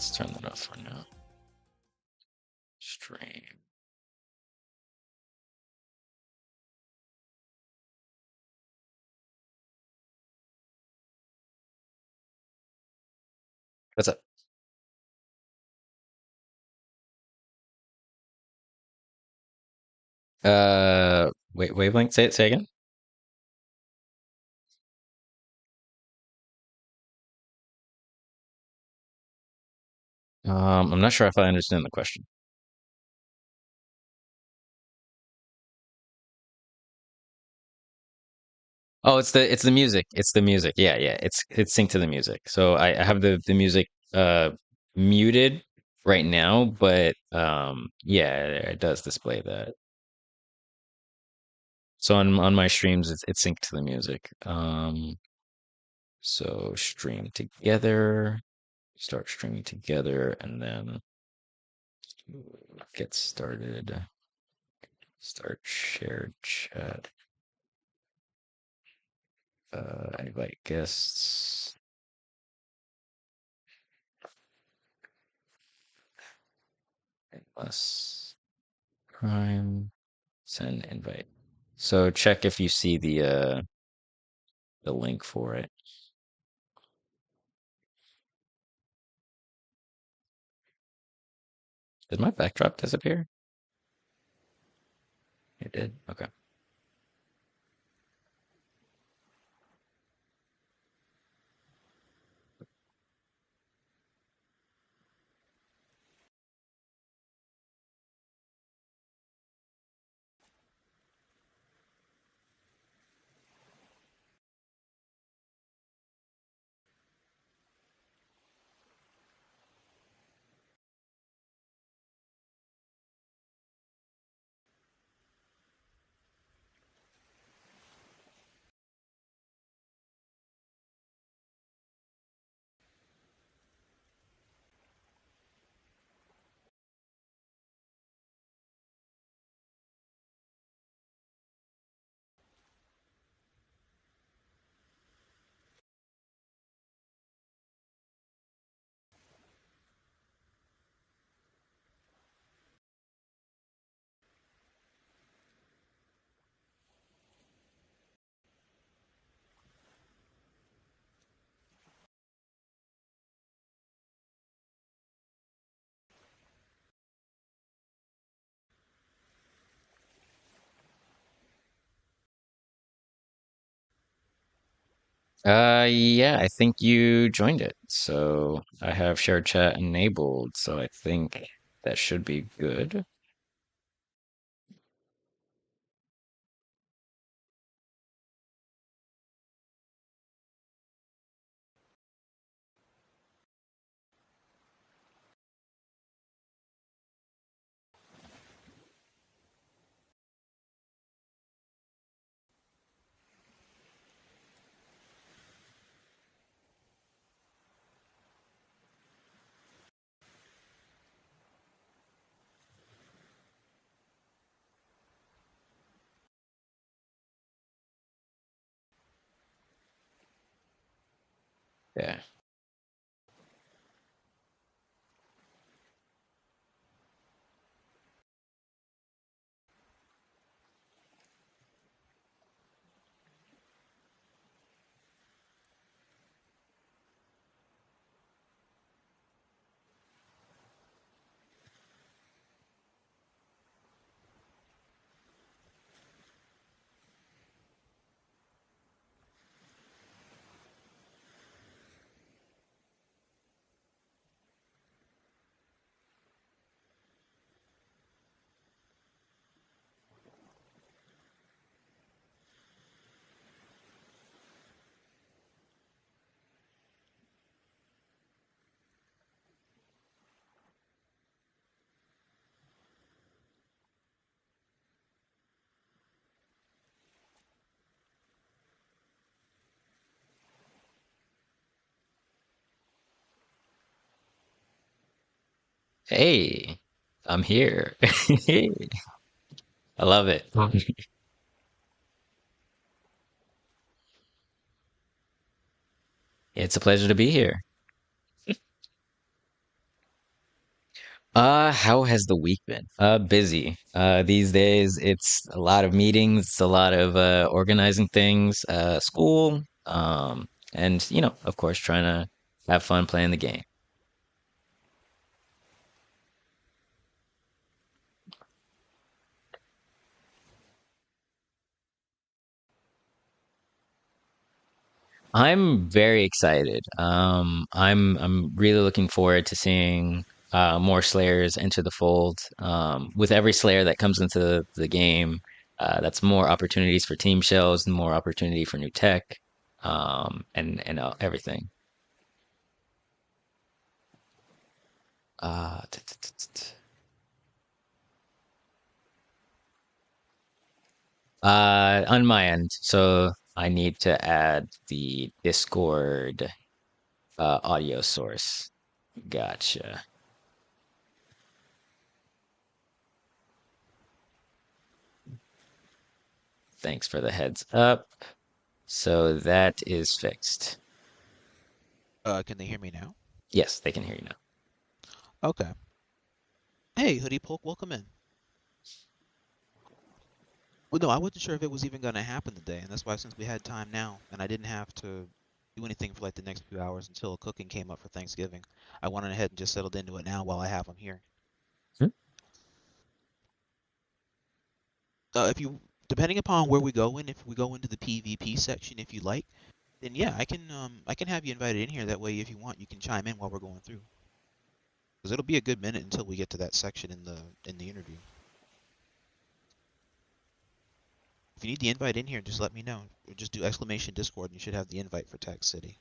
Let's turn that off for now. Stream. What's up? Wait, wavelength. Say again. I'm not sure if I understand the question. Oh, it's the music. It's the music. Yeah, yeah. It's synced to the music. So I have the music muted right now, but yeah, it does display that. So on my streams, it's synced to the music. So stream together, start streaming together, and then get started. Start shared chat. Invite guests. Plus prime. Send invite. So check if you see the link for it. Did my backdrop disappear? It did. Okay. Yeah, I think you joined it. So I have shared chat enabled, so I think that should be good. Yeah. Hey, I'm here. I love it. It's a pleasure to be here. How has the week been? Busy. These days it's a lot of meetings, it's a lot of organizing things, school, and of course, trying to have fun playing the game. I'm very excited. I'm really looking forward to seeing more Slayers enter the fold. With every Slayer that comes into the game, that's more opportunities for team shells and more opportunity for new tech, and everything. Uh, t- t- t- t- on my end, so I need to add the Discord audio source. Gotcha. Thanks for the heads up. So that is fixed. Can they hear me now? Yes, they can hear you now. Okay. Hey, Hoodie Poke, welcome in. Well, no, I wasn't sure if it was even going to happen today, and that's why since we had time now, and I didn't have to do anything for like the next few hours until cooking came up for Thanksgiving, I went ahead and just settled into it now while I have them here. Hmm? If you, depending upon where we go in, if we go into the PvP section, if you like, then yeah, I can have you invited in here. That way, if you want, you can chime in while we're going through, because it'll be a good minute until we get to that section in the interview. If you need the invite in here, just let me know. Or just do exclamation Discord, and you should have the invite for Tech City.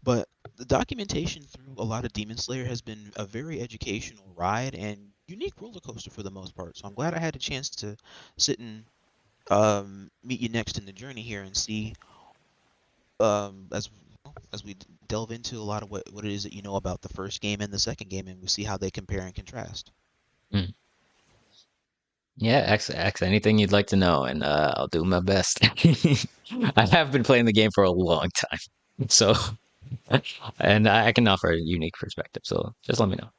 But the documentation through a lot of Demon Slayer has been a very educational ride and unique roller coaster for the most part. So I'm glad I had a chance to sit and meet you next in the journey here and see as we delve into a lot of what it is that you know about the first game and the second game, and we see how they compare and contrast. Mm. Yeah, X, anything you'd like to know, and I'll do my best. I have been playing the game for a long time, so and I can offer a unique perspective. So just let me know.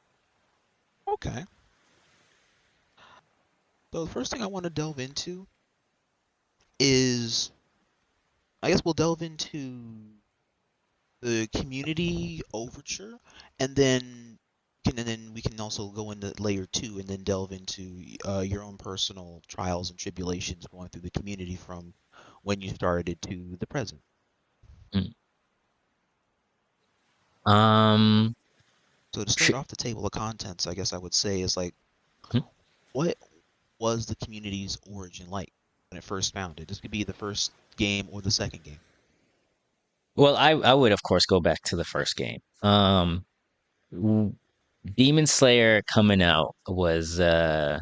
Okay. So the first thing I want to delve into is I guess we'll delve into the community overture, and then we can also go into layer two, and then delve into your own personal trials and tribulations going through the community from when you started to the present. Mm. Um, So to start sh- off the table of contents, I guess I would say is like, hmm? what was the community's origin like when it first founded? This could be the first game or the second game. Well, I would of course go back to the first game. W- Demon Slayer coming out was and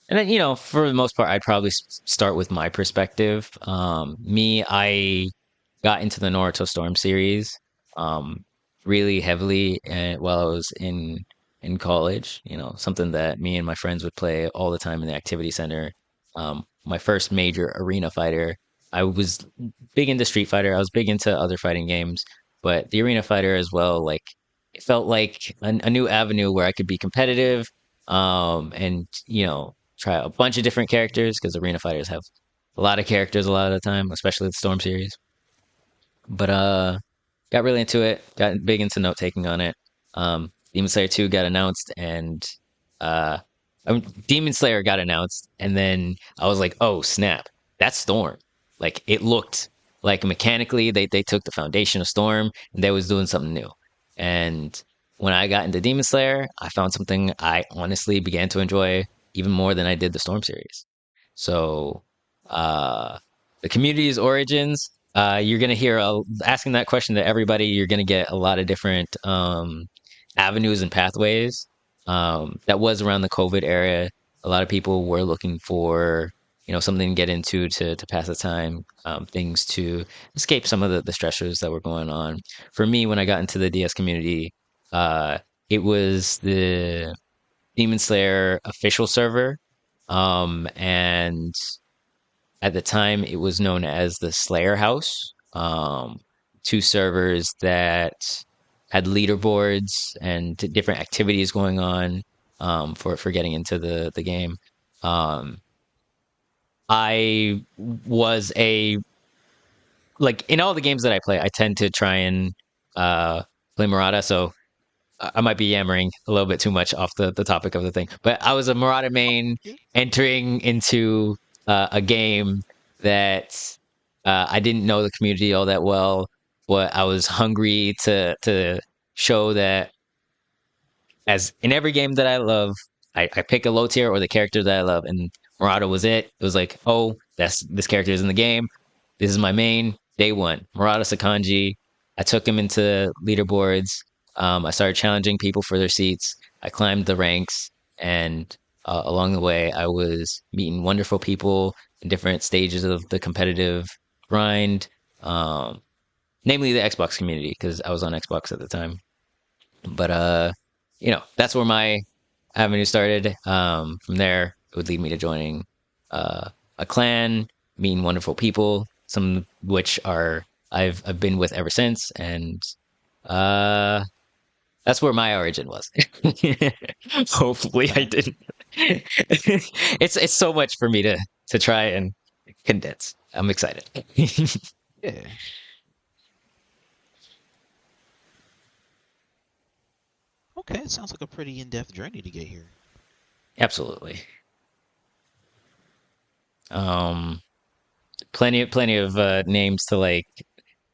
then, for the most part, I'd probably start with my perspective. I got into the Naruto Storm series um, really heavily while I was in college. Something that me and my friends would play all the time in the activity center. My first major arena fighter. I was big into Street Fighter. I was big into other fighting games, but the arena fighter as well. Like it felt like a new avenue where I could be competitive, and try a bunch of different characters because arena fighters have a lot of characters a lot of the time, especially the Storm series. But got really into it, got big into note taking on it. Demon Slayer 2 got announced, and uh Demon Slayer got announced, and then I was like, oh snap, that's Storm. Like it looked like mechanically they took the foundation of Storm and they was doing something new. And when I got into Demon Slayer, I found something I honestly began to enjoy even more than I did the Storm series. So uh the community's origins, you're gonna hear asking that question to everybody. You're gonna get a lot of different avenues and pathways. That was around the COVID era. A lot of people were looking for something to get into to pass the time, things to escape some of the stressors that were going on. For me, when I got into the DS community, uh, it was the Demon Slayer official server, and at the time, it was known as the Slayer House. Two servers that had leaderboards and different activities going on for getting into the game. Um, I was a like in all the games that I play, I tend to try and uh, play Murata. So I might be yammering a little bit too much off the topic of the thing, but I was a Murata main Yeah. entering into a game that I didn't know the community all that well, but I was hungry to show that as in every game that I love, I pick a low tier or the character that I love, and Murata was it. It was like, oh, that's this character is in the game. This is my main. Day one, Murata Sakanji. I took him into leaderboards. I started challenging people for their seats. I climbed the ranks, and along the way, I was meeting wonderful people in different stages of the competitive grind, um, namely the Xbox community, because I was on Xbox at the time. But that's where my avenue started. From there, it would lead me to joining uh, a clan, meeting wonderful people, some which are I've been with ever since, and uh, that's where my origin was. Hopefully, I Okay. didn't. It's so much for me to try and condense. I'm excited. Yeah. Okay. It sounds like a pretty in-depth journey to get here. Absolutely. Um, plenty of names to like.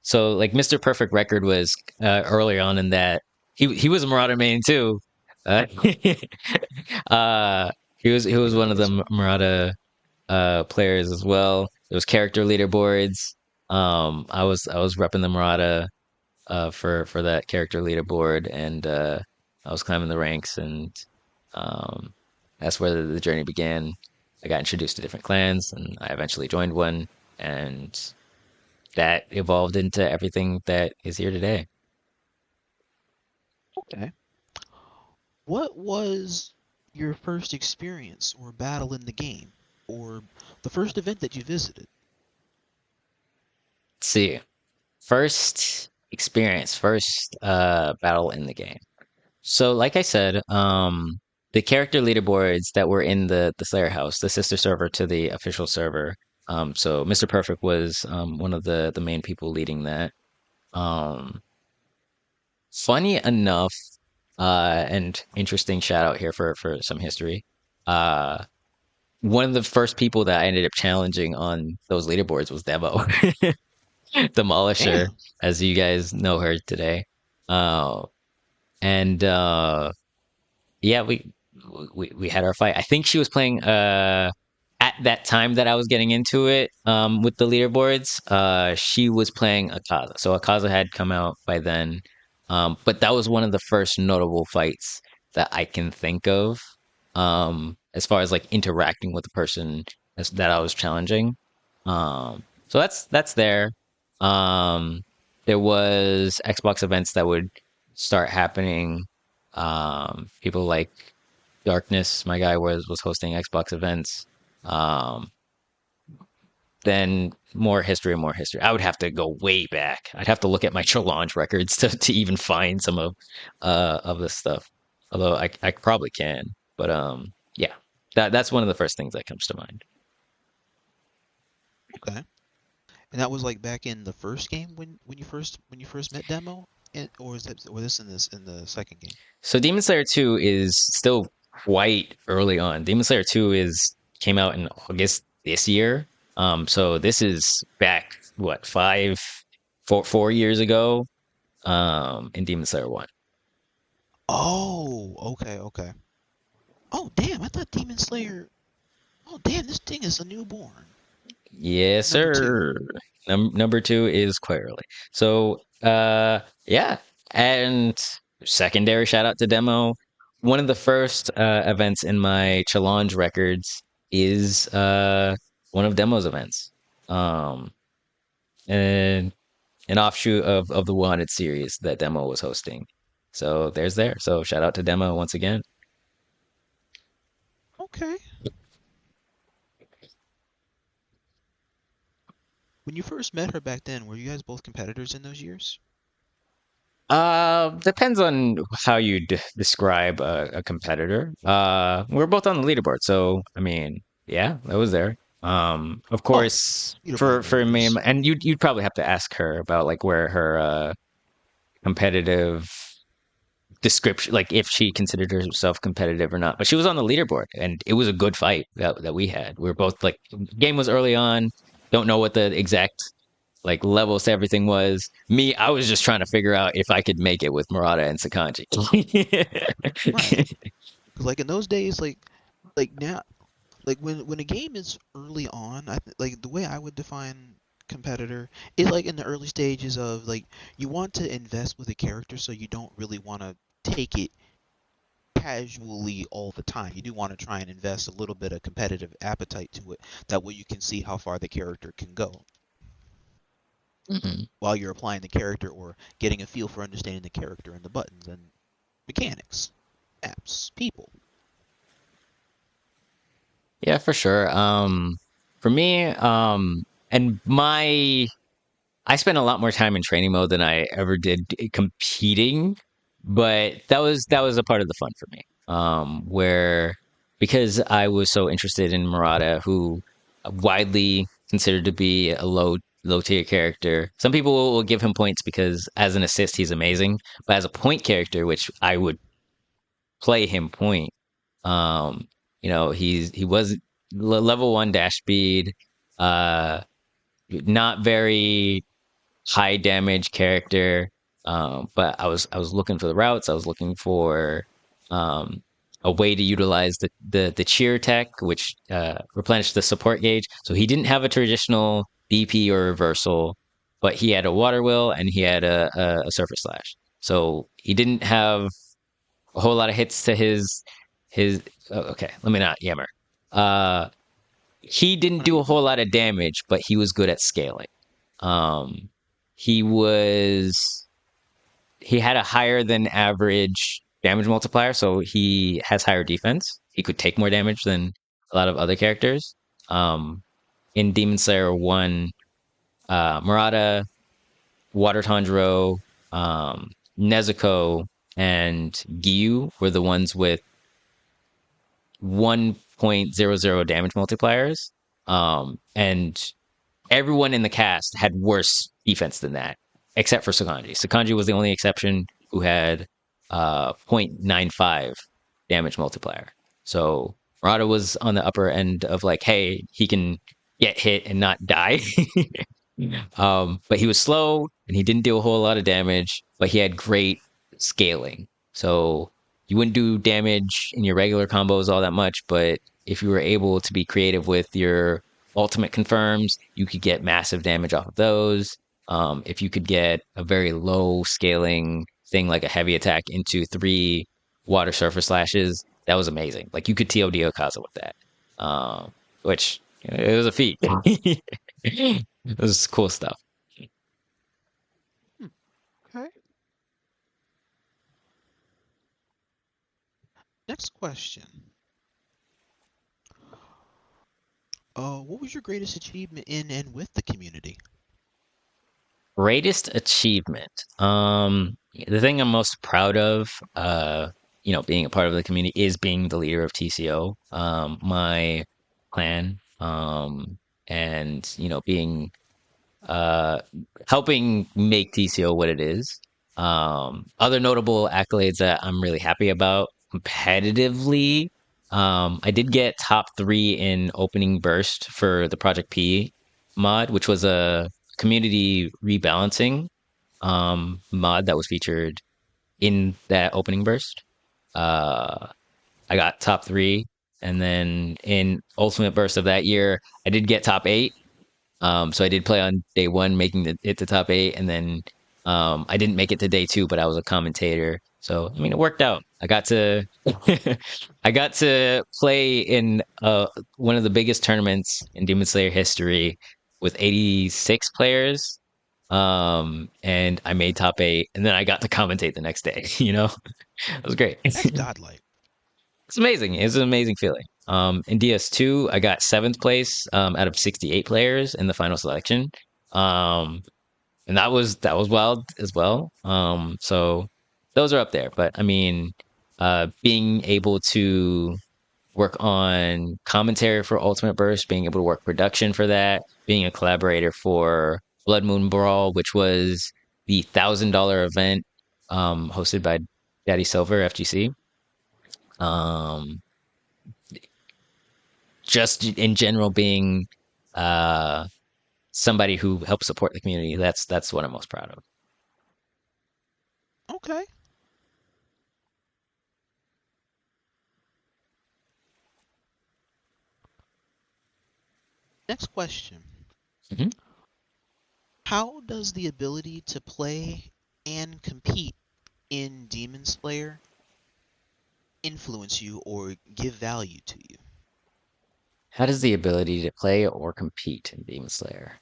So like Mr. Perfect Record was earlier on in that he was a Marauder main too. Uh, uh, he was Never one of noticed. the Murata players as well. There was character leaderboards. I was repping the Murata for that character leaderboard, and I was climbing the ranks, and um, that's where the journey began. I got introduced to different clans, and I eventually joined one, and that evolved into everything that is here today. Okay. What was your first experience or battle in the game, or the first event that you visited? Let's see. First experience, first battle in the game. So, like I said, the character leaderboards that were in the Slayer house, the sister server to the official server. So Mr. Perfect was one of the main people leading that. Um, Funny enough, and interesting shout out here for some history. Uh, One of the first people that I ended up challenging on those leaderboards was Devo, Demolisher, Damn. as you guys know her today. Uh, and Yeah, we had our fight. I think she was playing at that time that I was getting into it with the leaderboards. She was playing Akaza. So Akaza had come out by then. But that was one of the first notable fights that I can think of as far as like interacting with the person that I was challenging. So that's there. Um there was Xbox events that would start happening. People like Darkness, my guy was hosting Xbox events. Um, then more history and more history. I would have to go way back. I'd have to look at my challenge records to even find some of this stuff. Although I probably can. But yeah. That's one of the first things that comes to mind. Okay. And that was like back in the first game when you first met Demo, or is that or this in the second game? So Demon Slayer 2 is still quite early on. Demon Slayer 2 is came out in August this year. So this is back what 4 years ago. In Demon Slayer 1. Oh, okay, okay. Oh, damn! I thought Demon Slayer. Oh, damn! This thing is a newborn. Yes, Number two. sir. Number 2 is quite early. So yeah. And secondary shout out to Demo. One of the first events in my challenge records is one of Demo's events. Um and an offshoot of the Wanted series that Demo was hosting. So there's there. So shout out to Demo once again. Okay. When you first met her back then, were you guys both competitors in those years? Depends on how you describe a competitor. We're both on the leaderboard, so I mean, yeah, that was there. Of Oh, course, leaderboard for me, areas. and you'd probably have to ask her about like where her competitive description, like if she considered herself competitive or not. But she was on the leaderboard, and it was a good fight that we had. We were both like, game was early on. Don't know what the exact like levels to everything was. Me, I was just trying to figure out if I could make it with Murata and Sakanji. Right. 'Cause like in those days, like now, like when a game is early on, like the way I would define competitor is like in the early stages of like you want to invest with a character, so you don't really want to take it casually all the time. You do want to try and invest a little bit of competitive appetite to it. That way you can see how far the character can go Mhm. while you're applying the character or getting a feel for understanding the character and the buttons and mechanics, apps, people. Yeah, for sure. For me, and my I spent a lot more time in training mode than I ever did competing, but that was a part of the fun for me. Where because I was so interested in Murata, who widely considered to be a low tier character. Some people will give him points because as an assist he's amazing, but as a point character, which I would play him point, um, he was level one dash speed, uh, not very high damage character. But I was looking for the routes. I was looking for um, a way to utilize the cheer tech, which replenished the support gauge. So he didn't have a traditional BP or reversal, but he had a water wheel and he had a surface slash. So he didn't have a whole lot of hits to his. Oh, okay, let me not yammer. Uh, he didn't Oh, no, do you're a whole good. lot of damage, but he was good at scaling. Um, he was he had a higher than average damage multiplier, so he has higher defense. He could take more damage than a lot of other characters. Um, in Demon Slayer 1, Murata, Water Tanjiro, Nezuko, and Gyu were the ones with 1.00 damage multipliers. And everyone in the cast had worse defense than that, except for Sakanji. Sakanji was the only exception who had 0.95 damage multiplier. So Murata was on the upper end of like, hey, he can get hit and not die. But he was slow and he didn't do a whole lot of damage, but he had great scaling. So you wouldn't do damage in your regular combos all that much, but if you were able to be creative with your ultimate confirms, you could get massive damage off of those. If you could get a very low scaling thing like a heavy attack into 3 water surface slashes, that was amazing. Like you could TOD Okaza with that, which it was a feat. It was cool stuff. Hmm, okay. Next question. What was your greatest achievement in and with the community? Greatest achievement. The thing I'm most proud of, being a part of the community is being the leader of TCO. My clan, and being uh, helping make TCO what it is. Other notable accolades that I'm really happy about competitively. I did get top 3 in opening burst for the Project P mod, which was a community rebalancing mod that was featured in that opening burst. Uh, I got top 3, and then in ultimate burst of that year, I did get top 8. So I did play on day one, making it to top 8, and then I didn't make it to day 2, but I was a commentator. So I mean, it worked out. I got to I got to play in one of the biggest tournaments in Demon Slayer history with 86 players. And I made top 8, and then I got to commentate the next day. It was great. That's godlike. It's amazing. It's an amazing feeling. In DS2, I got 7th place out of 68 players in the final selection. Um, and that was wild as well. So those are up there. But I mean, being able to work on commentary for Ultimate Burst, being able to work production for that, being a collaborator for Blood Moon Brawl, which was the $1,000 event hosted by Daddy Silver FGC. Um, just in general, being uh, somebody who helps support the community. That's what I'm most proud of. Okay. Next question. Mhm. How does the ability to play and compete in Demon Slayer influence you or give value to you? How does the ability to play or compete in Demon Slayer?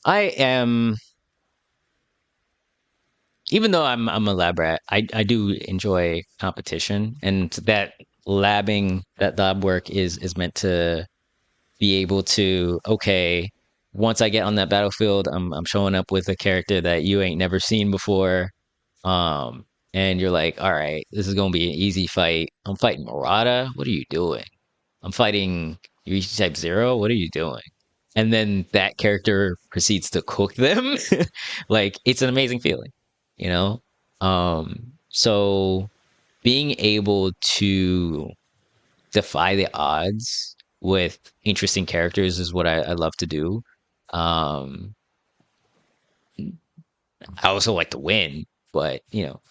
I am, even though I'm a lab rat, I do enjoy competition, and that lab work is meant to be able to, okay, once I get on that battlefield, I'm showing up with a character that you ain't never seen before. Um, and you're like, all right, this is gonna be an easy fight. I'm fighting Murata. What are you doing? I'm fighting Yuichi Type Zero. What are you doing? And then that character proceeds to cook them. Like it's an amazing feeling, you know? So being able to defy the odds with interesting characters is what I love to do. Um, I also like to win, but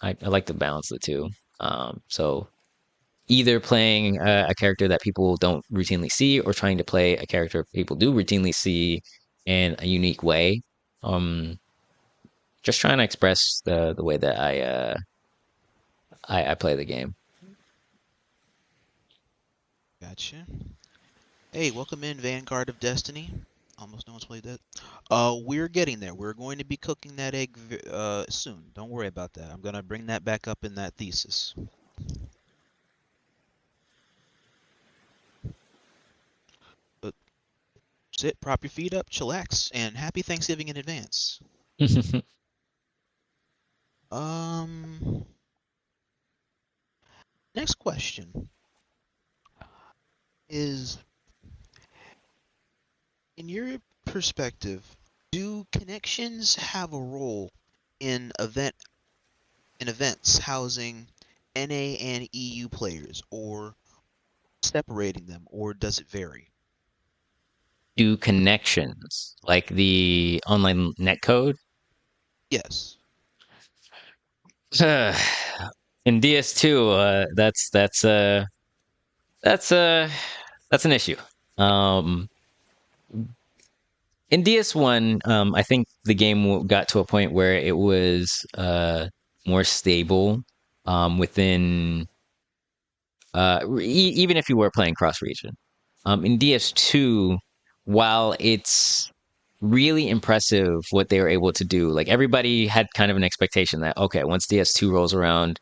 I like to balance the two. So either playing a character that people don't routinely see or trying to play a character people do routinely see in a unique way. Um, just trying to express the way that I play the game. Gotcha. Hey, welcome in Vanguard of Destiny. Almost no one's played that. We're getting there. We're going to be cooking that egg soon. Don't worry about that. I'm gonna bring that back up in that thesis. But sit, prop your feet up, chillax, and happy Thanksgiving in advance. Um, Next question is, in your perspective, do connections have a role in events housing NA and EU players, or separating them, or does it vary? Do connections like the online netcode in DS2, that's that's an issue. Um, in DS1, I think the game got to a point where it was more stable within even if you were playing cross region. In DS2, while it's really impressive what they were able to do, like everybody had kind of an expectation that okay, once DS2 rolls around,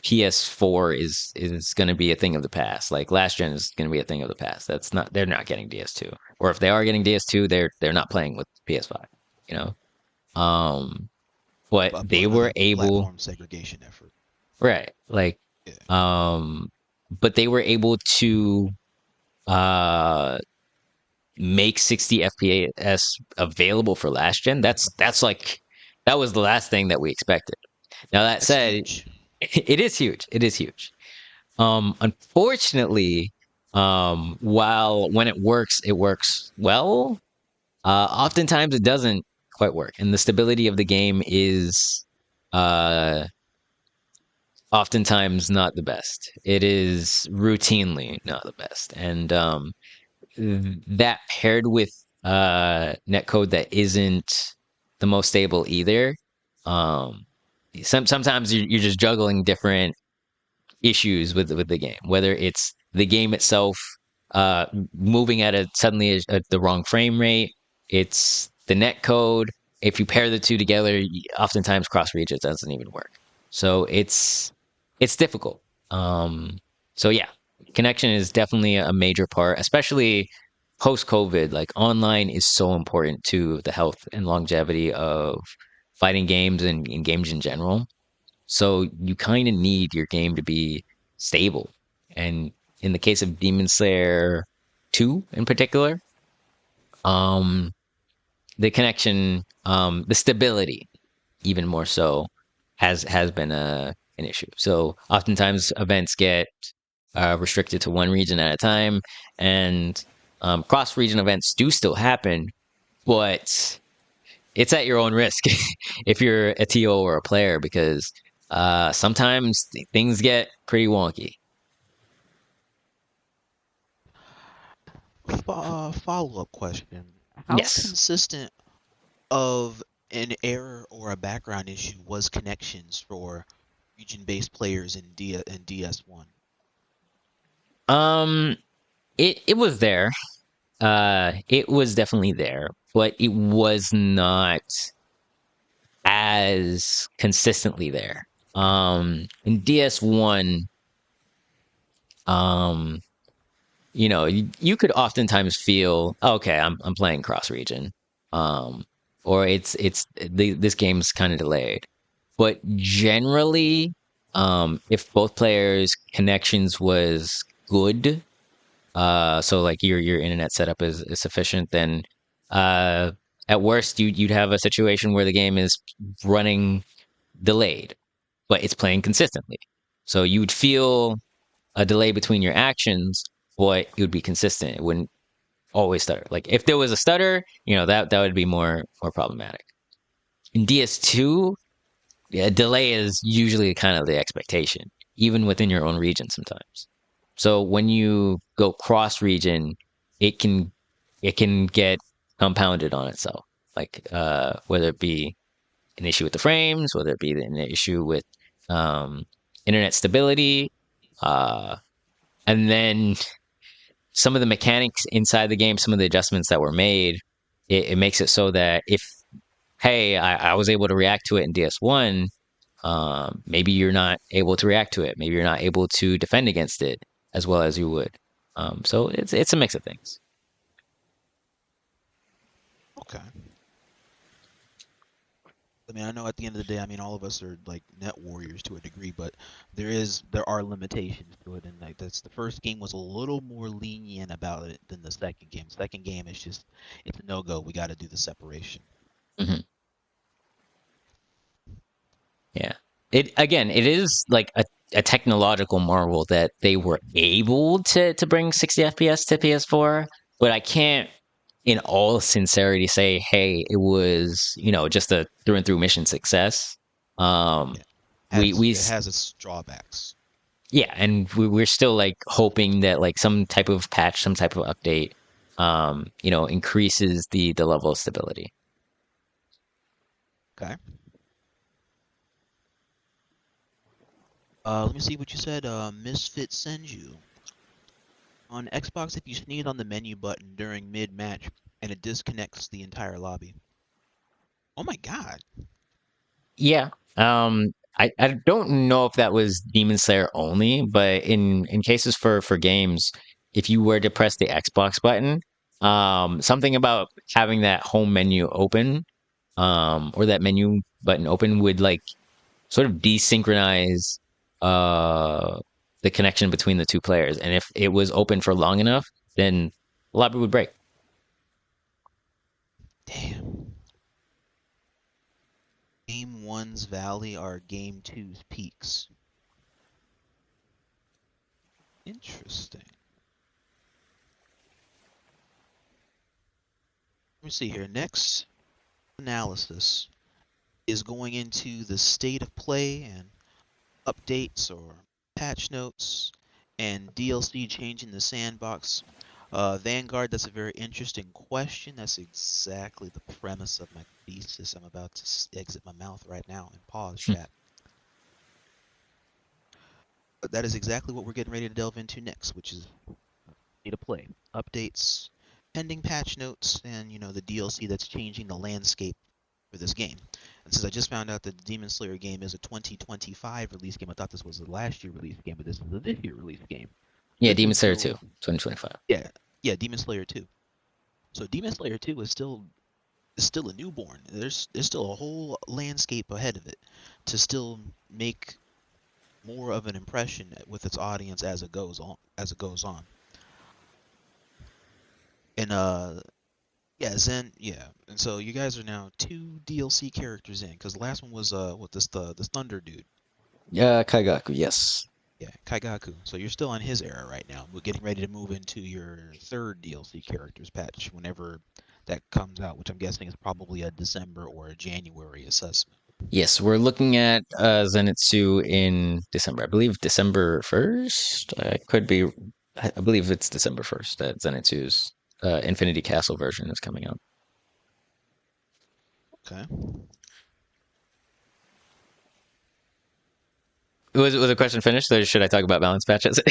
PS4 is going to be a thing of the past. Like last gen is going to be a thing of the past. That's not they're not getting DS2, or if they are getting DS2, they're not playing with PS5. You know, but Up they were another able, platform segregation effort. right, like Yeah, um, but they were able to uh make 60 FPS available for last gen. That's like that was the last thing that we expected. Now that that's said, huge. it is huge. It is huge. Unfortunately, while when it works well. Oftentimes it doesn't quite work, and the stability of the game is uh oftentimes not the best. It is routinely not the best, and that paired with netcode that isn't the most stable either. Um, sometimes you're just juggling different issues with the game, whether it's the game itself uh, moving at a suddenly at the wrong frame rate, it's the net code. If you pair the two together, oftentimes cross regions doesn't even work. So it's difficult. So yeah, connection is definitely a major part, especially post COVID, like online is so important to the health and longevity of fighting games and games in general. So you kind of need your game to be stable. And in the case of Demon Slayer 2 in particular, um, the connection, the stability, even more so, has been an issue. So oftentimes events get restricted to one region at a time, and cross region events do still happen, but it's at your own risk if you're a TO or a player because sometimes things get pretty wonky. Follow-up question: how Yes. consistent of an error or a background issue was connections for region-based players in DS1? Um, it was there. It was definitely there, but it was not as consistently there. In DS1, um, you could oftentimes feel, okay, I'm playing cross region. Um, or this game's kind of delayed. But generally, if both players' connections was good, so like your internet setup is sufficient, then uh, at worst you'd have a situation where the game is running delayed, but it's playing consistently. So you would feel a delay between your actions, but it would be consistent. It wouldn't always stutter. Like if there was a stutter, that would be more problematic. In DS2, yeah, delay is usually kind of the expectation, even within your own region sometimes. So when you go cross region, it can it can get compounded on itself. Like whether it be an issue with the frames, whether it be an issue with um, internet stability, uh, and then some of the mechanics inside the game, some of the adjustments that were made, it makes it so that if hey, I was able to react to it in DS1, maybe you're not able to react to it. Maybe you're not able to defend against it as well as you would. So it's a mix of things. Okay. I mean, I know at the end of the day, I mean, all of us are like net warriors to a degree, but there are limitations to it, and like that's the first game was a little more lenient about it than the second game. Second game is just it's a no go. We got to do the separation. Hmm. Yeah. It is like a technological marvel that they were able to bring 60 FPS to PS4, but I can't in all sincerity say, hey, it was, just a through and through mission success. Um Yeah, we has we it has its drawbacks. yeah, and we're still like hoping that like some type of patch, some type of update increases the level of stability. Okay. Let me see what you said. Misfit Senju. On Xbox, if you sneeze on the menu button during mid-match and it disconnects the entire lobby. Oh my god. Yeah. I don't know if that was Demon Slayer only, but in cases for games, if you were to press the Xbox button, something about having that home menu open, or that menu button open would like sort of desynchronize uh the connection between the two players. And if it was open for long enough, then the lobby would break. Damn. Game one's valley are game two's peaks. Interesting. Let me see here. Next analysis is going into the state of play and updates or patch notes and DLC changing the sandbox. Vanguard, that's a very interesting question. That's exactly the premise of my thesis. I'm about to exit my mouth right now and pause chat. But that is exactly what we're getting ready to delve into next, which is state of play, updates, pending patch notes, and the DLC that's changing the landscape for this game. And since I just found out that the Demon Slayer game is a 2025 release game, I thought this was a last year release game, but this is a this year release game. Yeah, This Demon is Slayer 2, so 2025. yeah, yeah, Demon Slayer 2. So Demon Slayer 2 is still a newborn. There's still a whole landscape ahead of it to still make more of an impression with its audience as it goes on. And yeah. And so you guys are now two DLC characters in, because the last one was what this Thunder dude. Yeah, Kaigaku, yes. Yeah, Kaigaku. So you're still on his era right now. We're getting ready to move into your third DLC characters patch whenever that comes out, which I'm guessing is probably a December or a January assessment. Yes, we're looking at Zenitsu in December. I believe December 1st. I could be, I believe it's December 1st that Zenitsu's Infinity Castle version is coming out. Okay. Was the question finished, or should I talk about balance patches?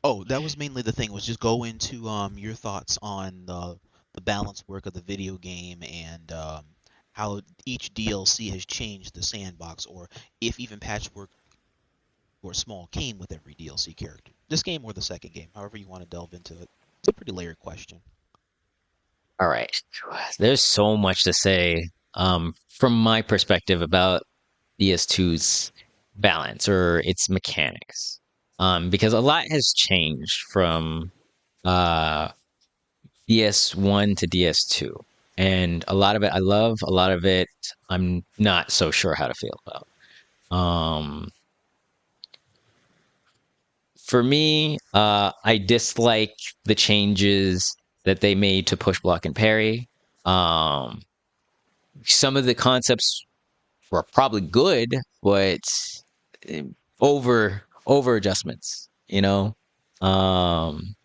Oh, that was mainly the thing. Was just go into your thoughts on the balance work of the video game and how each DLC has changed the sandbox, or if even patchwork or small came with every DLC character. This game or the second game, however you want to delve into it. It's a pretty layered question. All right. There's so much to say from my perspective about DS2's balance or its mechanics. Because a lot has changed from uh, DS1 to DS2. And a lot of it I love, a lot of it I'm not so sure how to feel about. Um, for me, I dislike the changes that they made to push block and parry. Um, some of the concepts were probably good, but eh, over adjustments, you know, um,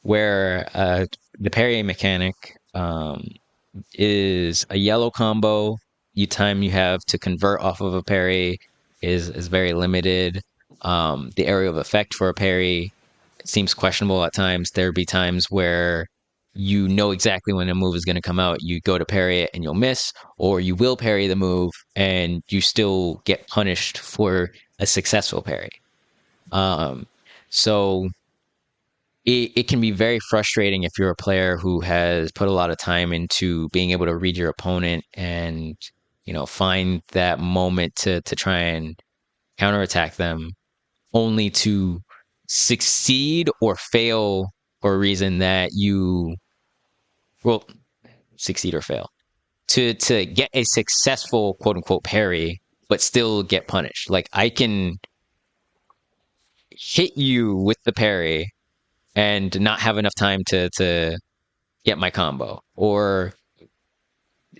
where the parry mechanic is a yellow combo. Time you have to convert off of a parry is very limited. The area of effect for a parry seems questionable at times. There'd be times where you know exactly when a move is going to come out. You go to parry it and you'll miss, or you will parry the move and you still get punished for a successful parry. Um, so it can be very frustrating if you're a player who has put a lot of time into being able to read your opponent and find that moment to try and counterattack them only to succeed or fail for a reason that you well succeed or fail to get a successful quote unquote parry but still get punished. Like I can hit you with the parry and not have enough time to get my combo. Or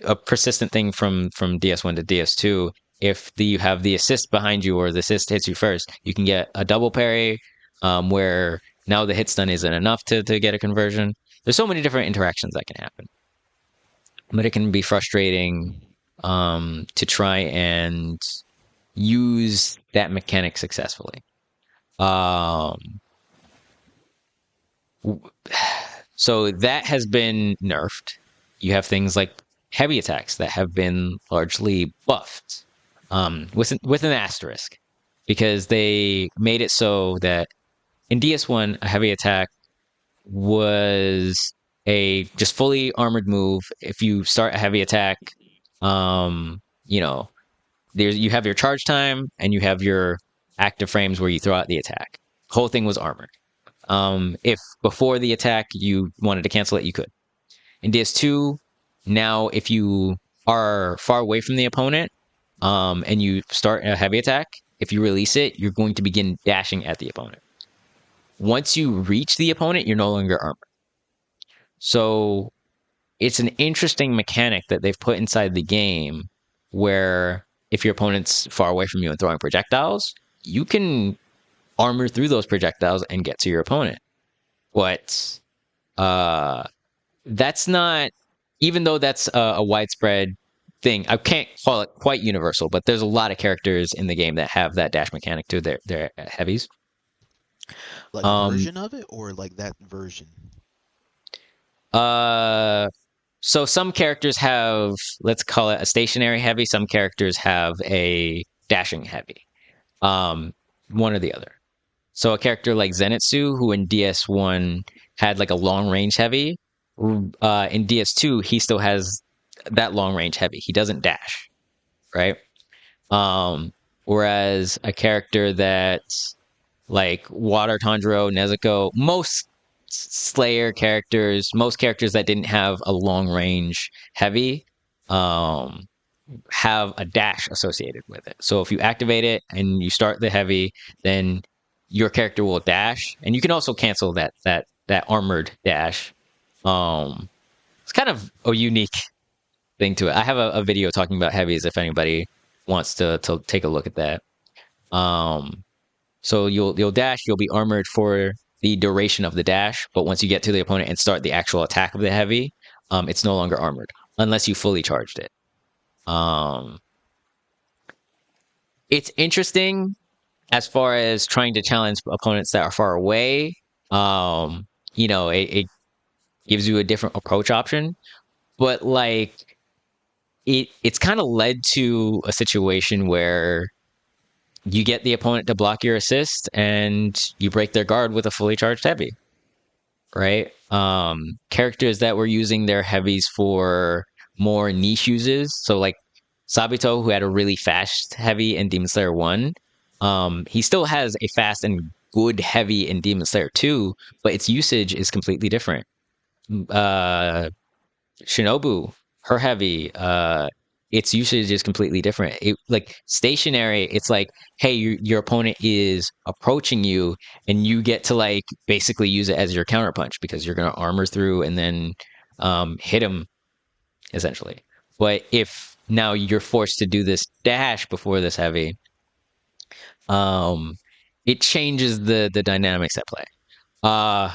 a persistent thing from DS1 to DS2, if you have the assist behind you or the assist hits you first, you can get a double parry, where now the hit stun isn't enough to get a conversion. There's so many different interactions that can happen, but it can be frustrating to try and use that mechanic successfully. Um, So that has been nerfed. You have things like heavy attacks that have been largely buffed, with an asterisk, because they made it so that in DS1 a heavy attack was a just fully armored move. If you start a heavy attack, um, you know, you have your charge time and you have your active frames where you throw out the attack. The whole thing was armored. If before the attack you wanted to cancel it, you could. In DS2, now if you are far away from the opponent, and you start a heavy attack, if you release it, you're going to begin dashing at the opponent. Once you reach the opponent, you're no longer armored. So it's an interesting mechanic that they've put inside the game where if your opponent's far away from you and throwing projectiles, you can armor through those projectiles and get to your opponent. But uh, that's not, even though that's a widespread thing, I can't call it quite universal, but there's a lot of characters in the game that have that dash mechanic to their heavies. Like a Um, version of it, or like that version? uh, so some characters have, let's call it a stationary heavy. Some characters have a dashing heavy. Um, one or the other. So a character like Zenitsu, who in DS1 had like a long range heavy. In DS2, he still has that long range heavy. He doesn't dash, right? Um, Whereas a character that's like Water Tanjiro, Nezuko, most Slayer characters, most characters that didn't have a long range heavy, um, have a dash associated with it. So if you activate it and you start the heavy, then your character will dash, and you can also cancel that armored dash. Um, it's kind of a unique thing to it. I have a video talking about heavies if anybody wants to take a look at that. Um, so you'll dash, you'll be armored for the duration of the dash, but once you get to the opponent and start the actual attack of the heavy, it's no longer armored unless you fully charged it. Um, it's interesting as far as trying to challenge opponents that are far away. Um, it gives you a different approach option, but like it's kind of led to a situation where you get the opponent to block your assist and you break their guard with a fully charged heavy, right? Characters that were using their heavies for more niche uses, so like Sabito, who had a really fast heavy in Demon Slayer 1, he still has a fast and good heavy in Demon Slayer 2, but its usage is completely different. Uh, Shinobu, her heavy, its usage is completely different. It like stationary, it's like, hey, your opponent is approaching you, and you get to like basically use it as your counterpunch because you're gonna armor through and then hit him essentially. But if now you're forced to do this dash before this heavy, um, it changes the dynamics at play. Uh,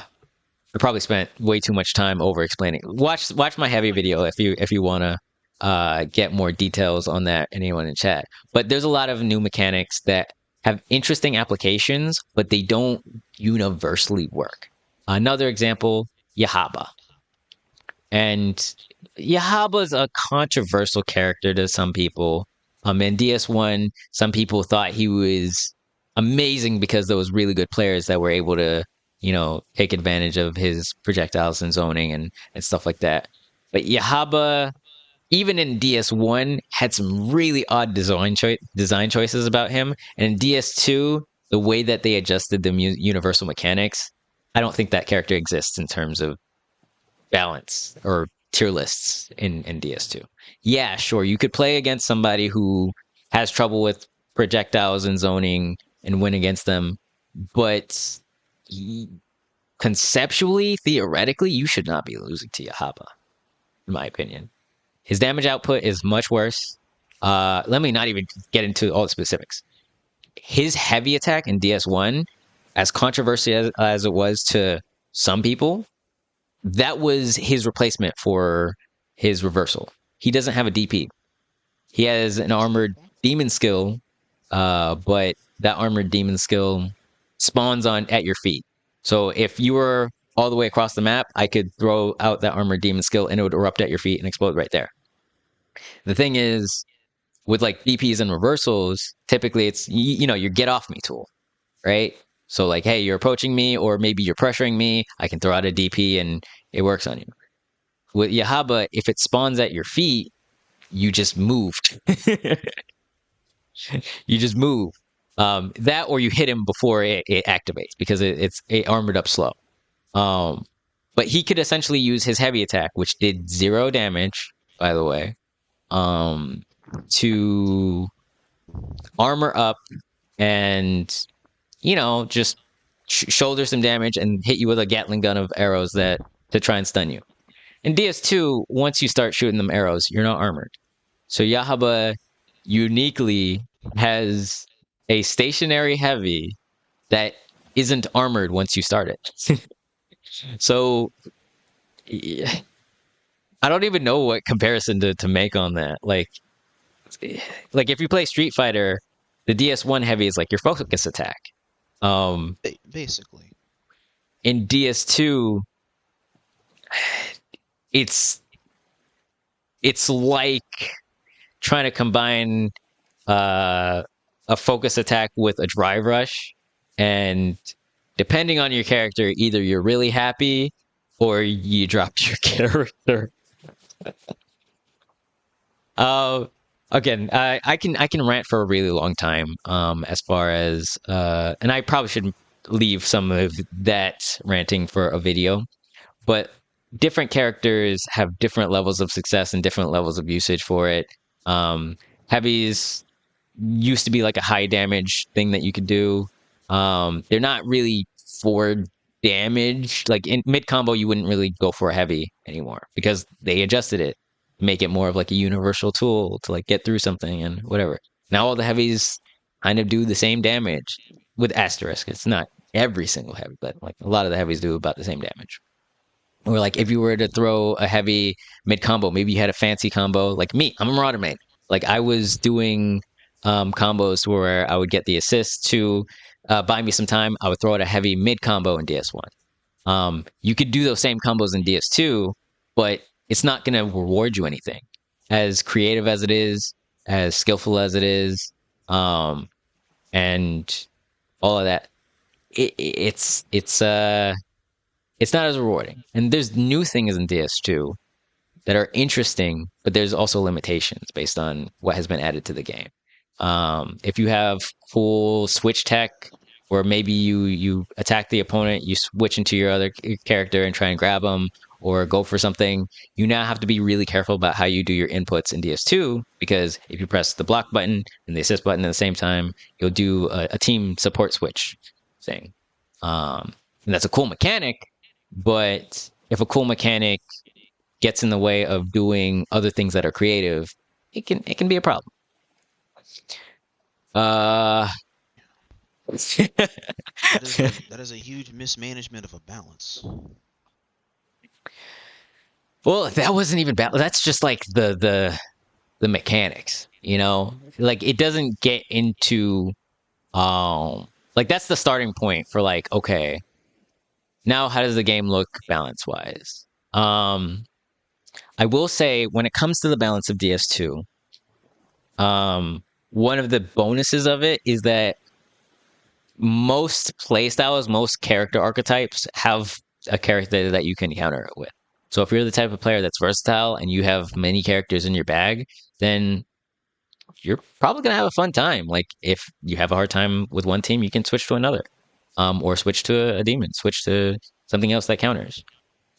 I probably spent way too much time over explaining. Watch my heavy video if you want to get more details on that. Anyone in chat, but there's a lot of new mechanics that have interesting applications, but they don't universally work. Another example, Yahaba. And Yahaba's a controversial character to some people. In DS1, some people thought he was amazing because there was really good players that were able to, take advantage of his projectiles and zoning and stuff like that. But Yahaba, even in DS1, had some really odd design choices about him. And in DS2, the way that they adjusted the universal mechanics, I don't think that character exists in terms of balance or tier lists in DS2. Yeah, sure, you could play against somebody who has trouble with projectiles and zoning and win against them, but conceptually, theoretically, you should not be losing to Yahaba, in my opinion. His damage output is much worse. Let me not even get into all the specifics. His heavy attack in DS1, as controversial as it was to some people, that was his replacement for his reversal. He doesn't have a DP. He has an armored demon skill, but that armored demon skill spawns on at your feet. So if you were all the way across the map, I could throw out that armored demon skill and it would erupt at your feet and explode right there. The thing is, with like DPs and reversals, typically it's your get off me tool, right? So like, hey, you're approaching me, or maybe you're pressuring me. I can throw out a DP and it works on you. With Yahaba, if it spawns at your feet, you just move. You just move. That or you hit him before it activates because it's armored up slow. Um, but he could essentially use his heavy attack, which did 0 damage, by the way, to armor up and just shoulder some damage and hit you with a Gatling gun of arrows that to try and stun you. In DS2, once you start shooting them arrows, you're not armored. So Yahaba uniquely has a stationary heavy that isn't armored once you start it. So I don't even know what comparison to make on that. Like if you play Street Fighter, the DS1 heavy is like your focus attack. Basically. In DS2, it's like trying to combine a focus attack with a drive rush, and depending on your character, either you're really happy or you drop your character. Uh, Again, I can rant for a really long time. As far as and I probably should leave some of that ranting for a video, but different characters have different levels of success and different levels of usage for it. Um, Heavies used to be like a high damage thing that you could do. They're not really for damage. Like in mid combo, you wouldn't really go for a heavy anymore because they adjusted it, make it more of like a universal tool to like get through something and whatever. Now all the heavies kind of do the same damage with asterisk. It's not every single heavy, but like a lot of the heavies do about the same damage. Or like if you were to throw a heavy mid combo, maybe you had a fancy combo like me. I'm a Marauder main. Like I was doing combos where I would get the assist to buy me some time. I would throw out a heavy mid combo in DS1. You could do those same combos in DS2, but it's not going to reward you anything. As creative as it is, as skillful as it is, um, and all of that, it's not as rewarding. And there's new things in DS2 that are interesting, but there's also limitations based on what has been added to the game. If you have full switch tech, or maybe you attack the opponent, you switch into your other character and try and grab them, or go for something, you now have to be really careful about how you do your inputs in DS2 because if you press the block button and the assist button at the same time, you'll do a team support switch thing. And that's a cool mechanic, but if a cool mechanic gets in the way of doing other things that are creative, it can be a problem. Uh, That is a huge mismanagement of a balance. well, that wasn't even bad. That's just like the mechanics, you know? Like it doesn't get into like that's the starting point for like, okay, now how does the game look balance wise? I will say when it comes to the balance of DS2, one of the bonuses of it is that most playstyles, most character archetypes have a character that you can counter it with. So if you're the type of player that's versatile and you have many characters in your bag, then you're probably gonna have a fun time. Like if you have a hard time with one team, you can switch to another, or switch to a demon, switch to something else that counters.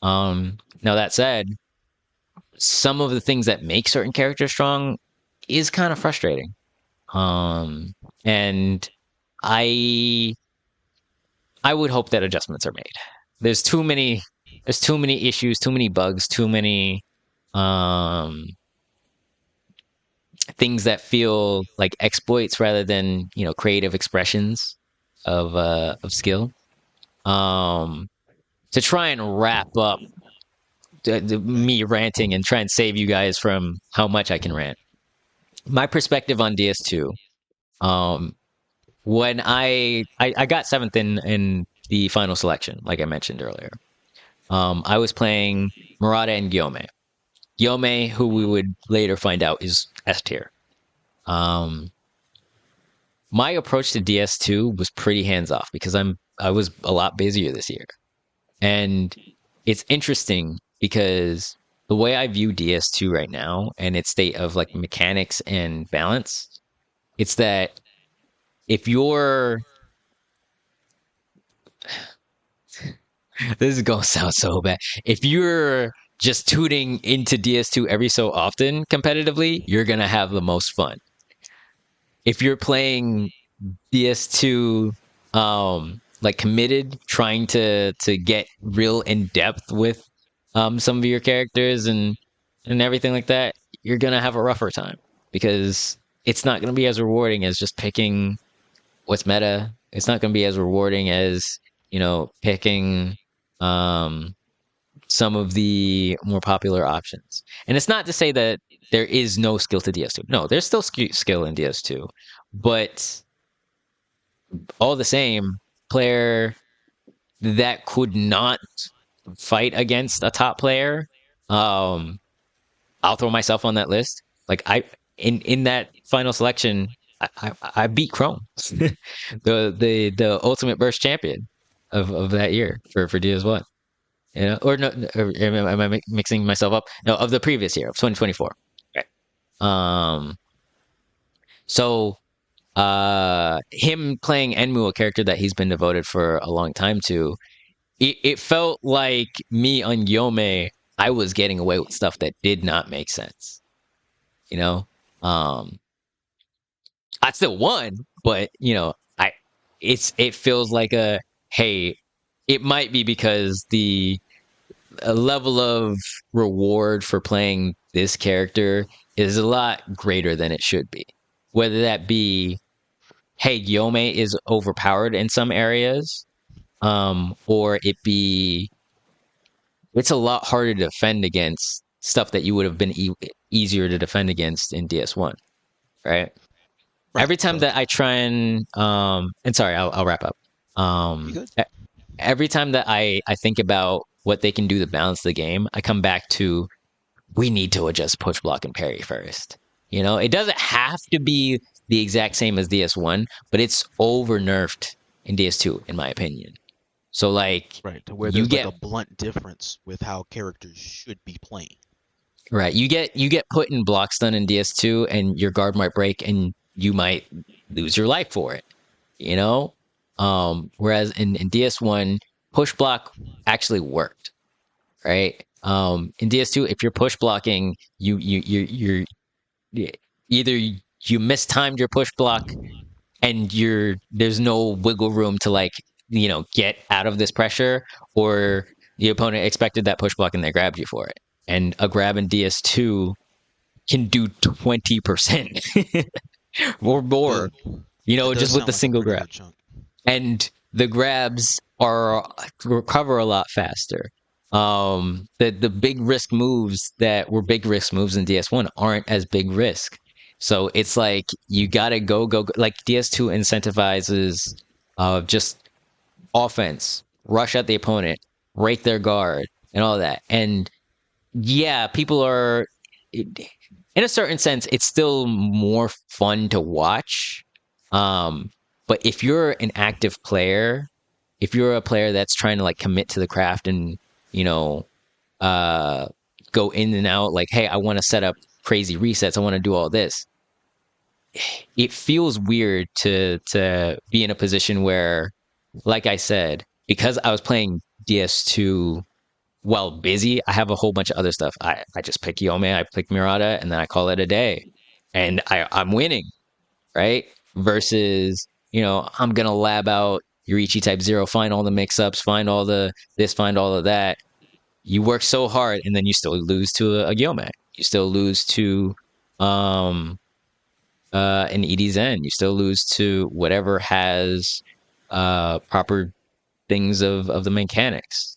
Now that said, some of the things that make certain characters strong is kind of frustrating. Um, and I I would hope that adjustments are made. There's too many there's too many issues, too many bugs, too many um things that feel like exploits rather than, creative expressions of skill. Um to try and wrap up Right. me ranting and try and save you guys from how much I can rant. My perspective on DS2, um when I got seventh in the final selection, like I mentioned earlier. I was playing Murata and Gyome. Gyome, who we would later find out is S tier. Um, my approach to DS2 was pretty hands off because I was a lot busier this year, and it's interesting because the way I view DS2 right now and its state of like mechanics and balance, it's that if you're this is gonna sound so bad. If you're just tuning into DS2 every so often competitively, you're gonna have the most fun. If you're playing DS2 like committed, trying to get real in depth with some of your characters and everything like that, you're gonna have a rougher time because it's not gonna be as rewarding as just picking what's meta. It's not gonna be as rewarding as, picking um some of the more popular options. And it's not to say that there is no skill to DS2. No, there's still skill in DS2, but all the same, player that could not fight against a top player, um, I'll throw myself on that list. Like in that final selection, I beat Chrome, the ultimate burst champion of that year for DS1. or no, or am I mixing myself up? No, of the previous year of 2024. Okay. Um, so him playing Enmu, a character that he's been devoted for a long time to, it felt like me on Yome, I was getting away with stuff that did not make sense. You know, um, I still won, but it feels like a hey, it might be because the a level of reward for playing this character is a lot greater than it should be. Whether that be, hey, Yome is overpowered in some areas, or it be it's a lot harder to defend against stuff that you would have been easier to defend against in DS1, right? Right. Every time So that I try and sorry, I'll wrap up. you Um, good? e- every time that I think about what they can do to balance the game, I come back to we need to adjust push block and parry first. It doesn't have to be the exact same as DS1, but it's over nerfed in DS2, in my opinion. So like Right. To where you there's like a get blunt difference with how characters should be playing. right, you get put in block stun in DS2 and your guard might break and you might lose your life for it, you know? Whereas in DS1, push block actually worked, right? In DS2, if you're push blocking, you're either you mistimed your push block and there's no wiggle room to like get out of this pressure, or the opponent expected that push block and they grabbed you for it. And a grab in DS2 can do 20% or more, Ugh, that does just with sound the like a single pretty grab. good chunk. And the grabs are recover a lot faster. The big risk moves that were big risk moves in DS1 aren't as big risk. So it's like you gotta go. Like DS2 incentivizes just offense, rush at the opponent, break their guard, and all that. And yeah, people are in a certain sense, it's still more fun to watch. But if you're an active player, if you're a player that's trying to like commit to the craft and you know uh go in and out, like hey, I want to set up crazy resets, I want to do all this, it feels weird to be in a position where, like I said, because I was playing DS2 while busy, I have a whole bunch of other stuff. I just pick Yome, I pick Murata, and then I call it a day. And I'm winning, right? Versus, I'm gonna lab out Yorichi type zero, find all the mix ups, find all the this, find all of that. You work so hard and then you still lose to a Gyome. You still lose to um an ED Zen. You still lose to whatever has proper things of the mechanics,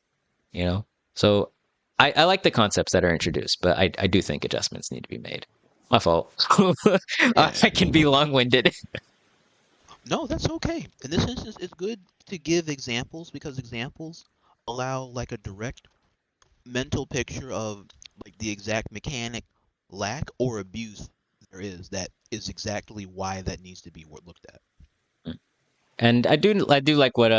you know? So I like the concepts that are introduced, but I do think adjustments need to be made. My fault. Yeah. I can be long winded. No, that's okay. In this instance, it's good to give examples because examples allow like a direct mental picture of like the exact mechanic lack or abuse there is that is exactly why that needs to be looked at. And I do like what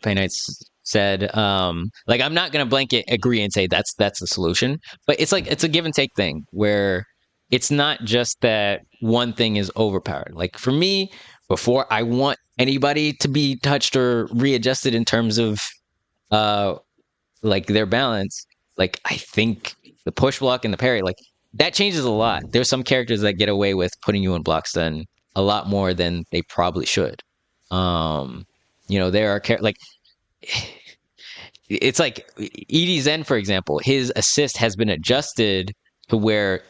Pay Knights said. Like I'm not gonna blanket agree and say that's the solution, but it's like it's a give and take thing where it's not just that one thing is overpowered. Like for me, before I want anybody to be touched or readjusted in terms of uh like their balance, like I think the push block and the parry, like that changes a lot. There's some characters that get away with putting you in block stun a lot more than they probably should. There are like it's like Edie Zen, for example, his assist has been adjusted to where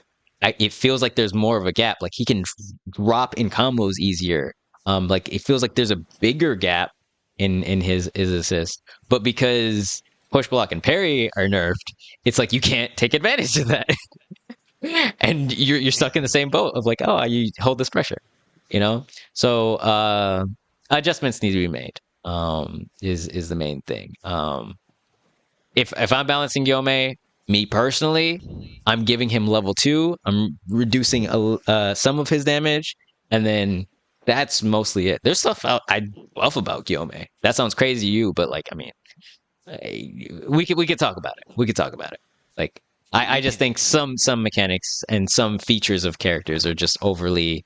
it feels like there's more of a gap. Like he can drop in combos easier. Like it feels like there's a bigger gap in his assist, but because push block and parry are nerfed, it's like you can't take advantage of that, and you're Yeah. stuck in the same boat of like, oh, you hold this pressure, you know. So adjustments need to be made. Is the main thing. If I'm balancing Yome, me personally, I'm giving him level 2. I'm reducing some of his damage, and then that's mostly it. There's stuff I love about Gyome. That sounds crazy to you, but like I mean, we could talk about it. We could talk about it. Like We I just can. think some mechanics and some features of characters are just overly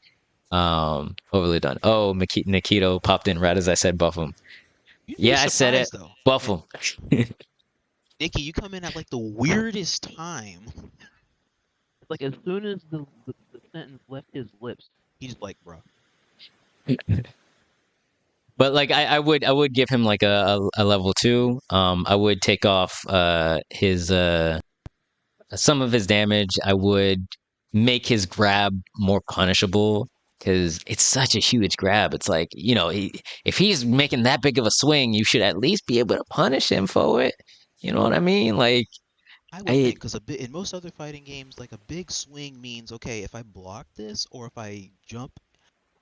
done. Oh, Nikito popped in right as I said buff him. You're very Yeah, I said it. surprised though. Buff Like him. Nikki, you come in at like the weirdest time. Like as soon as the sentence left his lips, he's like, "Bro, But like I would give him like a level two. I would take off his some of his damage. I would make his grab more punishable because it's such a huge grab. It's like, if he's making that big of a swing, you should at least be able to punish him for it. You know what I mean? Like, I would I think because a bit in most other fighting games, like a big swing means okay, if I block this or if I jump,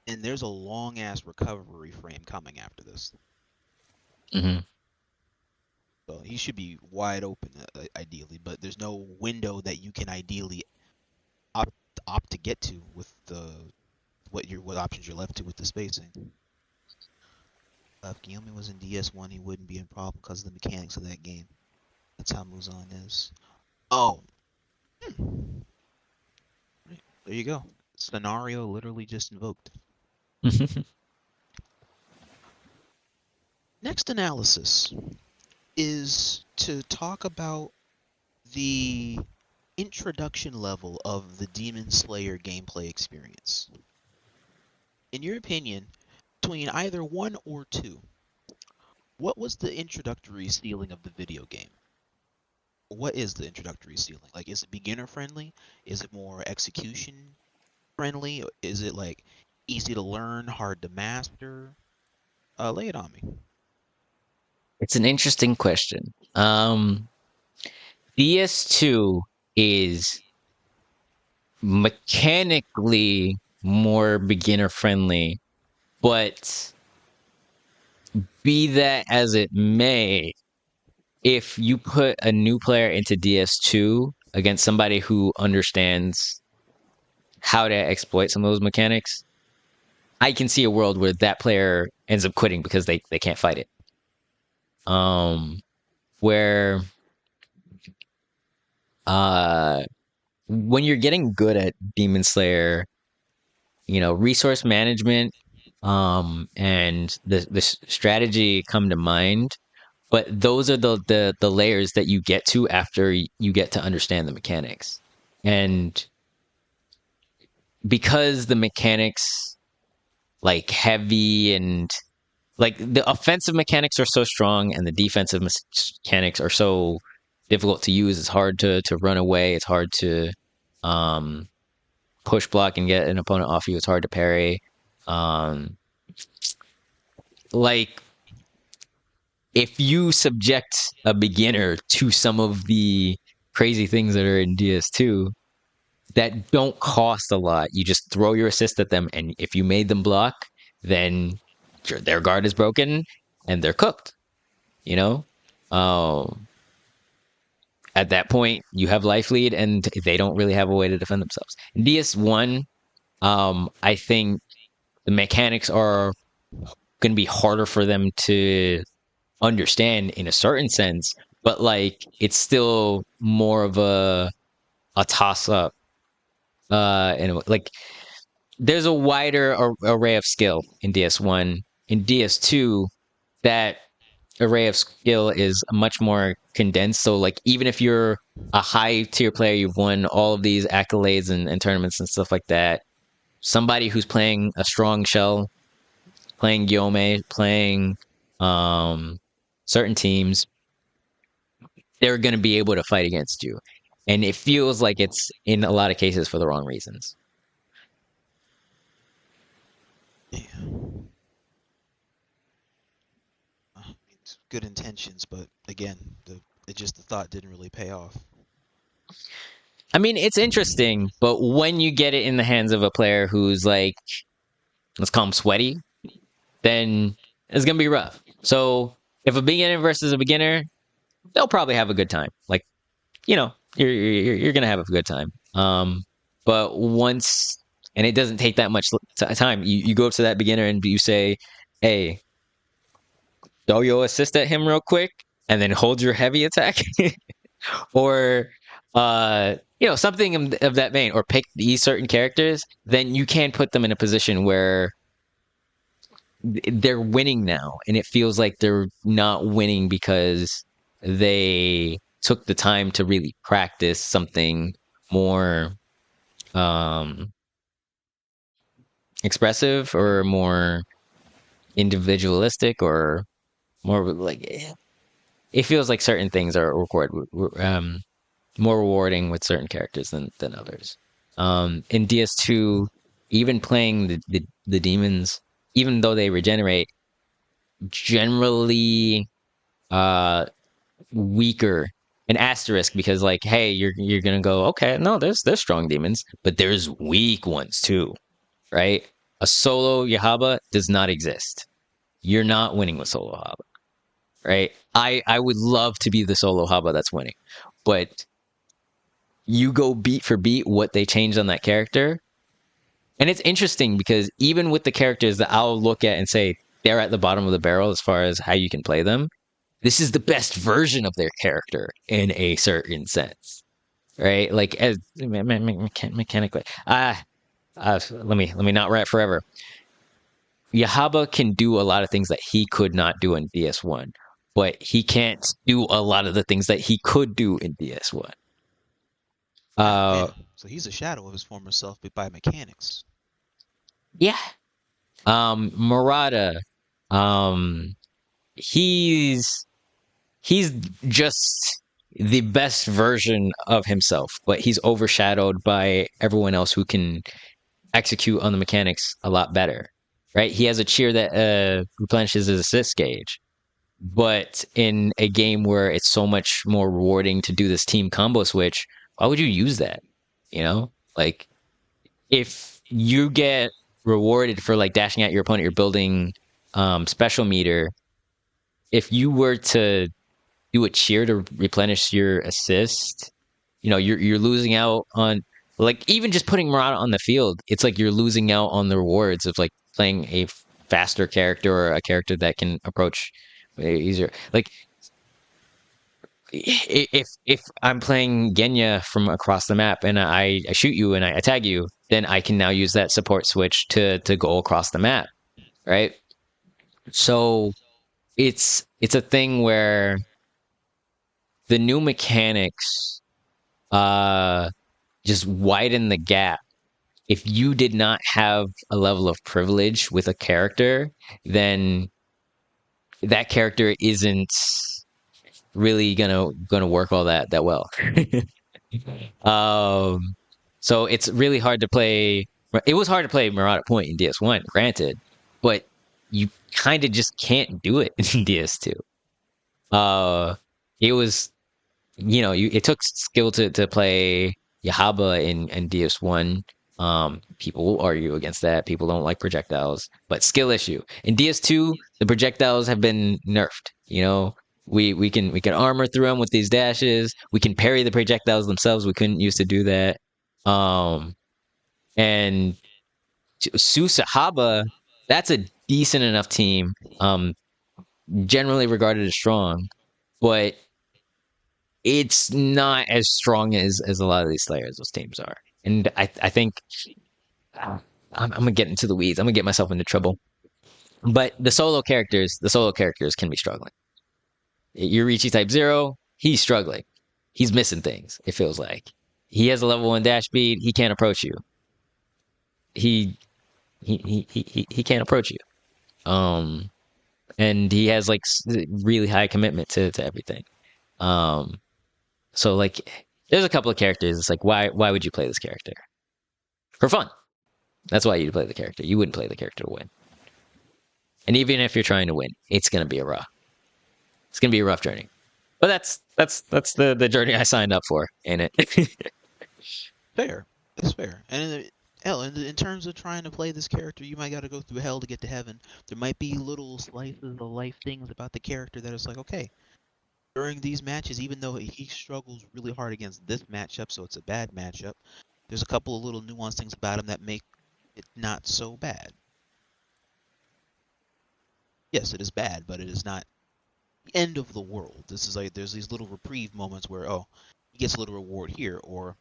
and there's a long ass recovery frame coming after this, mhm. so he should be wide open ideally. But there's no window that you can ideally opt opt to get to with the what options you're left to with the spacing. If Guillaume was in DS1, he wouldn't be in problem because of the mechanics of that game. That's how Muzan is. Oh, hmm. There you go. Scenario literally just invoked. Next analysis is to talk about the introduction level of the Demon Slayer gameplay experience. In your opinion, between either one or two, what was the introductory ceiling of the video game? What is the introductory ceiling? Like, is it beginner friendly? Is it more execution friendly? Is it like easy to learn, hard to master? Lay it on me. It's an interesting question. DS2 is mechanically more beginner friendly, but be that as it may, if you put a new player into DS2 against somebody who understands how to exploit some of those mechanics, I can see a world where that player ends up quitting because they can't fight it. Um, where uh when you're getting good at Demon Slayer, resource management and the strategy come to mind, but those are the layers that you get to after you get to understand the mechanics. And because the mechanics like heavy and like the offensive mechanics are so strong and the defensive mechanics are so difficult to use, it's hard to run away, it's hard to um push block and get an opponent off you, it's hard to parry. um like if you subject a beginner to some of the crazy things that are in DS2 that don't cost a lot, you just throw your assist at them, and if you made them block, then their guard is broken and they're cooked. You know, um, at that point, you have life lead, and they don't really have a way to defend themselves. In DS1, I think the mechanics are going to be harder for them to understand in a certain sense, but like it's still more of a toss up. And like there's a wider array of skill in DS1. In DS2, that array of skill is much more condensed. So like even if you're a high tier player, you've won all of these accolades and tournaments and stuff like that. Somebody who's playing a strong shell, playing Gyome, playing um, certain teams, they're going to be able to fight against you. And it feels like it's in a lot of cases for the wrong reasons. Yeah. It's good intentions, but again, the thought didn't really pay off. I mean, it's interesting, but when you get it in the hands of a player who's like, let's call him sweaty, then it's gonna be rough. So if a beginner versus a beginner, they'll probably have a good time. Like, you're gonna have a good time. But once, and it doesn't take that much time. You go up to that beginner and you say, "Hey, throw your assist at him real quick," and then hold your heavy attack, or something of that vein, or pick these certain characters, then you can put them in a position where they're winning now, and it feels like they're not winning because they took the time to really practice something more um expressive or more individualistic or more like it feels like certain things are more rewarding with certain characters than others. In DS2, even playing the demons, even though they regenerate, generally uh weaker. An asterisk because like, hey, you're gonna go, okay, no, there's strong demons, but there's weak ones too, right? A solo Yahaba does not exist. You're not winning with solo Haba, right? I would love to be the solo Haba that's winning, but you go beat for beat what they changed on that character. And it's interesting because even with the characters that I'll look at and say they're at the bottom of the barrel as far as how you can play them, this is the best version of their character in a certain sense, right? Like as mechanically. Let me not rant forever. Yahaba can do a lot of things that he could not do in DS1, but he can't do a lot of the things that he could do in DS1. Oh Uh, man, so he's a shadow of his former self by mechanics. yeah. Murata, um, he's he's just the best version of himself, but he's overshadowed by everyone else who can execute on the mechanics a lot better. Right? He has a cheer that replenishes his assist gauge, but in a game where it's so much more rewarding to do this team combo switch, why would you use that? Like if you get rewarded for like dashing at your opponent, you're building special meter. If you were to do a cheer to replenish your assist, you're losing out on like even just putting Murata on the field. It's like you're losing out on the rewards of like playing a faster character or a character that can approach easier. Like if I'm playing Genya from across the map and I shoot you and I tag you, then I can now use that support switch to go across the map, right? So it's a thing where the new mechanics uh just widen the gap. If you did not have a level of privilege with a character, then that character isn't really gonna work all that well. um, so it's really hard to play. It was hard to play Murata Point in DS1, granted, but you kind of just can't do it in DS2. It was it took skill to play Yahaba in DS1. People will argue against that. People don't like projectiles, but skill issue. In DS2, the projectiles have been nerfed. We can armor through them with these dashes. We can parry the projectiles themselves. We couldn't used to do that. Um, and Susahaba, that's a decent enough team. Generally regarded as strong, but it's not as strong as a lot of these Slayers, those teams are. And I think I'm gonna get into the weeds. I'm gonna get myself into trouble. But the solo characters can be struggling. Yurichi Type Zero, he's struggling. He's missing things. It feels like he has a level 1 dash speed. He can't approach you. He he can't approach you. Um, and he has like really high commitment to everything. Um, so like there's a couple of characters. It's like why would you play this character for fun? That's why you play the character. You wouldn't play the character to win. And even if you're trying to win, it's gonna be a rough journey. But that's the journey I signed up for, ain't it? Fair, it's fair. And hell, in terms of trying to play this character, you might got to go through hell to get to heaven. There might be little slices of life things about the character that is like, okay, during these matches, even though he struggles really hard against this matchup, so it's a bad matchup, there's a couple of little nuanced things about him that make it not so bad. Yes, it is bad, but it is not. end of the world. This is like there's these little reprieve moments where oh, he gets a little reward here, or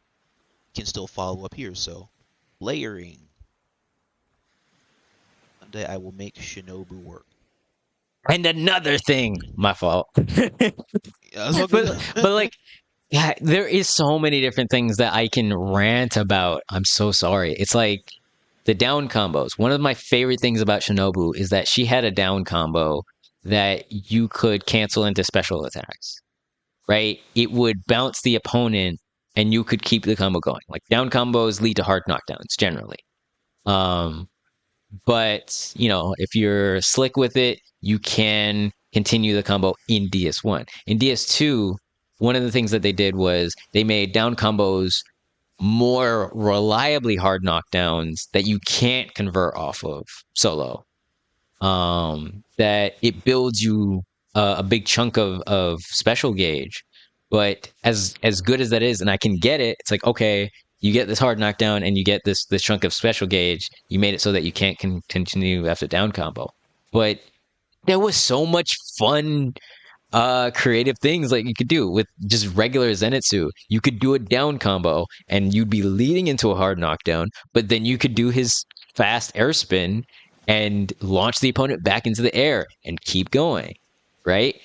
he can still follow up here. So layering. One day I will make Shinobu work. And another thing, my fault. Yeah, that's all but good. but like yeah, there is so many different things that I can rant about. I'm so sorry. It's like the down combos. One of my favorite things about Shinobu is that she had a down combo that you could cancel into special attacks, right? It would bounce the opponent and you could keep the combo going. Like down combos lead to hard knockdowns generally. Um, but if you're slick with it, you can continue the combo in DS1. In DS2, one of the things that they did was they made down combos more reliably hard knockdowns that you can't convert off of solo. That it builds you a big chunk of special gauge. But as good as that is, and I can get it, it's like okay, you get this hard knockdown and you get this chunk of special gauge. You made it so that you can't continue after down combo. But there was so much fun creative things like you could do with just regular Zenitsu. You could do a down combo and you'd be leading into a hard knockdown, but then you could do his fast air spin and launch the opponent back into the air and keep going, right?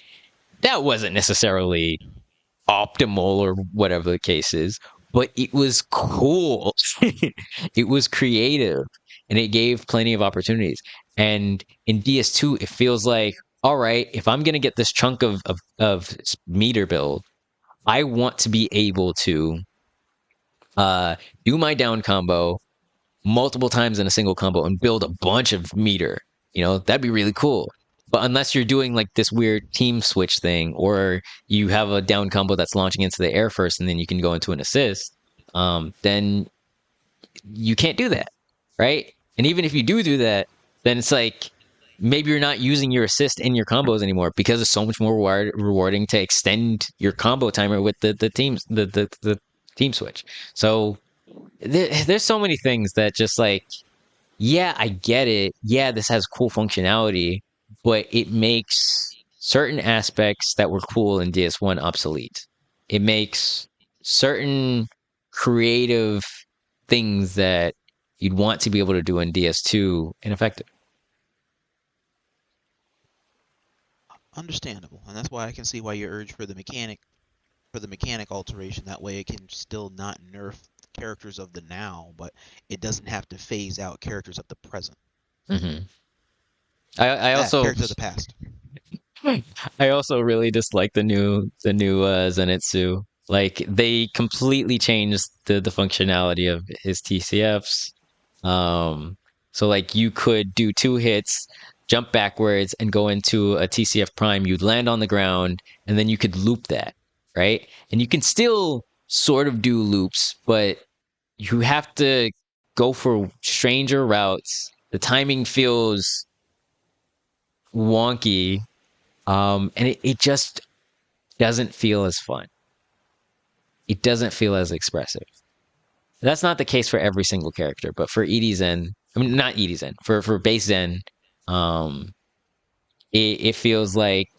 That wasn't necessarily optimal or whatever the case is, but it was cool. It was creative and it gave plenty of opportunities. And in DS2, it feels like, all right, if I'm going to get this chunk of meter build, I want to be able to uh, do my down combo multiple times in a single combo and build a bunch of meter. That'd be really cool. But unless you're doing like this weird team switch thing, or you have a down combo that's launching into the air first and then you can go into an assist, then you can't do that, right? And even if you do that, then it's like maybe you're not using your assist in your combos anymore because it's so much more rewarding to extend your combo timer with the team switch. So there's so many things that just like yeah, I get it. Yeah, this has cool functionality, but it makes certain aspects that were cool in DS1 obsolete. It makes certain creative things that you'd want to be able to do in DS2 ineffective. Understandable, and that's why I can see why your urge for the mechanic alteration. That way, it can still not nerf characters of the now, but it doesn't have to phase out characters of the present. Hmm. I Ah, also characters of the past. I also really dislike the new Zenitsu. Like they completely changed the functionality of his TCFs. Um, so like you could do two hits, jump backwards, and go into a TCF prime. You'd land on the ground, and then you could loop that, right? And you can still sort of do loops, but you have to go for stranger routes. The timing feels wonky, and it just doesn't feel as fun. It doesn't feel as expressive. That's not the case for every single character, but for EDZen, I mean not EDZen, for base Zen, um, it feels like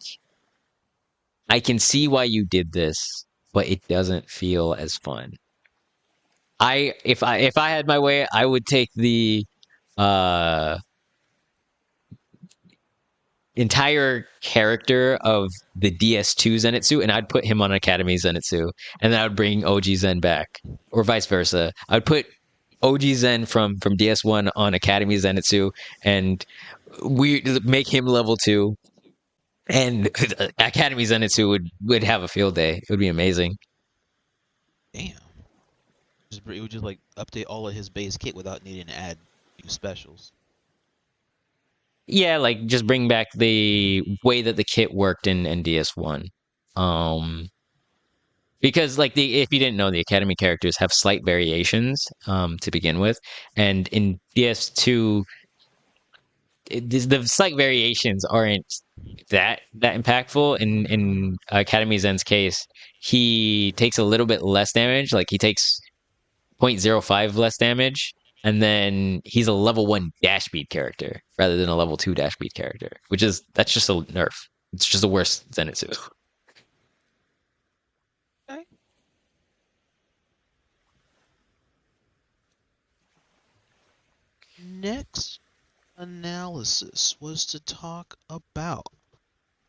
I can see why you did this, but it doesn't feel as fun. If I had my way, I would take the uh entire character of the DS2 Zenitsu and I'd put him on Academy Zenitsu and then I would bring OG Zen back or vice versa. I'd put OG Zen from DS1 on Academy Zenitsu and we make him level 2 and Academy Zenitsu would have a field day. It would be amazing. Damn. It would just like update all of his base kit without needing to add new specials. Yeah, like just bring back the way that the kit worked in DS1. Um because like the if you didn't know the academy characters have slight variations to begin with and in DS2 the slight variations aren't that impactful in Academy Zen's case he takes a little bit less damage like he takes zero point zero 0.05 less damage and then he's a level 1 dash beat character rather than a level 2 dash beat character which is that's just a nerf It's just the worst Zenitsu. Okay. Next analysis was to talk about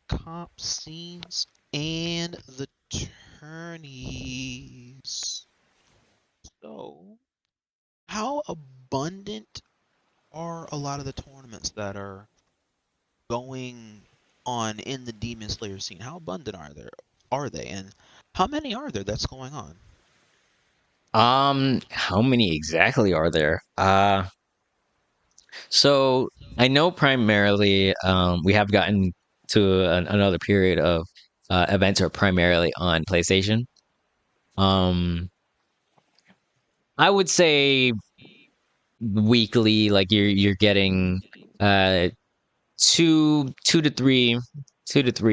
comp scenes and the tourneys. So, how abundant are a lot of the tournaments that are going on in the Demon Slayer scene? How abundant are they, and how many are there that's going on? How many exactly are there? So I know primarily we have gotten to another period of events are primarily on PlayStation. Um, I would say weekly, like you're getting uh two to three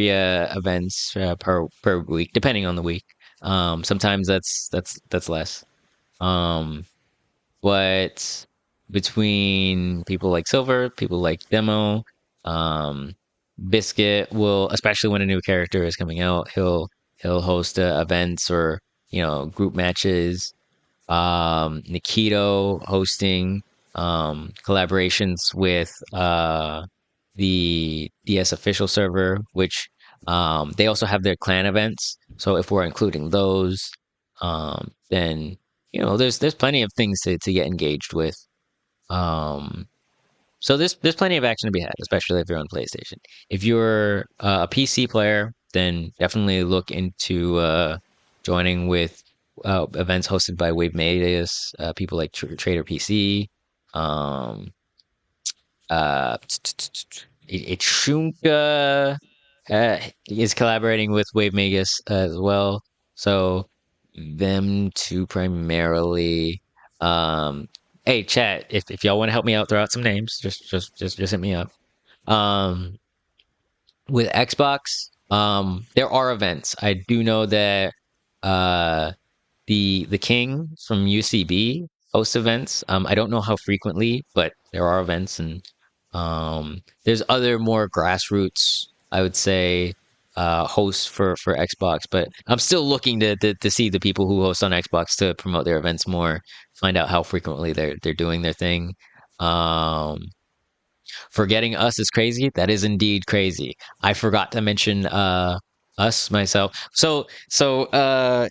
events per week, depending on the week. Sometimes that's less. Um, But between people like Silver, people like Demo, um, Biscuit will, especially when a new character is coming out, he'll host events or group matches. Nikito hosting collaborations with the DS official server, which they also have their clan events. So if we're including those, then there's plenty of things to get engaged with. Um, so there's plenty of action to be had, especially if you're on PlayStation. If you're a PC player, then definitely look into joining with events hosted by Wave Media's people like Trader PC. Um, Itchunka is collaborating with Wave Magus as well. So them two primarily. Um, hey, chat, if y'all want to help me out, throw out some names. Just hit me up. Um, with Xbox, there are events. I do know that uh the King from UCB hosts events. I don't know how frequently, but there are events, and there's other more grassroots, I would say, hosts for Xbox. But I'm still looking to see the people who host on Xbox to promote their events more, find out how frequently they're doing their thing. Um, Forgetting us is crazy. That is indeed crazy. I forgot to mention us myself. So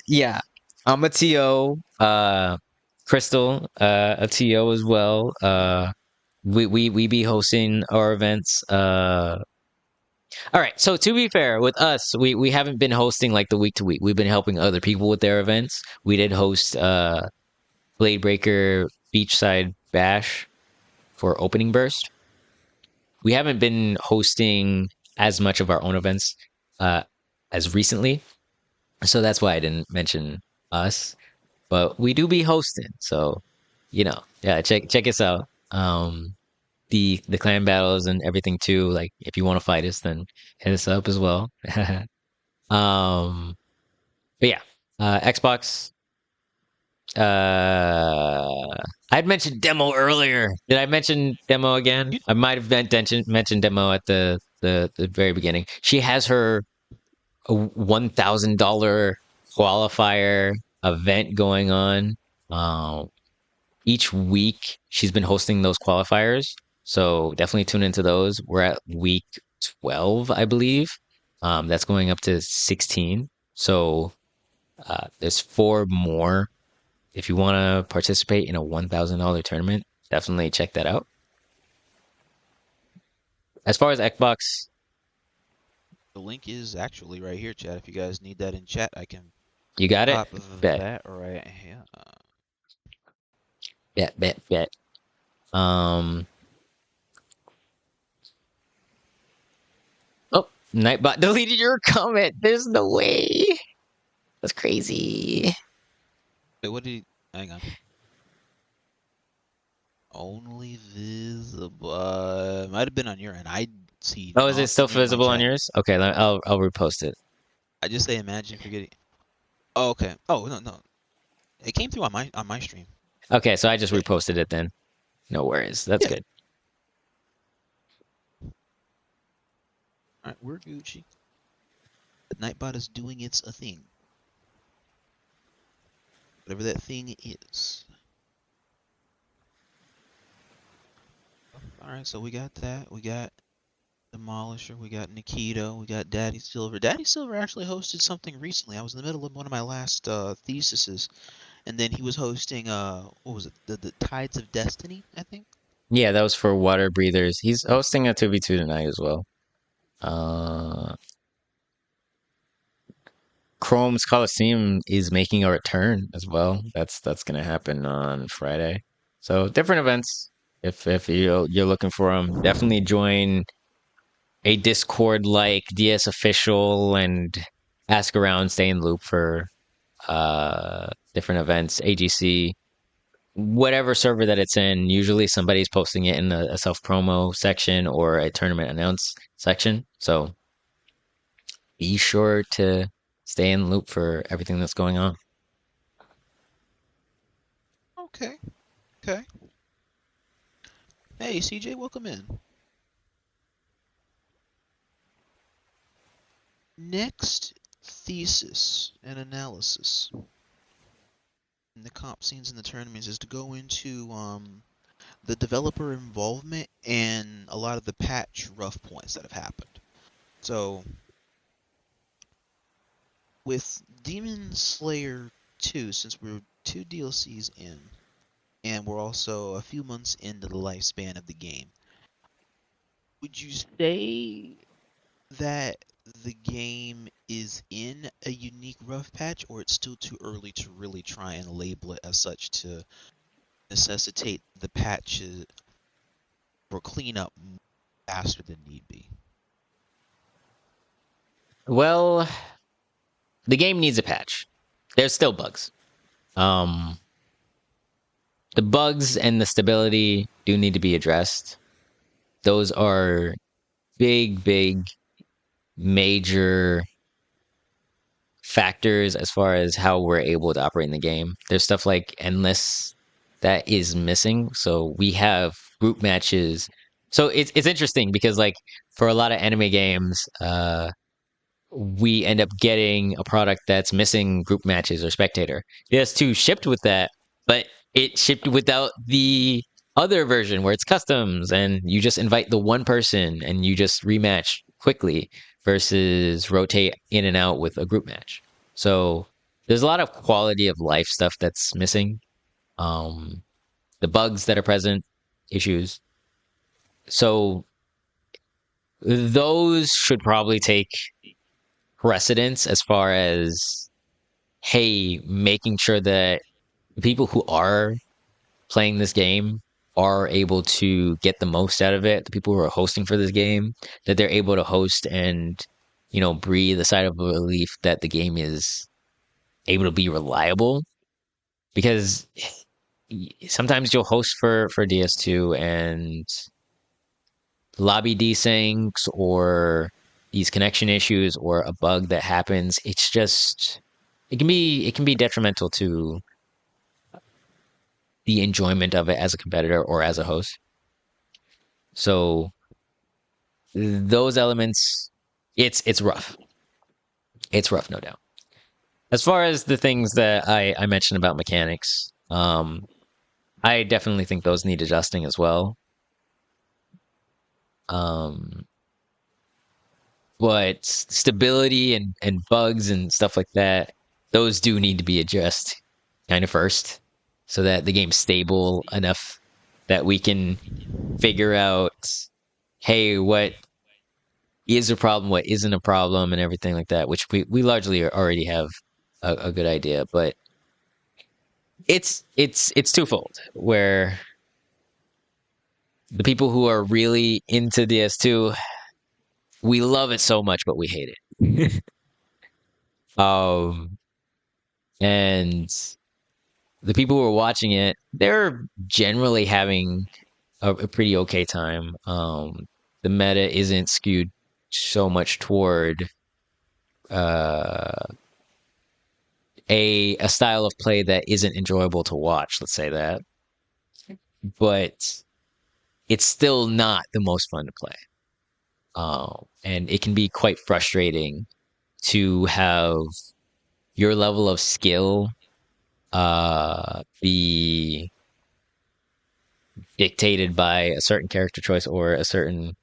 yeah. I'm a TO, Crystal, a TO as well. We be hosting our events. All right. So to be fair, with us, we haven't been hosting like the week to week. We've been helping other people with their events. We did host Blade Breaker Beachside Bash for opening burst. We haven't been hosting as much of our own events uh, as recently, so that's why I didn't mention us. But we do be hosting, so yeah, check us out. The clan battles and everything too. Like if you want to fight us, then hit us up as well. um, but yeah, Xbox. I'd mentioned demo earlier. Did I mention demo again? You, I might have mentioned demo at the very beginning. She has her $1,000 qualifier event going on. Uh, each week she's been hosting those qualifiers, so definitely tune into those. We're at week 12, I believe. That's going up to 16. So there's four more if you want to participate in a $1,000 tournament, definitely check that out. As far as Xbox, the link is actually right here, chat. If you guys need that in chat, I can you got it? pop Bet, that right here. bet. Um, oh, Nightbot deleted your comment. There's no way. That's crazy. Wait, what did he? Hang on. Only visible. Might have been on your end. I see Oh, is it still nothing in my visible on chat. yours? Okay, I'll repost it. I just say imagine forgetting. Oh, okay. Oh no no, it came through on my stream. Okay, so I just Yeah, reposted it then. No worries. That's yeah. good. All right, we're Gucci. The Nightbot is doing its a thing, whatever that thing is. All right, so we got that. We got Demolisher. We got Nikito. We got Daddy Silver. Daddy Silver actually hosted something recently. I was in the middle of one of my last theses, and then he was hosting what was it? The Tides of Destiny, I think. Yeah, that was for Water Breathers. He's hosting a 2v2 tonight as well. Uh, Chrome's Coliseum is making a return as well. That's gonna happen on Friday. So different events. If you're looking for them, definitely join a Discord like DS official and ask around, stay in the loop for different events, AGC, whatever server that it's in. Usually somebody's posting it in a self promo section or a tournament announce section. So be sure to stay in the loop for everything that's going on. Okay, okay. Hey, CJ, welcome in. Next thesis and analysis in the comp scenes and the tournaments is to go into the developer involvement and a lot of the patch rough points that have happened. So with Demon Slayer 2, since we're two DLCs in, and we're also a few months into the lifespan of the game, would you say that the game is in a unique rough patch, or it's still too early to really try and label it as such to necessitate the patches for cleanup faster than need be? Well, the game needs a patch. There's still bugs. Um, the bugs and the stability do need to be addressed. Those are big, major factors as far as how we're able to operate in the game. There's stuff like endless that is missing. So we have group matches. So it's interesting because like for a lot of anime games, we end up getting a product that's missing group matches or spectator. PS2 shipped with that, but it shipped without the other version where it's customs and you just invite the one person and you just rematch quickly versus rotate in and out with a group match. So there's a lot of quality of life stuff that's missing. Um, the bugs that are present, issues. So those should probably take precedence as far as hey, making sure that people who are playing this game are able to get the most out of it. The people who are hosting for this game, that they're able to host and, breathe a sigh of relief that the game is able to be reliable. Because sometimes you'll host for DS2 and lobby desyncs or these connection issues or a bug that happens. It's just it can be detrimental to the enjoyment of it as a competitor or as a host. So those elements, it's rough. It's rough, no doubt. As far as the things that I mentioned about mechanics, I definitely think those need adjusting as well. Um, but stability and bugs and stuff like that, those do need to be addressed kind of first, so that the game's stable enough that we can figure out, hey, what is a problem, what isn't a problem, and everything like that, which we largely already have a good idea. But it's twofold, where the people who are really into DS2, we love it so much, but we hate it. um, and the people who are watching it, they're generally having a pretty okay time. The meta isn't skewed so much toward uh a style of play that isn't enjoyable to watch, let's say that. But it's still not the most fun to play. And it can be quite frustrating to have your level of skill be dictated by a certain character choice or a certain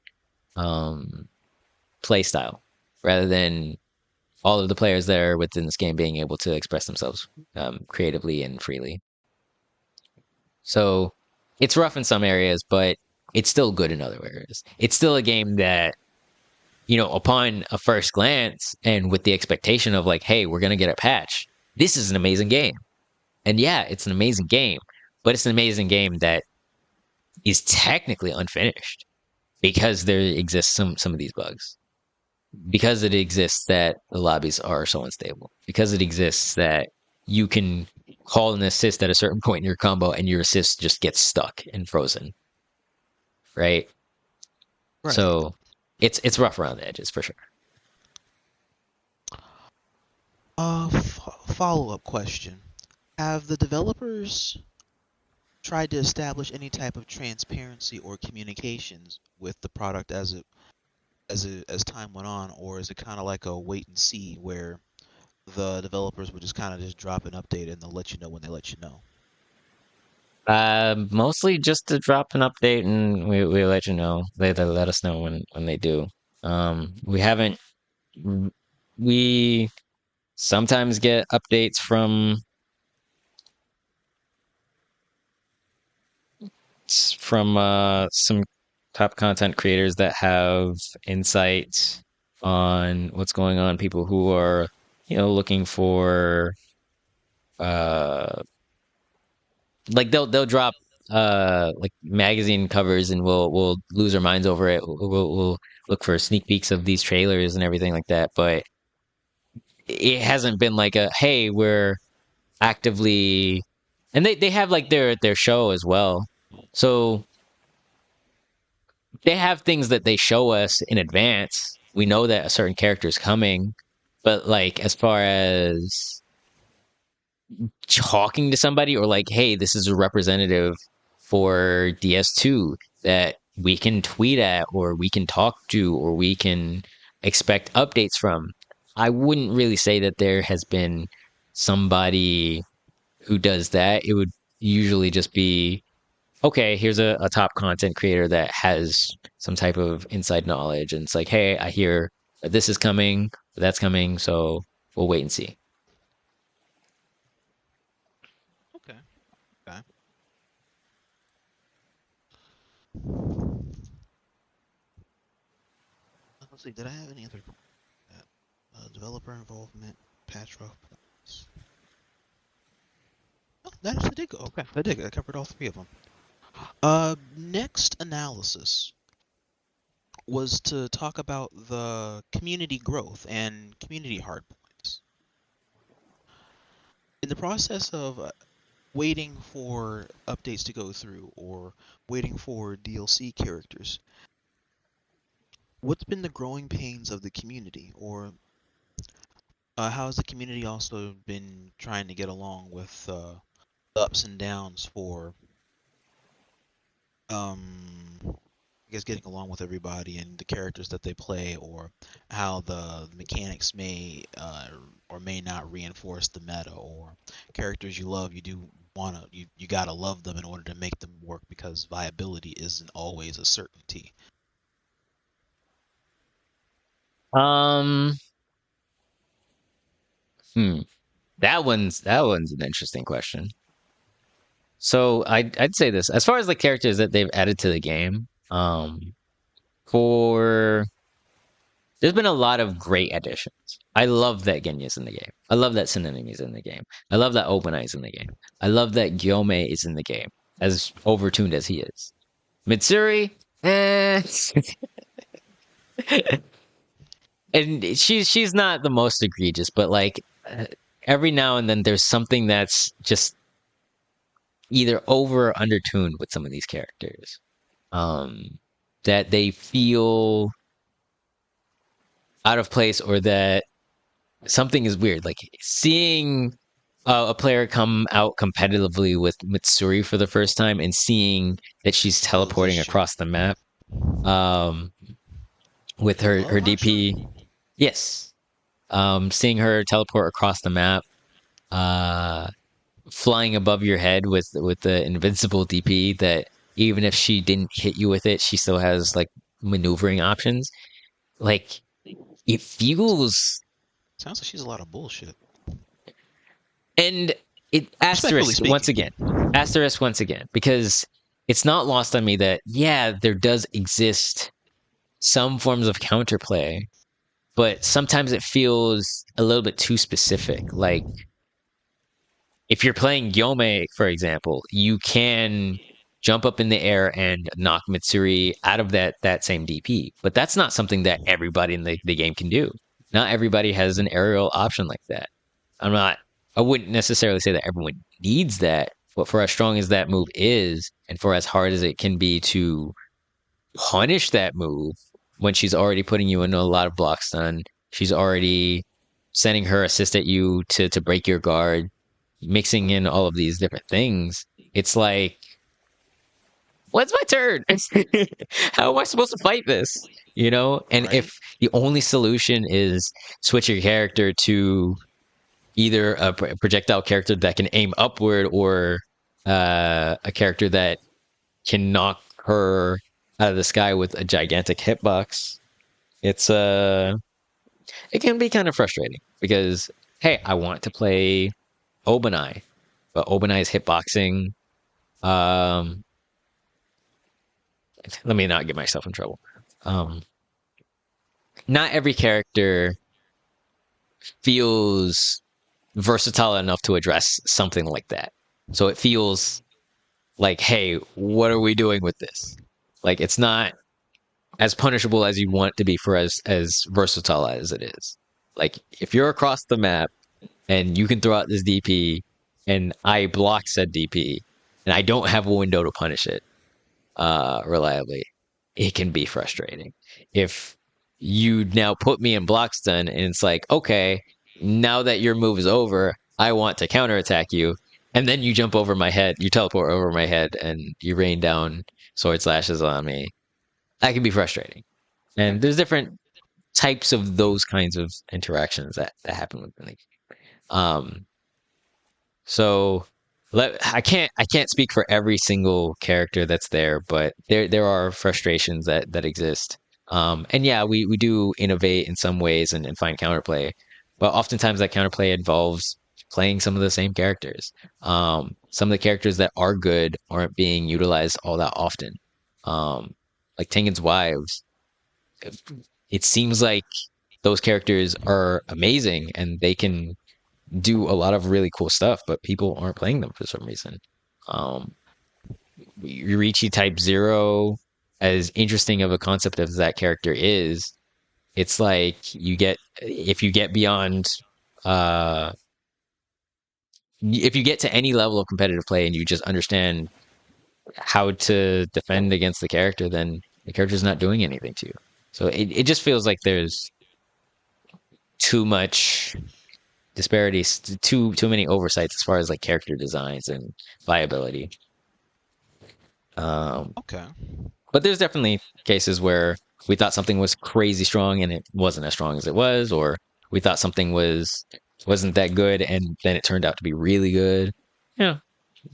um play style rather than all of the players that are within this game being able to express themselves creatively and freely. So it's rough in some areas, but it's still good in other areas. It's still a game that, upon a first glance and with the expectation of like, hey, we're going to get a patch, this is an amazing game. And yeah, it's an amazing game, but it's an amazing game that is technically unfinished because there exists some of these bugs. Because it exists that the lobbies are so unstable. Because it exists that you can call an assist at a certain point in your combo and your assist just gets stuck and frozen, right? Right. So it's rough around the edges for sure. Follow-up question. Have the developers tried to establish any type of transparency or communications with the product as time went on, or is it kind of like a wait and see where the developers would just kind of just drop an update and they'll let you know when they let you know? Mostly just to drop an update and we let you know. They let us know when they do. We haven't we sometimes get updates from some top content creators that have insights on what's going on, people who are, looking for uh like they'll drop like magazine covers and we'll lose our minds over it. We'll look for sneak peeks of these trailers and everything like that, but it hasn't been like a hey, we're actively and they have like their show as well. So they have things that they show us in advance. We know that a certain character is coming, but like as far as talking to somebody or like, hey, this is a representative for DS2 that we can tweet at or we can talk to or we can expect updates from. I wouldn't really say that there has been somebody who does that. It would usually just be okay, here's a top content creator that has some type of inside knowledge. And it's like, hey, I hear that this is coming, that's coming. So we'll wait and see. Okay. Okay. Let's see. Did I have any other developer involvement, patch rough points? Oh, that actually did go. Okay, I did. I covered all three of them. Next analysis was to talk about the community growth and community hard points. In the process of waiting for updates to go through or waiting for DLC characters, what's been the growing pains of the community, or how has the community also been trying to get along with the ups and downs for I guess getting along with everybody and the characters that they play, or how the mechanics may or may not reinforce the meta, or characters you love, you do wanna you gotta love them in order to make them work because viability isn't always a certainty. Um, hmm. That one's an interesting question. So I'd say this as far as the characters that they've added to the game. For there's been a lot of great additions. I love that Genya's in the game. I love that Synonymy is in the game. I love that Open Eye is in the game. I love that Gyome is in the game, as overtuned as he is. Mitsuri, eh. And she's not the most egregious, but like every now and then there's something that's just either over or undertuned with some of these characters. Um, that they feel out of place or that something is weird. Like seeing a player come out competitively with Mitsuri for the first time and seeing that she's Oh, the teleporting ship. across the map um, with The her love heart ship? DP. Yes. Seeing her teleport across the map, uh, flying above your head with the invincible DP that even if she didn't hit you with it, she still has like maneuvering options. Like it feels Sounds like she's a lot of bullshit. and it Respectfully speaking. asterisk once again because it's not lost on me that yeah, there does exist some forms of counterplay, but sometimes it feels a little bit too specific. Like if you're playing Yome, for example, you can jump up in the air and knock Mitsuri out of that same DP. But that's not something that everybody in the game can do. Not everybody has an aerial option like that. I'm not I wouldn't necessarily say that everyone needs that, but for as strong as that move is, and for as hard as it can be to punish that move when she's already putting you in a lot of block stun, she's already sending her assist at you to break your guard, mixing in all of these different things, it's like, when's my turn? How am I supposed to fight this? You know? And if Right? the only solution is switch your character to either a projectile character that can aim upward or a character that can knock her out of the sky with a gigantic hitbox, it's it can be kind of frustrating because hey, I want to play Obanai, but Obanai's hitboxing. Um, Let me not get myself in trouble. Um, Not every character feels versatile enough to address something like that. So it feels like, hey, what are we doing with this? Like it's not as punishable as you want it to be for as versatile as it is. Like if you're across the map and you can throw out this DP and I block said DP and I don't have a window to punish it, reliably, it can be frustrating. If you now put me in block stun and it's like, okay, now that your move is over, I want to counterattack you. And then you jump over my head, you teleport over my head, and you rain down sword slashes on me. That can be frustrating. And there's different types of those kinds of interactions that happen with me. Um, So I can't speak for every single character that's there, but there are frustrations that exist. And yeah, we do innovate in some ways and find counterplay, but oftentimes that counterplay involves playing some of the same characters. Some of the characters that are good aren't being utilized all that often. Like Tengen's wives, it seems like those characters are amazing and they can do a lot of really cool stuff, but people aren't playing them for some reason. Um, Yurichi Type Zero, as interesting of a concept as that character is, it's like you get if you get beyond uh if you get to any level of competitive play and you just understand how to defend against the character, then the character's not doing anything to you. So it just feels like there's too much disparities, too many oversights as far as like character designs and viability. Um, Okay. but there's definitely cases where we thought something was crazy strong and it wasn't as strong as it was, or we thought something wasn't that good and then it turned out to be really good. Yeah,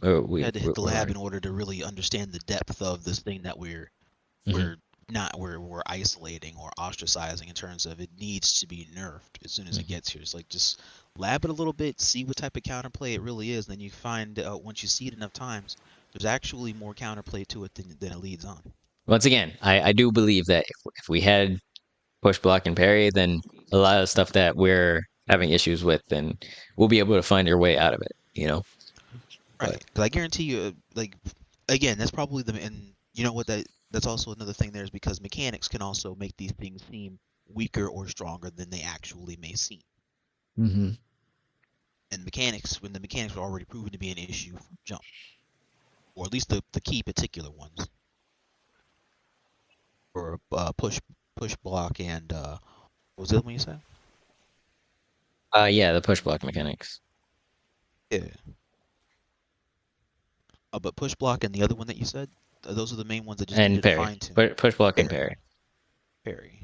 Had to hit the we lab learn. in order to really understand the depth of this thing that Hmm. we're not we're isolating or ostracizing in terms of it needs to be nerfed as soon as it Hmm. gets here. It's like just lab it a little bit, see what type of counterplay it really is, and then you find once you see it enough times, there's actually more counterplay to it than it leads on. Once again, I do believe that if we had push, block, and parry, then a lot of stuff that we're having issues with, then we'll be able to find our way out of it. You know, but Right. Because I guarantee you, like, again, that's probably and you know what, that's also another thing there is because mechanics can also make these things seem weaker or stronger than they actually may seem. hmm. And mechanics, when the mechanics are already proven to be an issue from jump, or at least the key particular ones, for push block and what was the other one you said? Yeah, the push block mechanics Yeah. But push block and the other one that you said, those are the main ones that just and needed to parry, fine tune. push, block, and Parry. parry. Parry.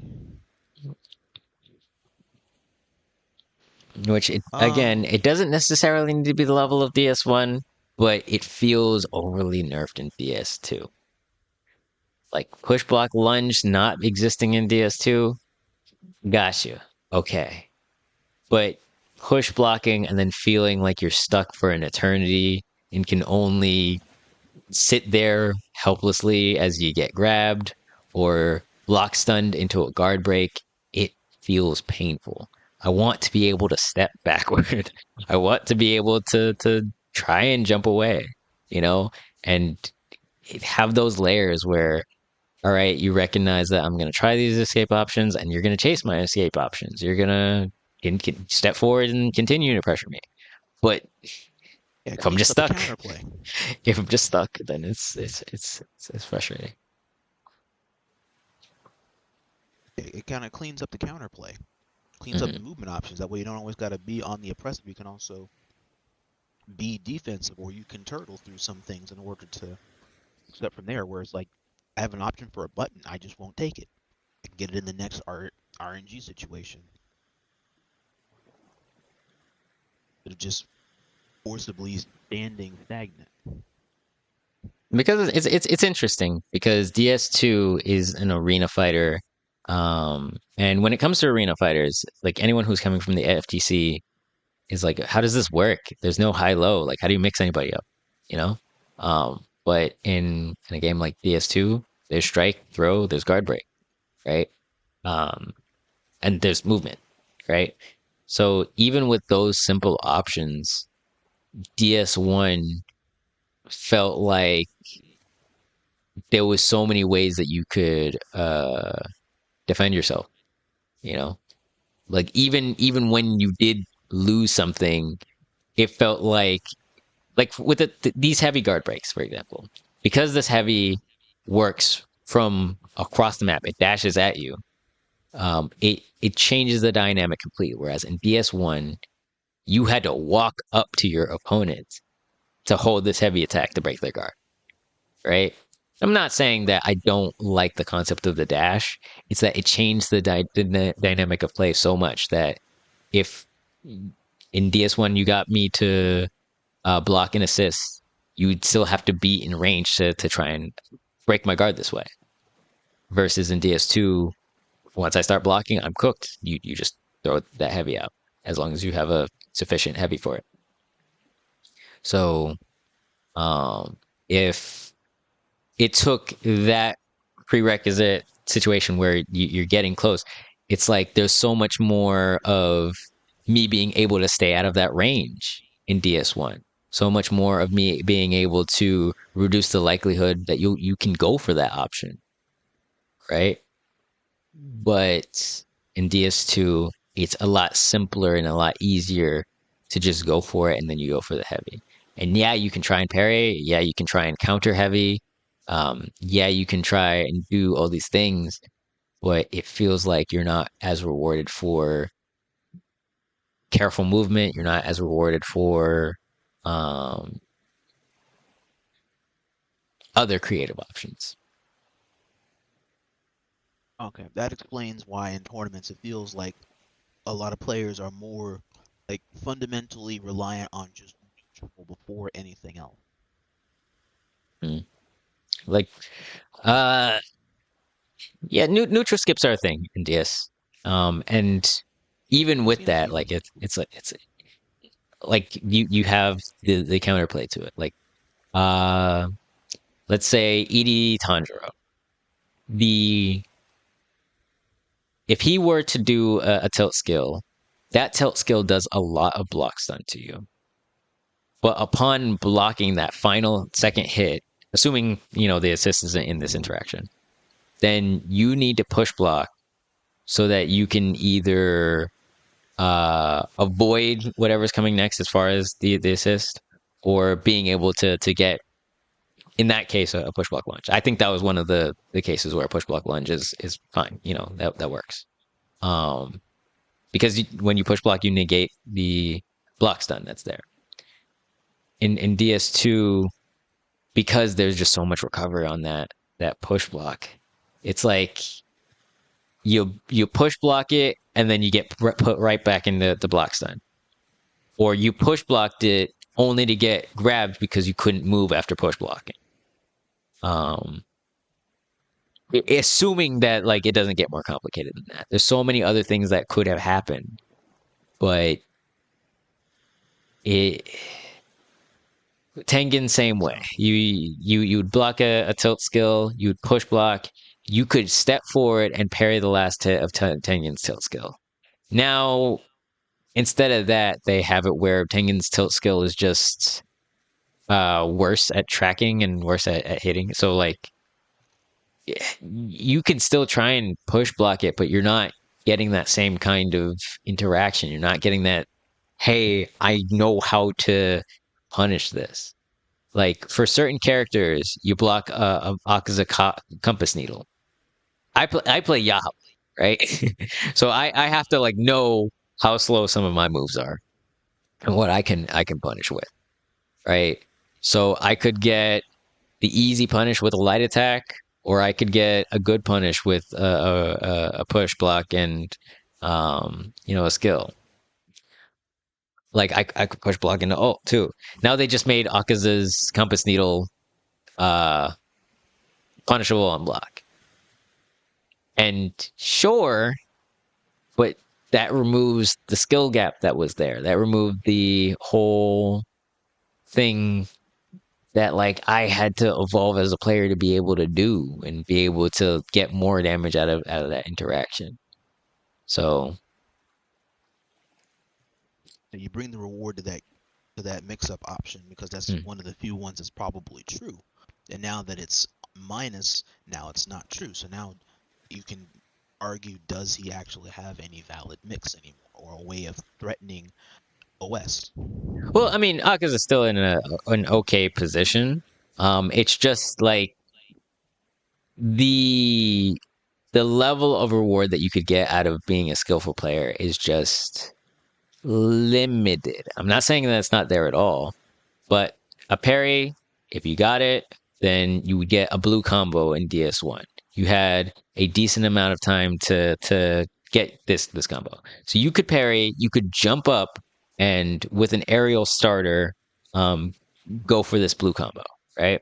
which it, again, Um, it doesn't necessarily need to be the level of DS1, but it feels overly nerfed in DS2. Like push block lunge not existing in DS2, got you. Okay. But push blocking and then feeling like you're stuck for an eternity and can only sit there helplessly as you get grabbed or block stunned into a guard break, it feels painful. I want to be able to step backward. I want to be able to try and jump away, you know, and have those layers where, all right, you recognize that I'm going to try these escape options and you're going to chase my escape options. You're going to step forward and continue to pressure me. But yeah, it if I'm cleans just up the stuck, counterplay. if I'm just stuck, then it's frustrating. It kind of cleans up the counterplay, cleans up the Mm-hmm. movement options. That way, you don't always got to be on the oppressive. You can also be defensive, or you can turtle through some things in order to step from there. Whereas, like, I have an option for a button, I just won't take it. I can get it in the next RNG situation. Instead of just forcibly standing stagnant. Because it's interesting because DS2 is an arena fighter, and when it comes to arena fighters, like anyone who's coming from the FTC is like, how does this work? There's no high low. Like, how do you mix anybody up? You know? But in a game like DS2, there's strike, throw, there's guard break, right? Um, and there's movement, right? So even with those simple options, DS1 felt like there was so many ways that you could defend yourself, you know? Like even when you did lose something, it felt like with these heavy guard breaks, for example, because this heavy works from across the map, it dashes at you. It changes the dynamic completely. Whereas in DS1, you had to walk up to your opponent to hold this heavy attack to break their guard, right? I'm not saying that I don't like the concept of the dash. It's that it changed the dynamic of play so much that if in DS1 you got me to block and assist, you'd still have to be in range to try and break my guard this way. Versus in DS2, once I start blocking, I'm cooked. You just throw that heavy out as long as you have a sufficient heavy for it. So um, if it took that prerequisite situation where you're getting close, it's like there's so much more of me being able to stay out of that range in DS1. So much more of me being able to reduce the likelihood that you can go for that option, right? But in DS2, it's a lot simpler and a lot easier to just go for it and then you go for the heavy. And yeah, you can try and parry. Yeah, you can try and counter heavy. Yeah, you can try and do all these things, but it feels like you're not as rewarded for careful movement. You're not as rewarded for um, other creative options. Okay, that explains why in tournaments it feels like a lot of players are more like fundamentally reliant on just neutral before anything else. Mm. Like, uh, yeah, neutral skips are a thing in DS. And even I've with seen a that, few. like it's like you have the counterplay to it. Like, uh, let's say Edie Tanjiro. The If he were to do a tilt skill, that tilt skill does a lot of block stun to you. But upon blocking that final second hit, assuming the assist isn't in this interaction, then you need to push block so that you can either avoid whatever's coming next as far as the assist, or being able to get in that case a push block lunge. I think that was one of the cases where a push block lunge is fine. That works. Um, because when you push block, you negate the block stun that's there. In DS2, because there's just so much recovery on that push block, it's like you push block it and then you get put right back into the block stun. or you push blocked it only to get grabbed because you couldn't move after push blocking. Um, assuming that like it doesn't get more complicated than that. There's so many other things that could have happened, but it Tengen same way. So You'd block a tilt skill, you'd push block, you could step forward and parry the last hit of Tengen's tilt skill. Now instead of that, they have it where Tengen's tilt skill is just worse at tracking and worse at hitting. So like you can still try and push block it, but you're not getting that same kind of interaction. You're not getting that, hey, I know how to punish this. Like for certain characters, you block a Akaza compass needle. I play Yaha, right? So I have to like know how slow some of my moves are and what I can punish with, right? So I could get the easy punish with a light attack, or I could get a good punish with a push block and a skill. Like I could push block into ult too. Now they just made Akaza's compass needle uh punishable on block. And sure, but that removes the skill gap that was there. That removed the whole thing that like I had to evolve as a player to be able to do and be able to get more damage out of that interaction. So you bring the reward to that mix-up option because that's hmm. one of the few ones that's probably true. And now that it's minus, now it's not true. So now you can argue, does he actually have any valid mix anymore or a way of threatening OS? Well, I mean, Akaza is still in an okay position. It's just like the the level of reward that you could get out of being a skillful player is just limited. I'm not saying that it's not there at all, but a parry, if you got it, then you would get a blue combo in DS1. You had a decent amount of time to get this combo. So you could parry, you could jump up and with an aerial starter, um, go for this blue combo, right?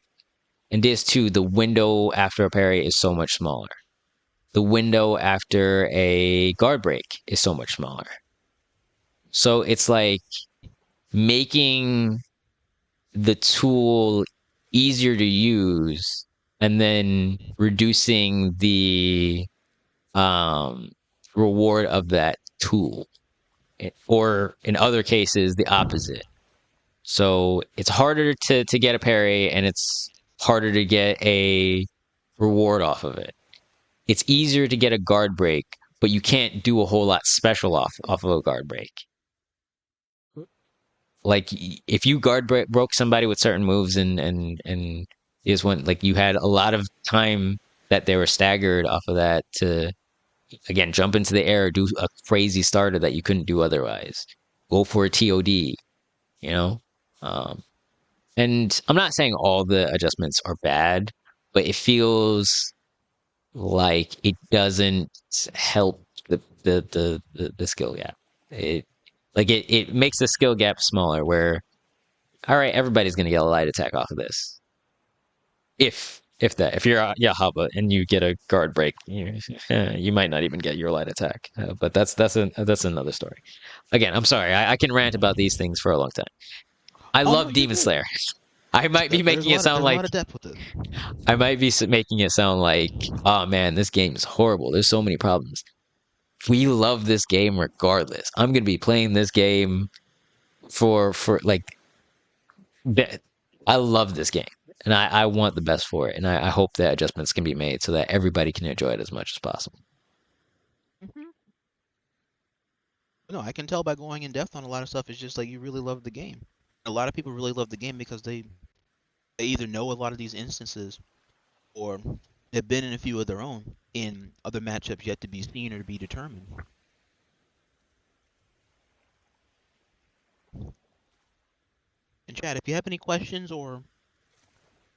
In DS2, the window after a parry is so much smaller. The window after a guard break is so much smaller. So it's like making the tool easier to use and then reducing the um, reward of that tool, or in other cases the opposite. So it's harder to get a parry and it's harder to get a reward off of it. It's easier to get a guard break, but you can't do a whole lot special off of a guard break. Like if you broke somebody with certain moves and is when like you had a lot of time that they were staggered off of that to again jump into the air, do a crazy starter that you couldn't do otherwise, go for a TOD, you know. Um, and I'm not saying all the adjustments are bad, but it feels like it doesn't help the skill gap. It it makes the skill gap smaller where all right, everybody's gonna get a light attack off of this. If you're Yahaba and you get a guard break, you might not even get your light attack. But that's another story. Again, I'm sorry. I can rant about these things for a long time. I Oh no, love you're Demon good. Slayer. I might be making it sound There's a like lot of depth with it. making it sound like, oh man, this game is horrible. There's so many problems. We love this game regardless. I'm gonna be playing this game for like I love this game and I want the best for it. And I hope that adjustments can be made so that everybody can enjoy it as much as possible. Hmm. No, I can tell by going in depth on a lot of stuff. It's just like you really love the game. A lot of people really love the game because they either know a lot of these instances or have been in a few of their own in other matchups yet to be seen or to be determined. And Chad, if you have any questions or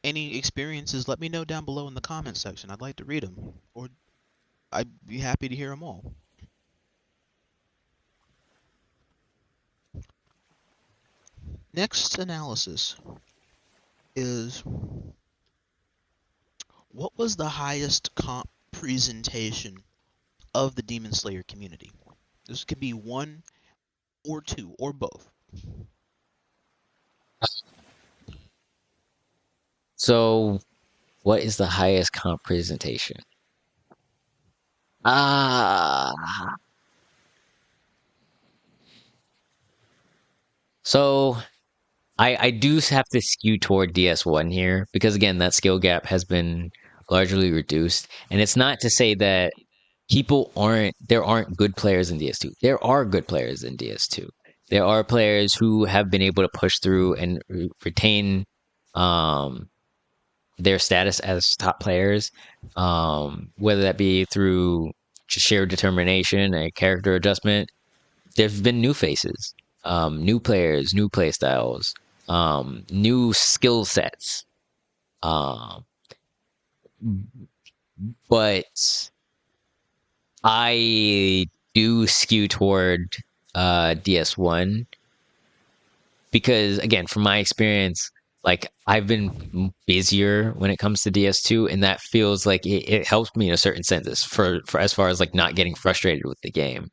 any experiences, let me know down below in the comments section. I'd like to read them, or I'd be happy to hear them all. Next analysis is what was the highest comp presentation of the Demon Slayer community? This could be one or two or both. So, what is the highest comp presentation? Ah, so I do have to skew toward DS1 here because again, that skill gap has been largely reduced, and it's not to say that there aren't good players in DS2. There are good players in DS2. There are players who have been able to push through and retain um their status as top players, whether that be through sheer determination, a character adjustment. There's been new faces, new players, new play styles, new skill sets. Um, but I do skew toward DS1 because, again, from my experience, like I've been busier when it comes to DS2, and that feels like it helps me in a certain sense for as far as like not getting frustrated with the game.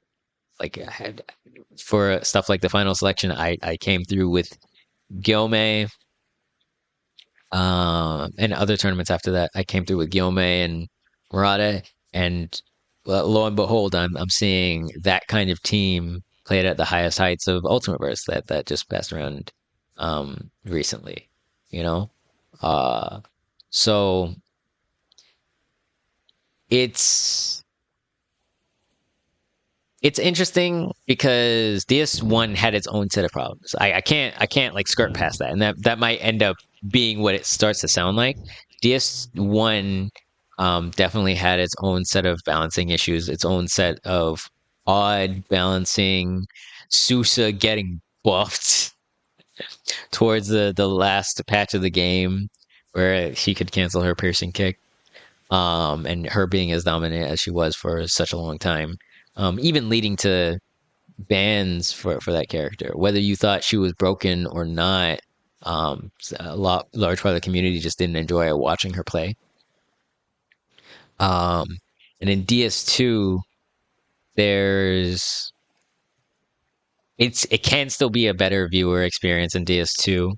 Like I had for stuff like the final selection, I came through with Gyome, and other tournaments after that. I came through with Gyome and Murata, and lo and behold, I'm seeing that kind of team played at the highest heights of Ultimateverse that just passed around recently. You know, uh, so it's it's interesting because DS1 had its own set of problems. I can't like skirt past that, and that might end up being what it starts to sound like. DS1 definitely had its own set of balancing issues, its own set of odd balancing. Susa getting buffed towards the last patch of the game, where she could cancel her piercing kick, and her being as dominant as she was for such a long time, even leading to bans for that character. Whether you thought she was broken or not, large part of the community just didn't enjoy watching her play. Um, and in DS2, there's it can still be a better viewer experience in DS2.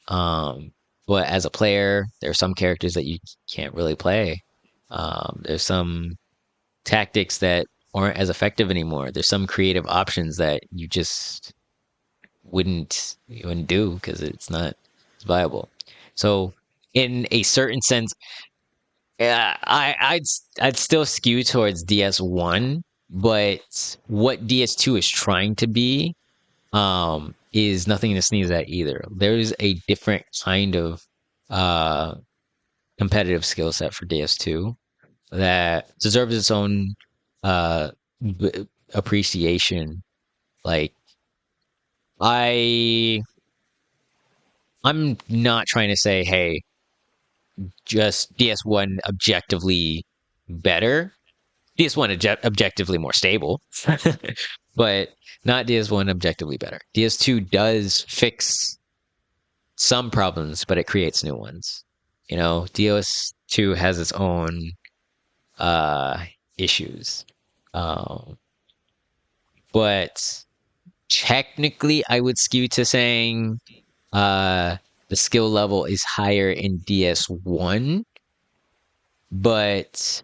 Um, but as a player, there are some characters that you can't really play. There's some tactics that aren't as effective anymore. There's some creative options that you wouldn't do because it's not viable. So in a certain sense, yeah, I'd still skew towards DS1, but what DS2 is trying to be is nothing to sneeze at either. There's a different kind of uh competitive skill set for DS2 that deserves its own uh appreciation. Like I I'm not trying to say, hey, just DS1 objectively better. DS1 objectively more stable, but not DS1 objectively better. DS2 does fix some problems, but it creates new ones. You know, DS2 has its own uh, issues. Um, but technically, I would skew to saying uh, the skill level is higher in DS1, but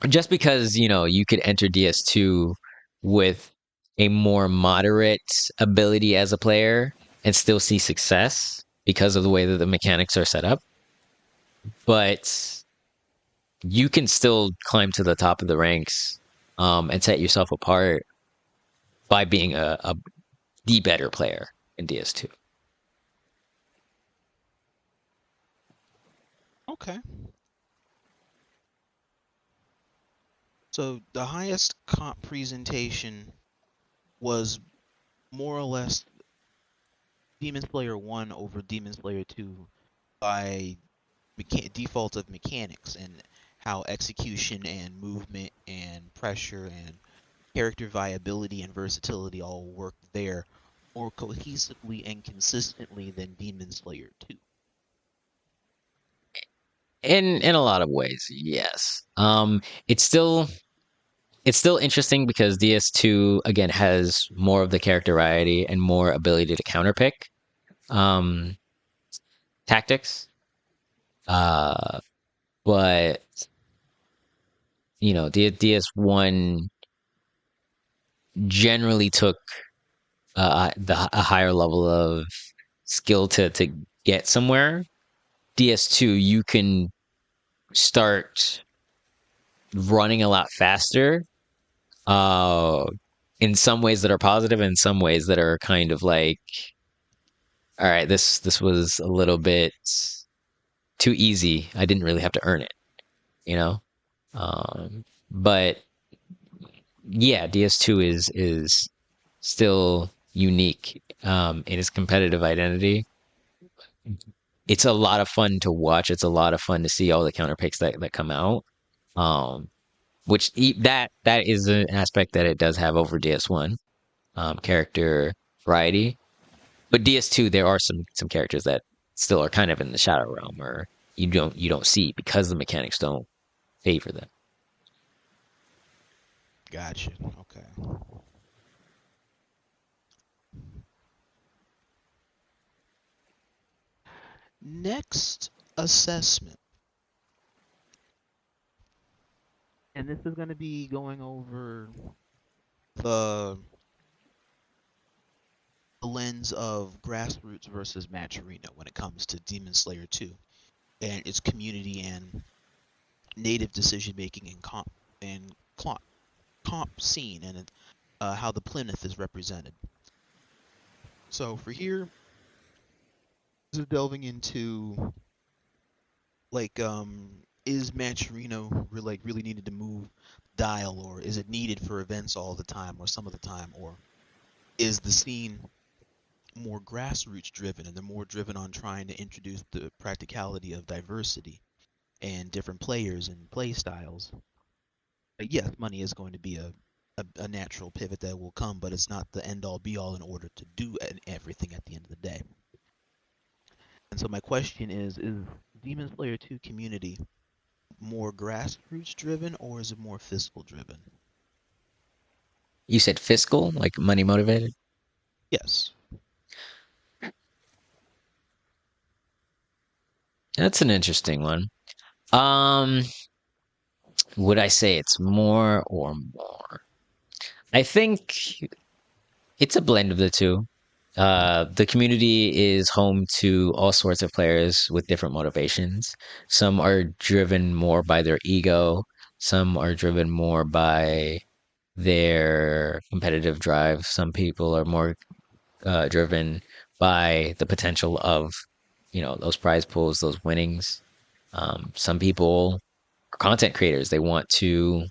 just because you could enter DS2 with a more moderate ability as a player and still see success because of the way that the mechanics are set up, but you can still climb to the top of the ranks, and set yourself apart by being the better player in DS2. Okay. So the highest comp presentation was more or less Demon Slayer 1 over Demon Slayer 2 by default of mechanics and how execution and movement and pressure and character viability and versatility all work there. more cohesively and consistently than Demon Slayer 2. In a lot of ways, yes. It's still it's still interesting because DS2 again has more of the character variety and more ability to counterpick um tactics. Uh, but DS1 generally took a higher level of skill to get somewhere. DS2 you can start running a lot faster uh in some ways that are positive and some ways that are kind of like, all right, this was a little bit too easy. I didn't really have to earn it, you know? But yeah, DS2 is still unique in its competitive identity. It's a lot of fun to watch. It's a lot of fun to see all the counter picks that come out. Um, that is an aspect that it does have over DS1, character variety. But DS2, there are some characters that still are kind of in the shadow realm, or you don't see because the mechanics don't favor them. Gotcha. Okay. Next assessment. And this is going to be going over the lens of grassroots versus match arena when it comes to Demon Slayer 2 and its community and native decision making and comp scene and how the plinth is represented. So for here, this is delving into like is Mancherino really needed to move dial, or is it needed for events all the time or some of the time, or is the scene more grassroots driven and they're more driven on trying to introduce the practicality of diversity and different players and play styles? Yes, money is going to be a natural pivot that will come, but it's not the end all be all in order to do everything at the end of the day. And so my question is Demon Slayer 2 community more grassroots driven or is it more fiscal driven? You said fiscal, like money motivated? Yes. That's an interesting one. Um, would I say it's more or more? I think it's a blend of the two. The community is home to all sorts of players with different motivations. Some are driven more by their ego, some are driven more by their competitive drive. Some people are more driven by the potential of, those prize pools, those winnings. Some people are content creators. They want to,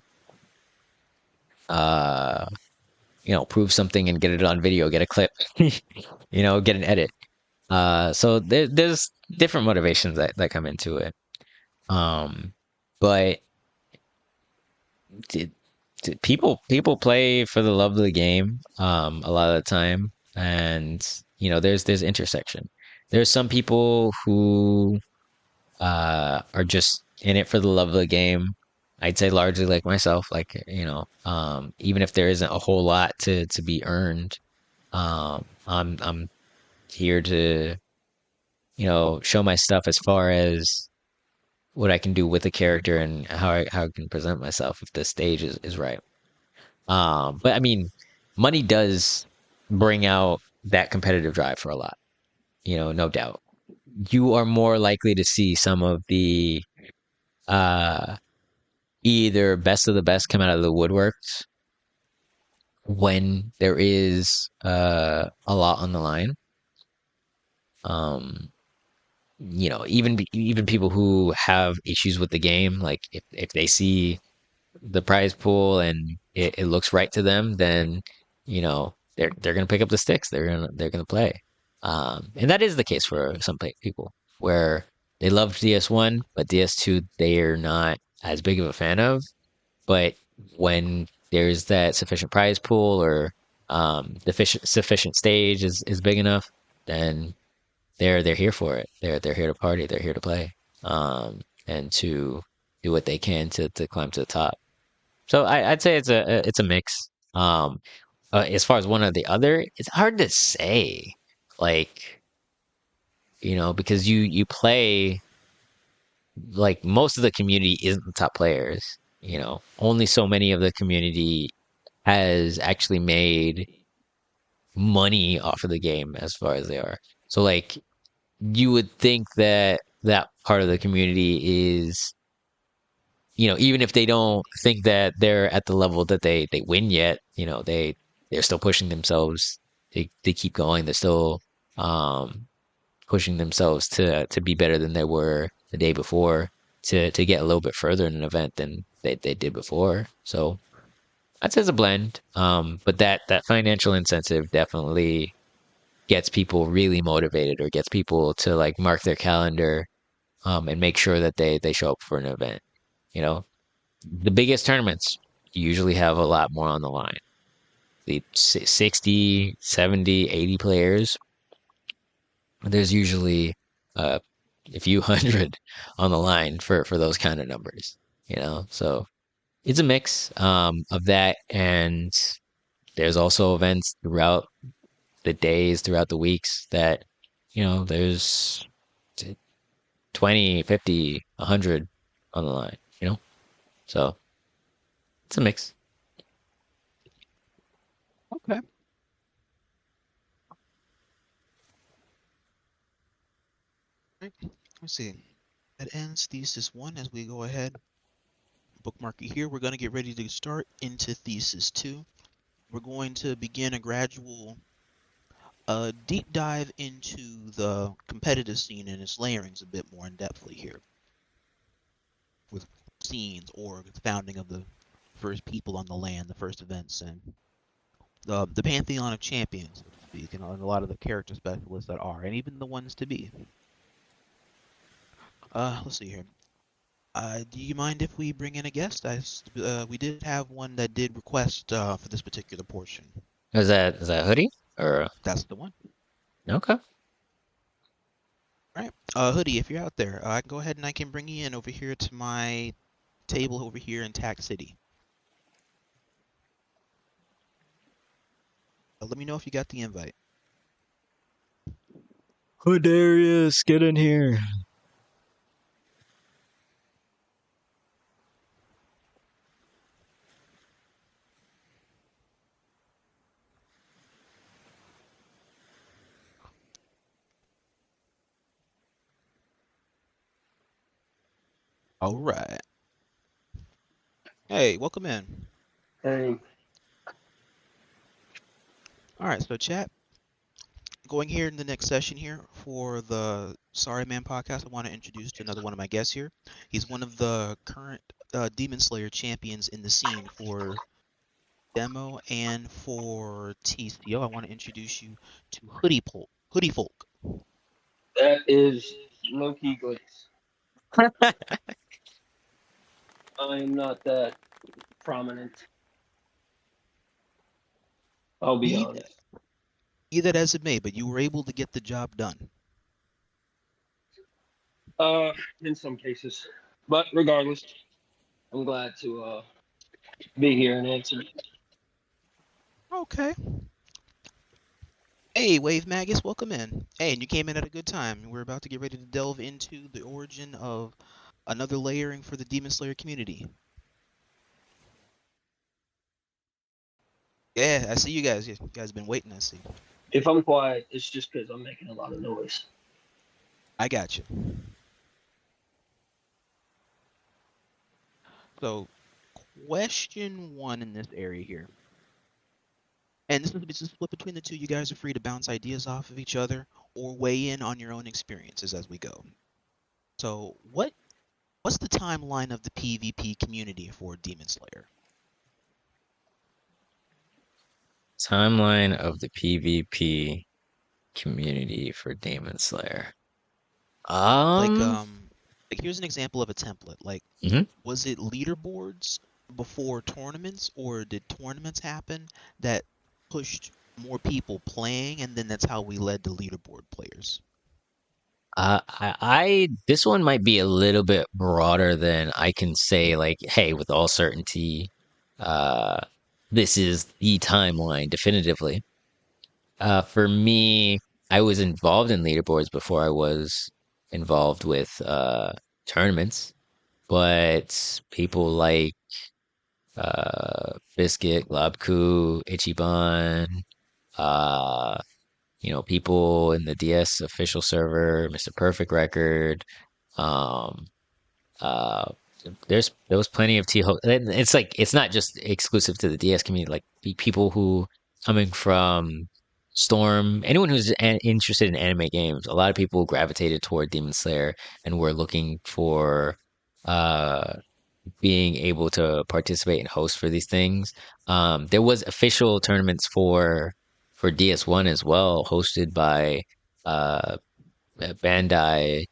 uh, prove something and get it on video, get a clip, get an edit. So there's different motivations that come into it. Um, but d people play for the love of the game, a lot of the time, and there's intersection. There's some people who are just in it for the love of the game. I'd say largely like myself, like even if there isn't a whole lot to be earned, I'm here to show my stuff as far as what I can do with the character and how I can present myself if the stage is right. But I mean, money does bring out that competitive drive for a lot, no doubt. You are more likely to see some of the uh either best of the best come out of the woodworks when there is a lot on the line. Um, even people who have issues with the game, like if they see the prize pool and it looks right to them, then they're gonna pick up the sticks. They're gonna play. And that is the case for some people where they love DS1, but DS2 they're not as big of a fan of. But when there's that sufficient prize pool or sufficient stage is big enough, then they're here for it. They're here to party. They're here to play, and to do what they can to climb to the top. So I'd say it's a mix. As far as one or the other, it's hard to say. Like, because you play, like, most of the community isn't the top players. Only so many of the community has actually made money off of the game as far as they are. So, like, you would think that that part of the community is, even if they don't think that they're at the level that they win yet, they're still pushing themselves to keep going. They're still um pushing themselves to be better than they were the day before, to get a little bit further in an event than they did before. So I'd say it's a blend. But that financial incentive definitely gets people really motivated, or gets people to, like, mark their calendar, and make sure that they show up for an event. You know, the biggest tournaments usually have a lot more on the line. The 60, 70, 80 players, there's usually uh, a few hundred on the line for those kind of numbers. So it's a mix of that, and there's also events throughout the days, throughout the weeks, that there's 20, 50, 100 on the line. So it's a mix. Okay. Right. Let's see. That ends thesis one. As we go ahead, bookmark it here. We're going to get ready to start into thesis two. We're going to begin a gradual deep dive into the competitive scene and its layerings a bit more in depthly here, with scenes or the founding of the first people on the land, the first events, and the pantheon of champions, so to speak, and a lot of the character specialists that are, and even the ones to be. Let's see here. Do you mind if we bring in a guest? We did have one that did request for this particular portion. Is that Hoodie or That's the one. okay? All right. Hoodie, if you're out there, I can go ahead and I can bring you in over here to my table over here in Tac City. Let me know if you got the invite. Hoodarius, get in here. All right. Hey, welcome in. Hey, All right, so chat, going here in the next session here for the Sorry Man podcast, I want to introduce to another one of my guests here. He's one of the current Demon Slayer champions in the scene for demo and for TCO. I want to introduce you to Hoodie Folk. that is low-key glitz. I'm not that prominent, I'll be Be, honest. be that as it may, but you were able to get the job done. Uh, in some cases. But regardless, I'm glad to be here and answer. Okay. Hey, Wave Magus, welcome in. Hey, and you came in at a good time. We're about to get ready to delve into the origin of another layering for the Demon Slayer community. Yeah, I see you guys. You guys been waiting, I see. If I'm quiet, it's just because I'm making a lot of noise. I got you. So, question one in this area here. And this is split between the two. You guys are free to bounce ideas off of each other or weigh in on your own experiences as we go. So, what's the timeline of the PvP community for Demon Slayer? Timeline of the PvP community for Demon Slayer. Like Um, here's an example of a template. Like, mhm. was it leaderboards before tournaments, or did tournaments happen that pushed more people playing, and then that's how we led to leaderboard players. This one might be a little bit broader than I can say, like, hey, with all certainty, uh, this is the timeline definitively. For me, I was involved in leaderboards before I was involved with tournaments, but people like Biscuit, Globku, Ichiban, uh, people in the DS official server, Mr. Perfect Record. Um, uh, there was plenty of T. It's like it's not just exclusive to the DS community. Like people who coming from Storm, anyone who's interested in anime games, a lot of people gravitated toward Demon Slayer and were looking for uh being able to participate and host for these things. There was official tournaments for DS1 as well, hosted by uh, Bandai.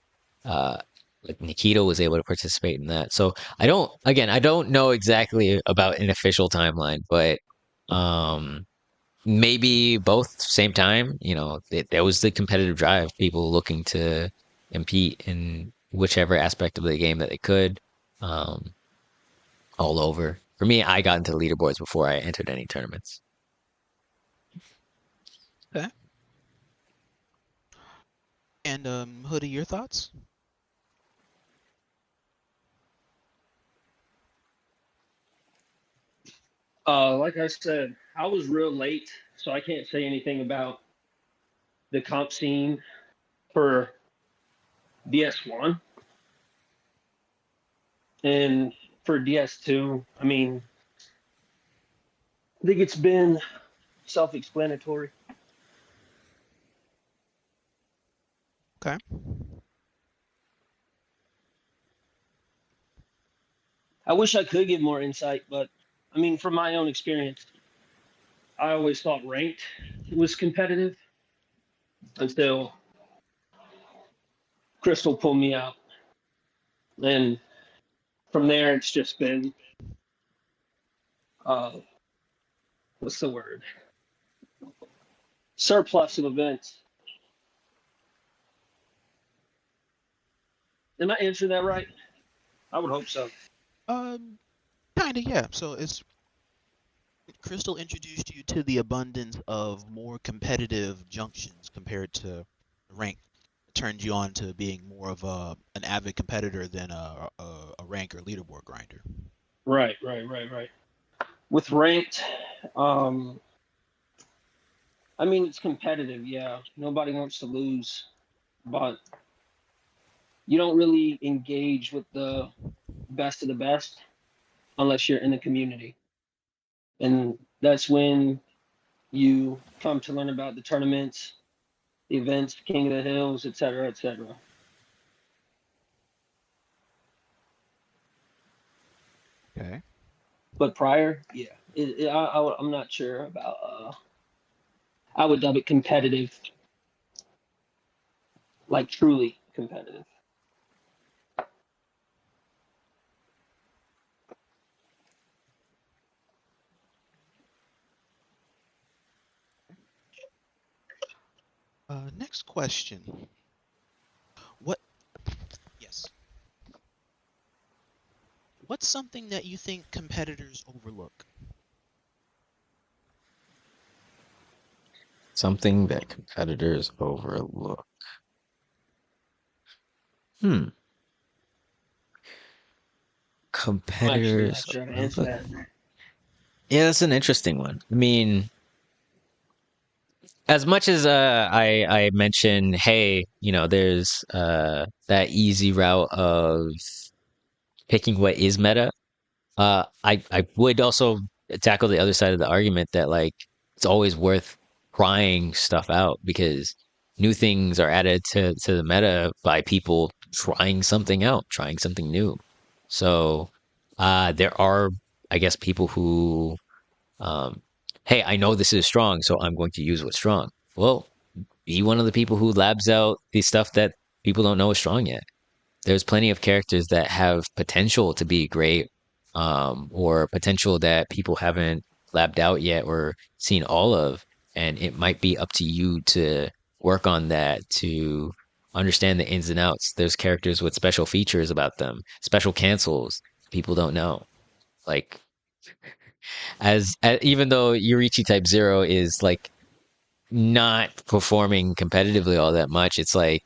Uh, like Nikito was able to participate in that. So I don't know exactly about an official timeline, but um, maybe both same time. There was the competitive drive, people looking to compete in whichever aspect of the game that they could. Um, all over. For me, I got into leaderboards before I entered any tournaments. Okay. And Hoodie, your thoughts? Like I said, I was real late, so I can't say anything about the comp scene for DS1 and for DS2. I mean, I think it's been self-explanatory. Okay. I wish I could give more insight, but I mean, from my own experience, I always thought ranked was competitive until Crystal pulled me out. And from there, it's just been, uh, what's the word? Surplus of events. Am I answering that right? I would hope so. Um, Kinda, yeah. So it's Crystal introduced you to the abundance of more competitive junctions compared to rank. It turned you on to being more of an avid competitor than a rank or leaderboard grinder. Right. With ranked, um, I mean, it's competitive, yeah. Nobody wants to lose, but you don't really engage with the best of the best unless you're in the community. And that's when you come to learn about the tournaments, the events, King of the Hills, et cetera, et cetera. Okay. But prior, yeah, I'm not sure about. I would dub it competitive, like truly competitive. Next question. What? Yes. What's something that you think competitors overlook? Something that competitors overlook. Hmm. I'm actually not Competitors sure how to answer overlook. that. Yeah, that's an interesting one. I mean, as much as I mentioned, hey, there's that easy route of picking what is meta. I would also tackle the other side of the argument that like it's always worth trying stuff out because new things are added to the meta by people trying something out, trying something new. So there are, I guess, people who, um, hey, I know this is strong, so I'm going to use what's strong. Well, be one of the people who labs out the stuff that people don't know is strong yet. There's plenty of characters that have potential to be great, or potential that people haven't labbed out yet or seen all of. And it might be up to you to work on that to understand the ins and outs. There's characters with special features about them, special cancels people don't know. Like even though Yurichi Type Zero is like not performing competitively all that much, it's like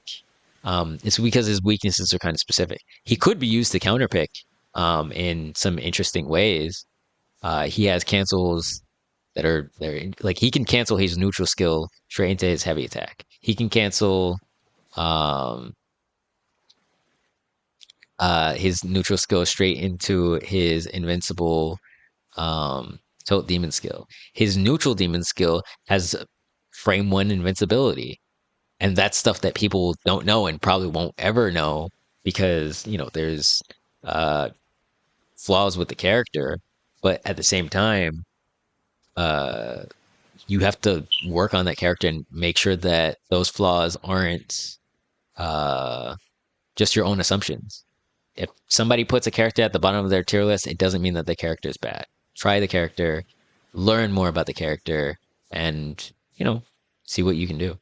it's because his weaknesses are kind of specific. He could be used to counterpick in some interesting ways. He has cancels that are there, like he can cancel his neutral skill straight into his heavy attack. He can cancel um his neutral skill straight into his invincible tilt demon skill. His neutral demon skill has frame one invincibility. And that's stuff that people don't know and probably won't ever know because, there's uh flaws with the character. But at the same time, uh you have to work on that character and make sure that those flaws aren't uh just your own assumptions. If somebody puts a character at the bottom of their tier list, it doesn't mean that the character is bad. Try the character, learn more about the character, and, you know, see what you can do.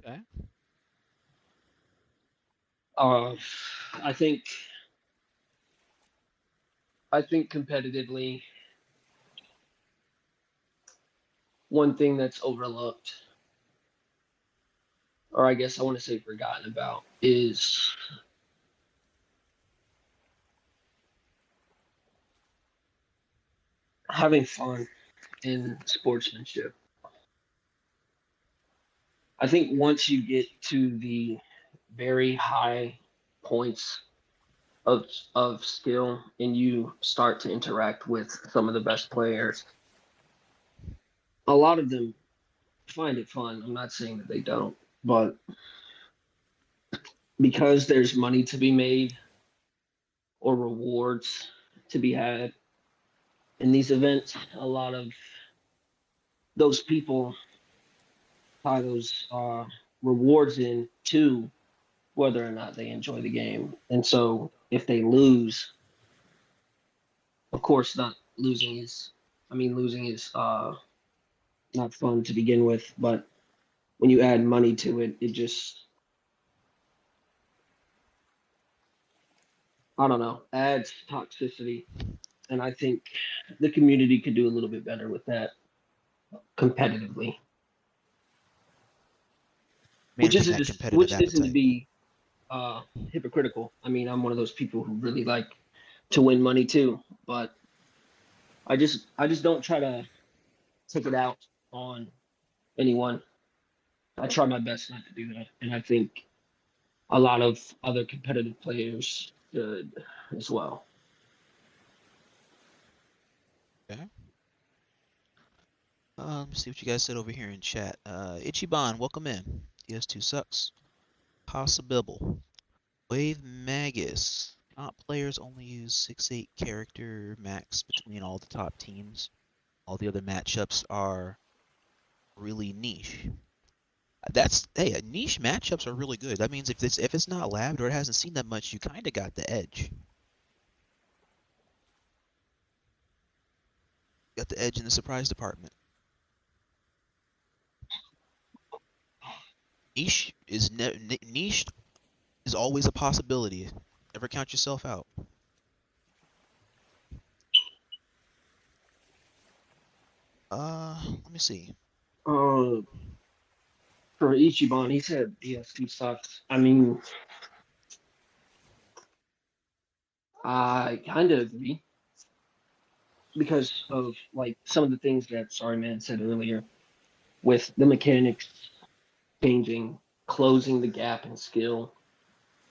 Okay. Uh, I think I think competitively, one thing that's overlooked, or I guess I want to say forgotten about, is having fun in sportsmanship. I think once you get to the very high points of of skill and you start to interact with some of the best players, a lot of them find it fun. I'm not saying that they don't, but because there's money to be made or rewards to be had in these events, a lot of those people tie those rewards in to whether or not they enjoy the game. And so if they lose, of course, not losing is, I mean, losing is not fun to begin with, but when you add money to it, it just, I don't know, adds toxicity. And I think the community could do a little bit better with that competitively, Managing that competitive which isn't to appetite. be hypocritical. I mean, I'm one of those people who really like to win money too, but I just don't try to take it out on anyone. I try my best not to do that, and I think a lot of other competitive players should as well. Okay. Let me see what you guys said over here in chat. Ichiban, welcome in. DS2 sucks. Possible. Wave Magus. Top players only use 6-8 character max between all the top teams. All the other matchups are really niche. Niche matchups are really good. That means if it's not labbed or it hasn't seen that much, you kind of got the edge. Got the edge in the surprise department. Niche is always a possibility. Never count yourself out. Let me see. Uh, for Ichiban, he said DST sucks. I mean, I kind of agree because of like some of the things that Sorry Man said earlier with the mechanics changing, closing the gap in skill,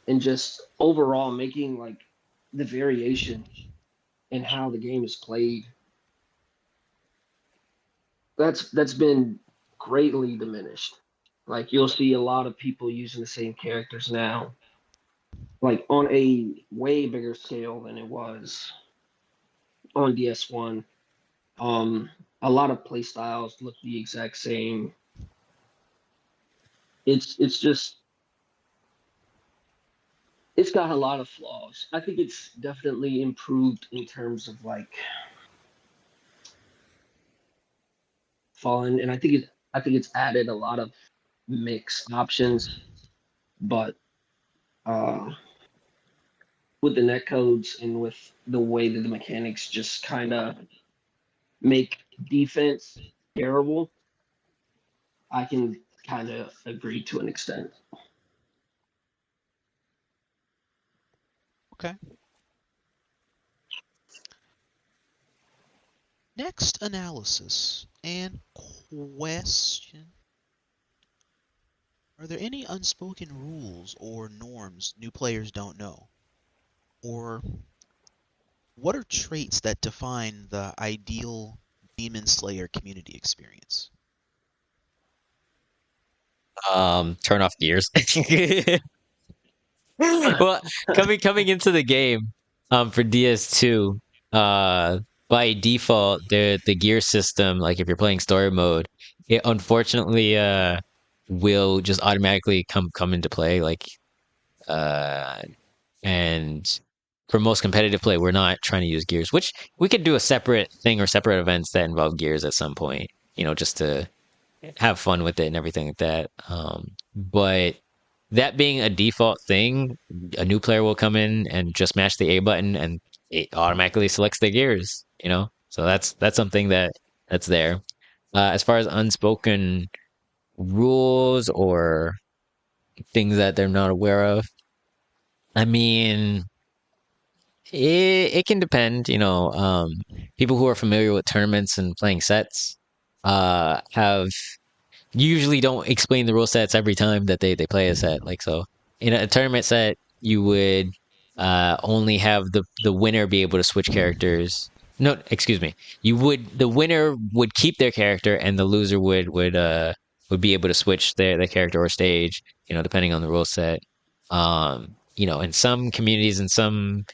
and just overall making like the variation in how the game is played. That's been greatly diminished. Like you'll see a lot of people using the same characters now, like on a way bigger scale than it was on DS1. Um, a lot of play styles look the exact same. It's just it's got a lot of flaws. I think it's definitely improved in terms of like fun, and I think it's added a lot of mix options, but uh, with the net codes and with the way that the mechanics just kind of make defense terrible, I can kind of agree to an extent. Okay. Next analysis and question. Are there any unspoken rules or norms new players don't know? Or what are traits that define the ideal Demon Slayer community experience? Turn off gears. Well, coming into the game, for DS2, by default, the gear system, like if you're playing story mode, it unfortunately will just automatically come into play. Uh, and for most competitive play, we're not trying to use gears, which we could do a separate thing or separate events that involve gears at some point, just to have fun with it and everything like that. But that being a default thing, a new player will come in and just mash the A button and it automatically selects the gears. So that's something that's there. As far as unspoken rules or things that they're not aware of, I mean, it can depend. People who are familiar with tournaments and playing sets, have usually don't explain the rule sets every time that they play a set. Like, so in a tournament set, you would only have the winner be able to switch characters. No, excuse me. The winner would keep their character and the loser would be able to switch their character or stage, depending on the rule set. In some communities and some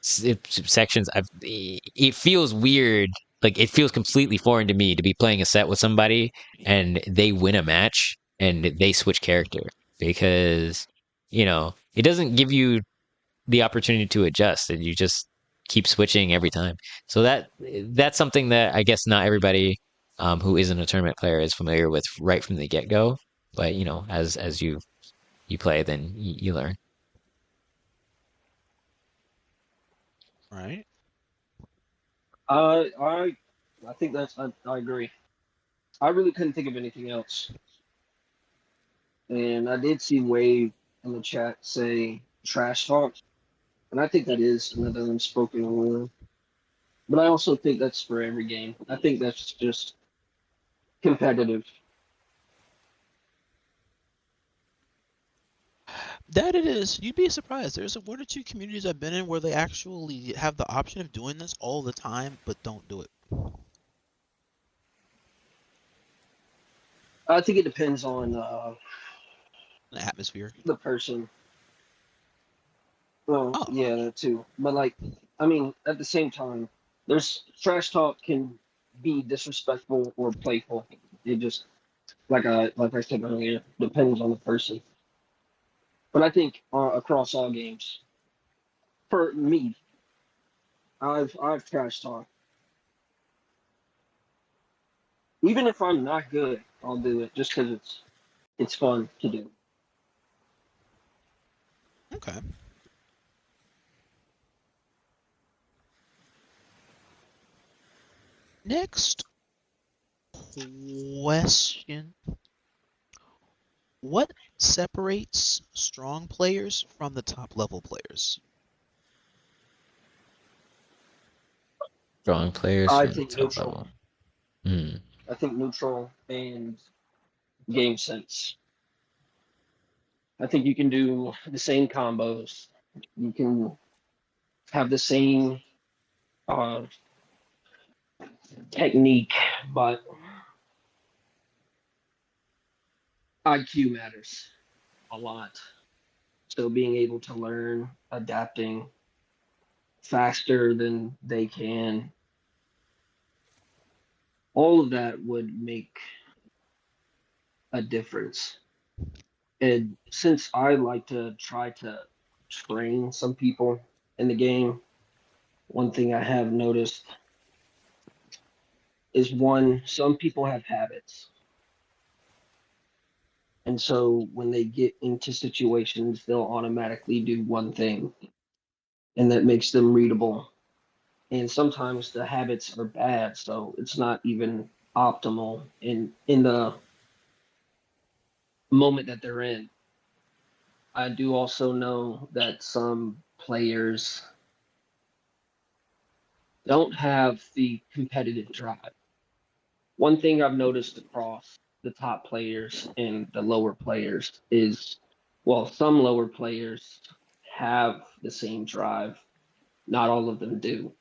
sections, it feels weird. Like, it feels completely foreign to me to be playing a set with somebody and they win a match and they switch character, because it doesn't give you the opportunity to adjust, and you just keep switching every time. So that's something that I guess not everybody, who isn't a tournament player, is familiar with right from the get-go. But as you play, then you learn. Right? I think I agree. I really couldn't think of anything else. And I did see Wave in the chat say trash talk, and I think that is another unspoken rule. But I also think that's for every game. I think that's just competitive. That it is. You'd be surprised. There's one or two communities I've been in where they actually have the option of doing this all the time, but don't do it. I think it depends on The atmosphere. the person. Well, Oh, yeah, that too. But like, I mean, at the same time, there's trash talk can be disrespectful or playful. It just like I said earlier, depends on the person. But I think across all games, for me, I've trash talk. Even if I'm not good, I'll do it just because it's fun to do. okay. Next question. What separates strong players from the top level players? Strong players I from the think top neutral. level. Hmm. I think neutral and game sense. I think you can do the same combos. You can have the same uh, technique, but IQ matters a lot. So being able to learn, adapting faster than they can, all of that would make a difference. And since I like to try to train some people in the game, one thing I have noticed is some people have habits. And so when they get into situations, they'll automatically do one thing, and that makes them readable. And sometimes the habits are bad, so it's not even optimal in the moment that they're in. I do also know that some players don't have the competitive drive. One thing I've noticed across the top players and the lower players is, well, some lower players have the same drive. Not all of them do.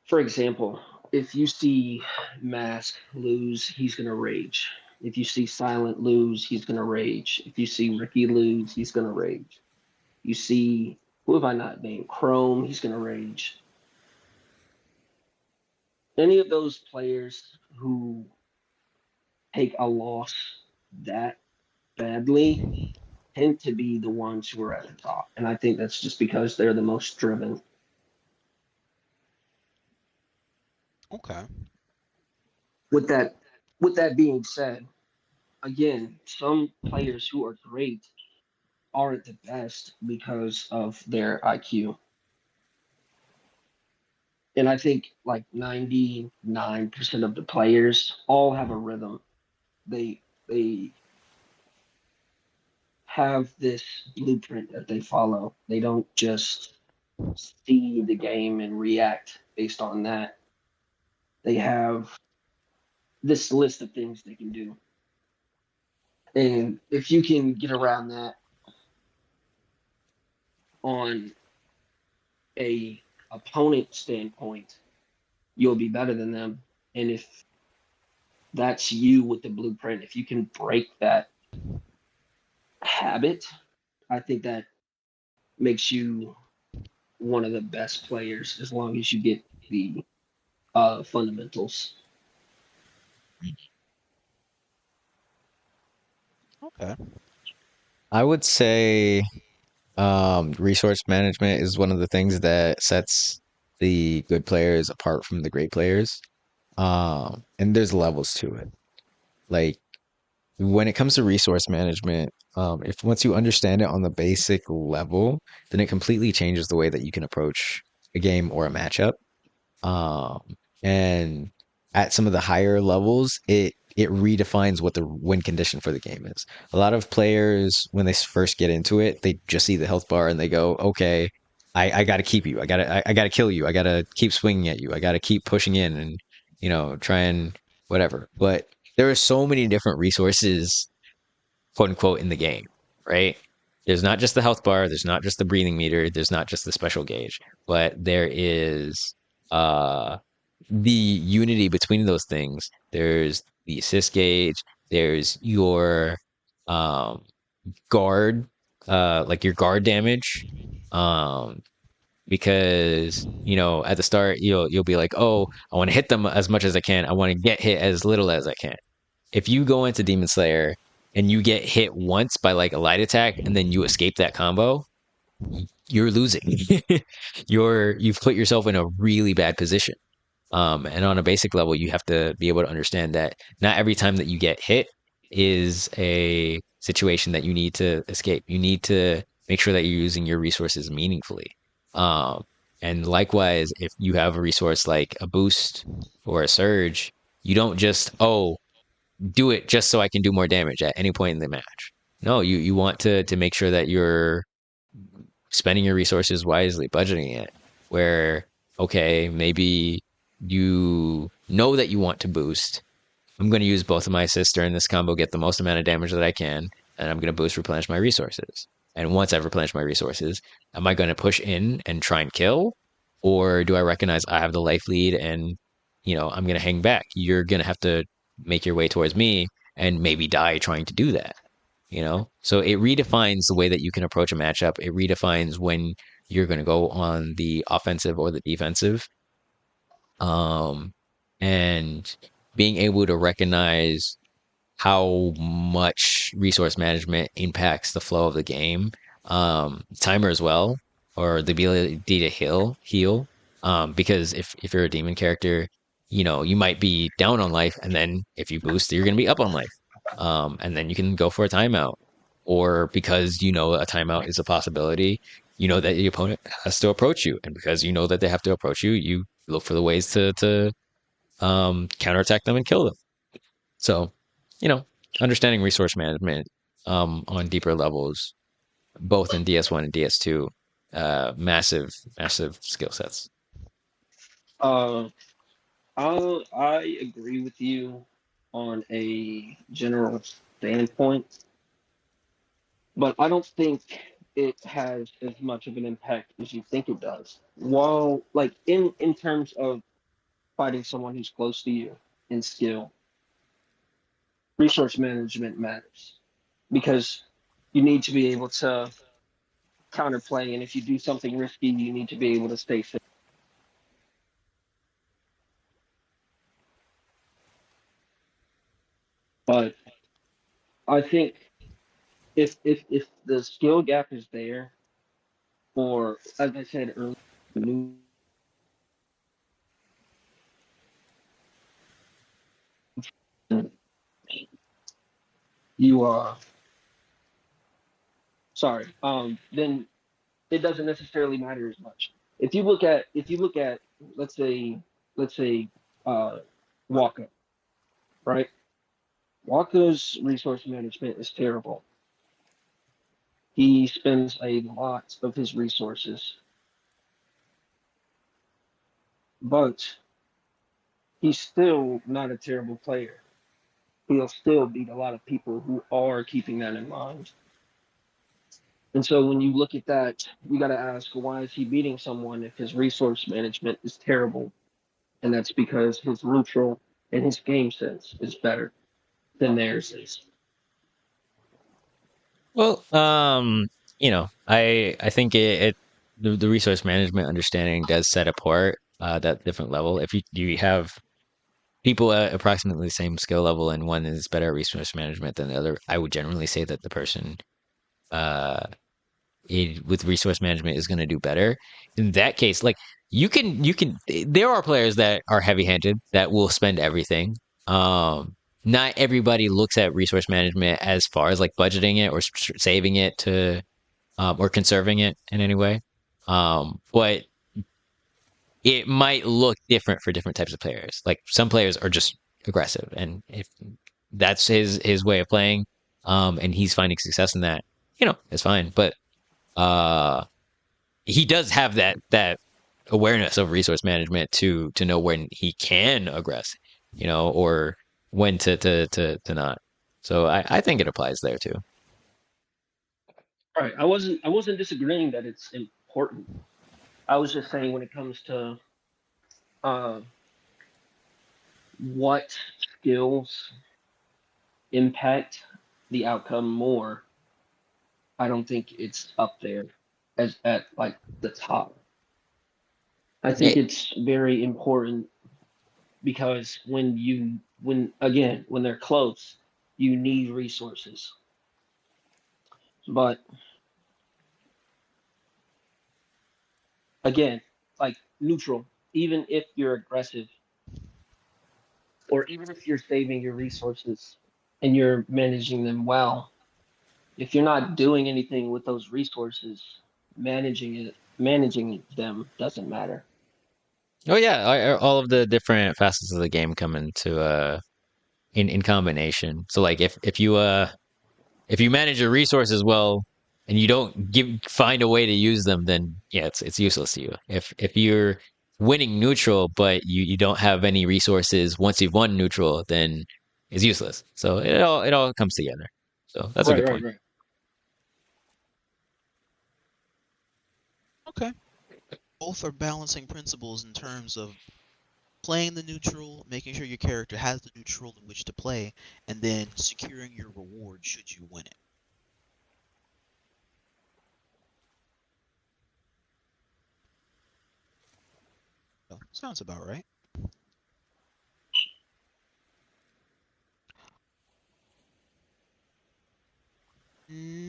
For example, if you see Mask lose, he's going to rage. If you see Silent lose, he's going to rage. If you see Ricky lose, he's going to rage. You see, who have I not named? Chrome, he's going to rage. Any of those players who take a loss that badly tend to be the ones who are at the top. And I think that's just because they're the most driven. Okay. With that with that being said, again, some players who are great aren't the best because of their IQ. And I think like 99% of the players all have a rhythm. They have this blueprint that they follow. They don't just see the game and react based on that. They have this list of things they can do. And if you can get around that on a opponent standpoint, you'll be better than them. And if that's you with the blueprint, if you can break that habit, I think that makes you one of the best players as long as you get the fundamentals. Okay. I would say resource management is one of the things that sets the good players apart from the great players. And there's levels to it. Like when it comes to resource management, if once you understand it on the basic level, then it completely changes the way that you can approach a game or a matchup. Um, and at some of the higher levels, it redefines what the win condition for the game is. A lot of players, when they first get into it, they just see the health bar and they go, "Okay, I got to keep you. I got to kill you. I got to keep swinging at you. I got to keep pushing in and try and whatever." But there are so many different resources, quote unquote, in the game, right? There's not just the health bar, there's not just the breathing meter, there's not just the special gauge, but there is uh the unity between those things. There's the assist gauge, there's your um guard, like your guard damage. Um because at the start you'll be like, oh, I want to hit them as much as I can. I want to get hit as little as I can. If you go into Demon Slayer and you get hit once by like a light attack and then you escape that combo, you're losing. You've put yourself in a really bad position. And on a basic level, you have to be able to understand that not every time that you get hit is a situation that you need to escape. You need to make sure that you're using your resources meaningfully. Um, and likewise, if you have a resource like a boost or a surge, you don't just, oh, do it just so I can do more damage at any point in the match. No, you want to make sure that you're spending your resources wisely, budgeting it. Where okay, maybe you know that you want to boost. I'm going to use both of my assists during this combo, get the most amount of damage that I can, and I'm going to boost replenish my resources. And once I've replenished my resources, am I going to push in and try and kill? Or do I recognize I have the life lead and, I'm going to hang back? You're going to have to make your way towards me and maybe die trying to do that. So it redefines the way that you can approach a matchup. It redefines when you're going to go on the offensive or the defensive. Um, and being able to recognize how much resource management impacts the flow of the game. Timer as well, or the ability to heal. Because if you're a demon character, you might be down on life, and then if you boost, you're gonna be up on life. And then you can go for a timeout. Or because a timeout is a possibility, you know that the opponent has to approach you, and because you know that they have to approach you, you look for the ways to counterattack them and kill them. So, you know, understanding resource management on deeper levels, both in DS1 and DS2, massive, massive skill sets. Uh, I agree with you on a general standpoint, but I don't think it has as much of an impact as you think it does. While, like, in terms of fighting someone who's close to you in skill, resource management matters because you need to be able to counterplay, and if you do something risky, you need to be able to stay safe. But I think if the skill gap is there, or as I said earlier, you are sorry, then it doesn't necessarily matter as much. If you look at let's say uh Waka, right? Waka's resource management is terrible. He spends a lot of his resources, but he's still not a terrible player. He'll still beat a lot of people who are keeping that in mind. And so when you look at that, you got to ask, why is he beating someone if his resource management is terrible? And that's because his neutral and his game sense is better than theirs is. Well, I think the resource management understanding does set apart that different level. If you have people at approximately the same skill level and one is better at resource management than the other, I would generally say that the person uh with resource management is going to do better. In that case, like you can there are players that are heavy-handed that will spend everything. Not everybody looks at resource management as far as like budgeting it or saving it to or conserving it in any way. But it might look different for different types of players. Like some players are just aggressive, and if that's his way of playing, and he's finding success in that, it's fine. But uh, he does have that awareness of resource management to know when he can aggress, or when to not. So I think it applies there too. Right. I wasn't disagreeing that it's important. I was just saying when it comes to uh, what skills impact the outcome more, I don't think it's up there as at like the top. I think Hey, it's very important because when they're close, you need resources. But again, like neutral, even if you're aggressive or even if you're saving your resources and you're managing them well, if you're not doing anything with those resources, managing them doesn't matter. oh yeah, all of the different facets of the game come into in combination. So like if you manage your resources well and you don't find a way to use them, then yeah, it's useless to you. If you're winning neutral but you don't have any resources once you've won neutral, then it's useless. So it all comes together. So that's a Right, good right, point. right. Okay. Both are balancing principles in terms of playing the neutral, making sure your character has the neutral in which to play, and then securing your reward should you win it. So, sounds about right.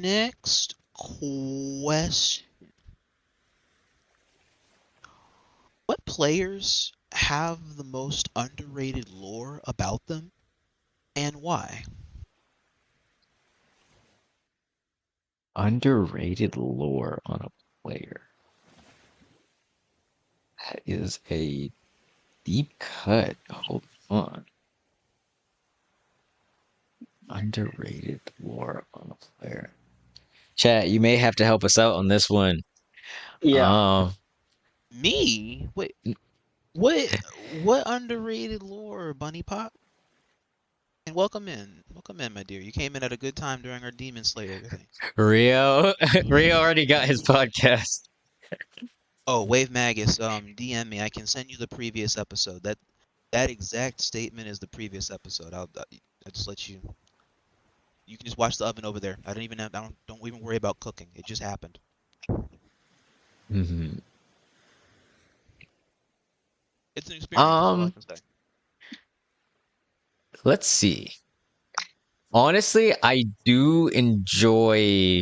Next question. What players have the most underrated lore about them and why? Underrated lore on a player. That is a deep cut. Hold on. Underrated lore on a player. Chat, you may have to help us out on this one. Yeah. Me? Wait, what underrated lore, Bunny Pop? And welcome in, my dear. You came in at a good time during our Demon Slayer thing. Rio, Rio already got his podcast. Oh, Wave Magus, DM me. I can send you the previous episode. That exact statement is the previous episode. I'll just let you. You can just watch the oven over there. I don't even have. Don't even worry about cooking. It just happened. Mhm. It's an experience. That's all I can say. Let's see. Honestly, I do enjoy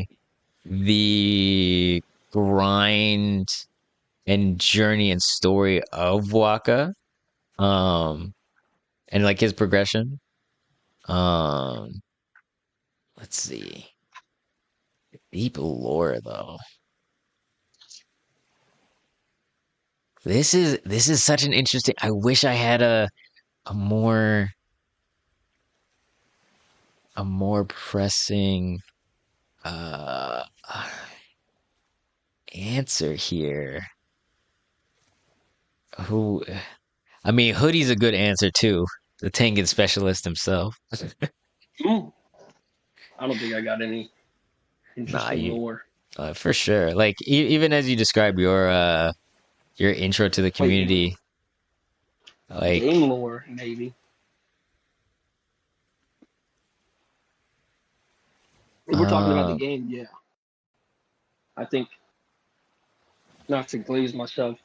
the grind and journey and story of Waka. Um, and like his progression. Um, let's see. Deep lore though. This is such an interesting. I wish I had a more a more pressing uh answer here. Who I mean, Hoodie's a good answer too. The Tengen specialist himself. Mm, I don't think I got any Nah, interesting you lore. for sure. Like even as you describe your intro to the Wait, community, game like lore, maybe. If we're talking about the um game, yeah. I think, not to glaze myself,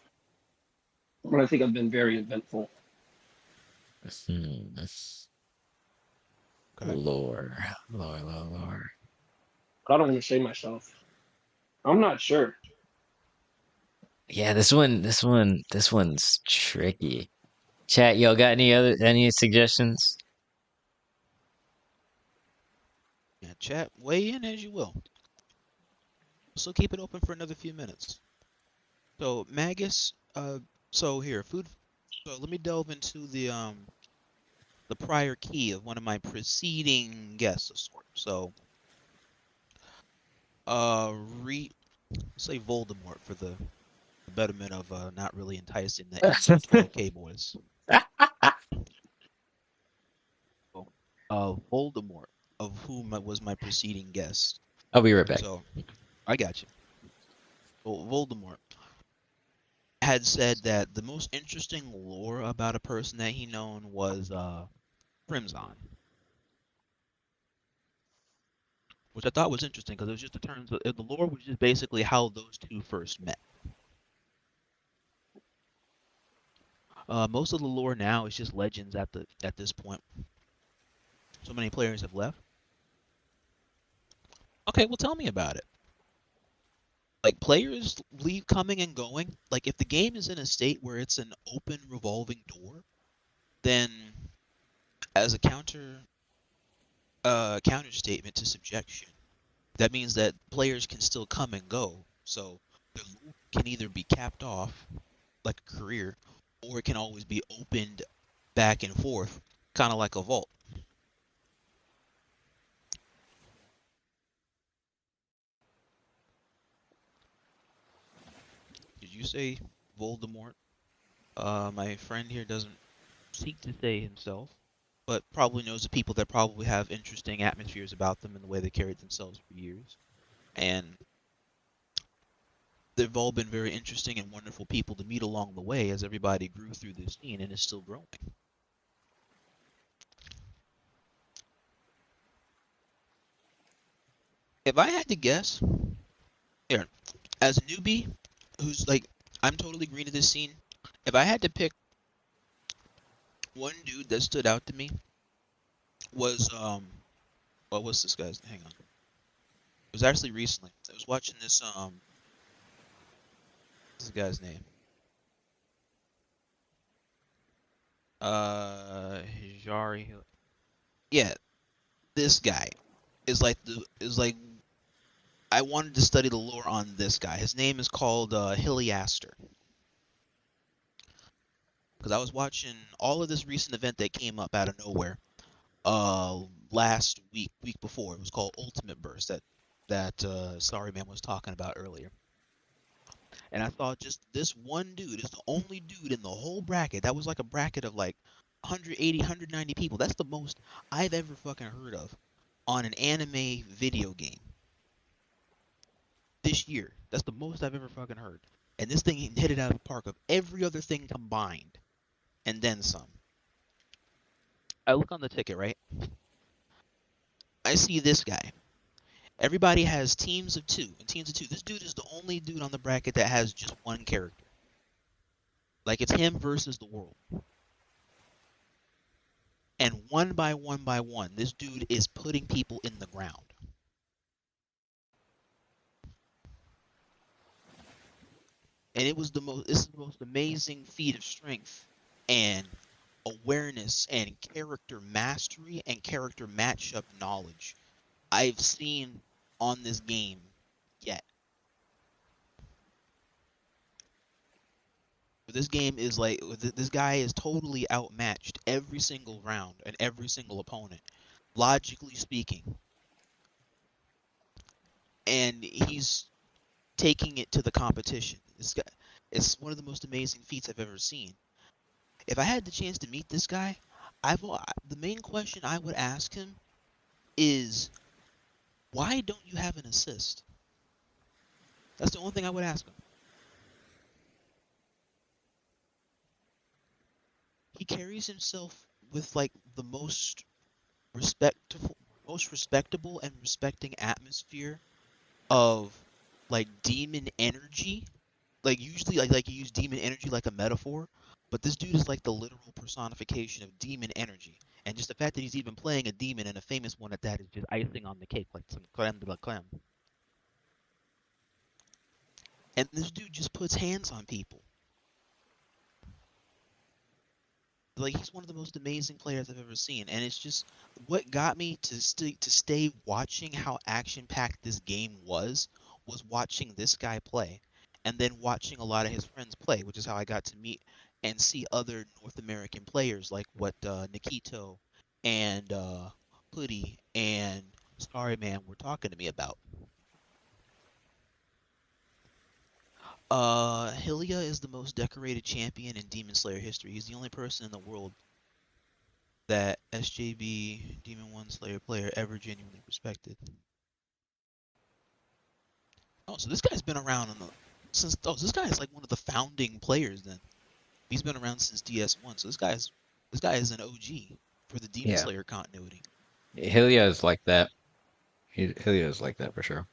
but I think I've been very eventful. hmm, Okay. lore. But I don't want to say myself. I'm not sure. Yeah, this one's tricky. Chat, y'all got any suggestions? Yeah, chat. Weigh in as you will. So keep it open for another few minutes. So Magus. So here, food. So let me delve into the prior key of one of my preceding guests of sort. So uh, re say Voldemort for the betterment of not really enticing the English 12K boys. So, Voldemort, of whom was my preceding guest. I'll be right back. So I got you. Well, Voldemort had said that the most interesting lore about a person that he known was Crimson, which I thought was interesting because it was just the terms of the lore was just basically how those two first met. Most of the lore now is just legends at this point. So many players have left. Okay, well tell me about it. Like players leave coming and going. Like if the game is in a state where it's an open revolving door, then as a counter statement to subjection, that means that players can still come and go. So the loop can either be capped off like a career, or it can always be opened back and forth, kind of like a vault. Did you say Voldemort? My friend here doesn't seek to say himself, but probably knows the people that probably have interesting atmospheres about them and the way they carried themselves for years. And they've all been very interesting and wonderful people to meet along the way as everybody grew through this scene and is still growing. If I had to guess, here, as a newbie who's like, I'm totally green to this scene, if I had to pick one dude that stood out to me was, what was this guy's, hang on. was actually recently. I was watching this guy's name. Jari. Yeah, this guy is like I wanted to study the lore on this guy. His name is called Hiliaster. Because I was watching all of this recent event that came up out of nowhere. Last week before. It was called Ultimate Burst that Sorry Man was talking about earlier. And I thought just this one dude is the only dude in the whole bracket. That was like a bracket of like 180, 190 people. That's the most I've ever fucking heard of on an anime video game this year. That's the most I've ever fucking heard. And this thing hit it out of the park of every other thing combined, and then some. I look on the ticket, right? I see this guy. Everybody has teams of two, and teams of two. This dude is the only dude on the bracket that has just one character. Like it's him versus the world. And one by one, this dude is putting people in the ground. And it was this is the most amazing feat of strength and awareness and character mastery and character matchup knowledge I've seen on this game yet. This game is like this guy is totally outmatched every single round and every single opponent, logically speaking. And he's taking it to the competition. This guy, it's one of the most amazing feats I've ever seen. If I had the chance to meet this guy, the main question I would ask him is, why don't you have an assist? That's the only thing I would ask him. He carries himself with like the most respectable and respecting atmosphere of like demon energy. Like usually like you use demon energy like a metaphor, but this dude is like the literal personification of demon energy. And just the fact that he's even playing a demon and a famous one at that is just icing on the cake, like some creme de la creme. And this dude just puts hands on people. Like he's one of the most amazing players I've ever seen, and it's just what got me to stay watching how action-packed this game was watching this guy play, and then watching a lot of his friends play, which is how I got to meet and see other North American players like what Nikito and Hoodie and Sorry Man were talking to me about. Hylia is the most decorated champion in Demon Slayer history. He's the only person in the world that SJB Demon One Slayer player ever genuinely respected. Oh, so this guy's been around since. Oh, this guy is like one of the founding players. Then he's been around since DS1. So this guy is an OG for the Demon Yeah. Slayer continuity. Hylia is like that. Hylia is like that for sure.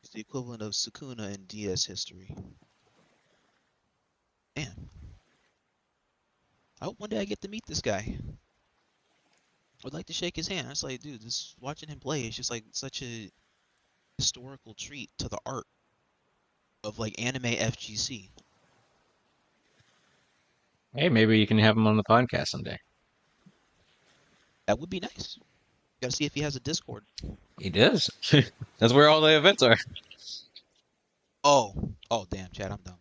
He's the equivalent of Sukuna in DS history. Man, I hope one day I get to meet this guy. I'd like to shake his hand. It's like, dude, this watching him play is just like such a historical treat to the art of like anime FGC. Hey, maybe you can have him on the podcast someday. That would be nice. Gotta see if he has a Discord. He does. That's where all the events are. Oh, damn, Chad, I'm dumb.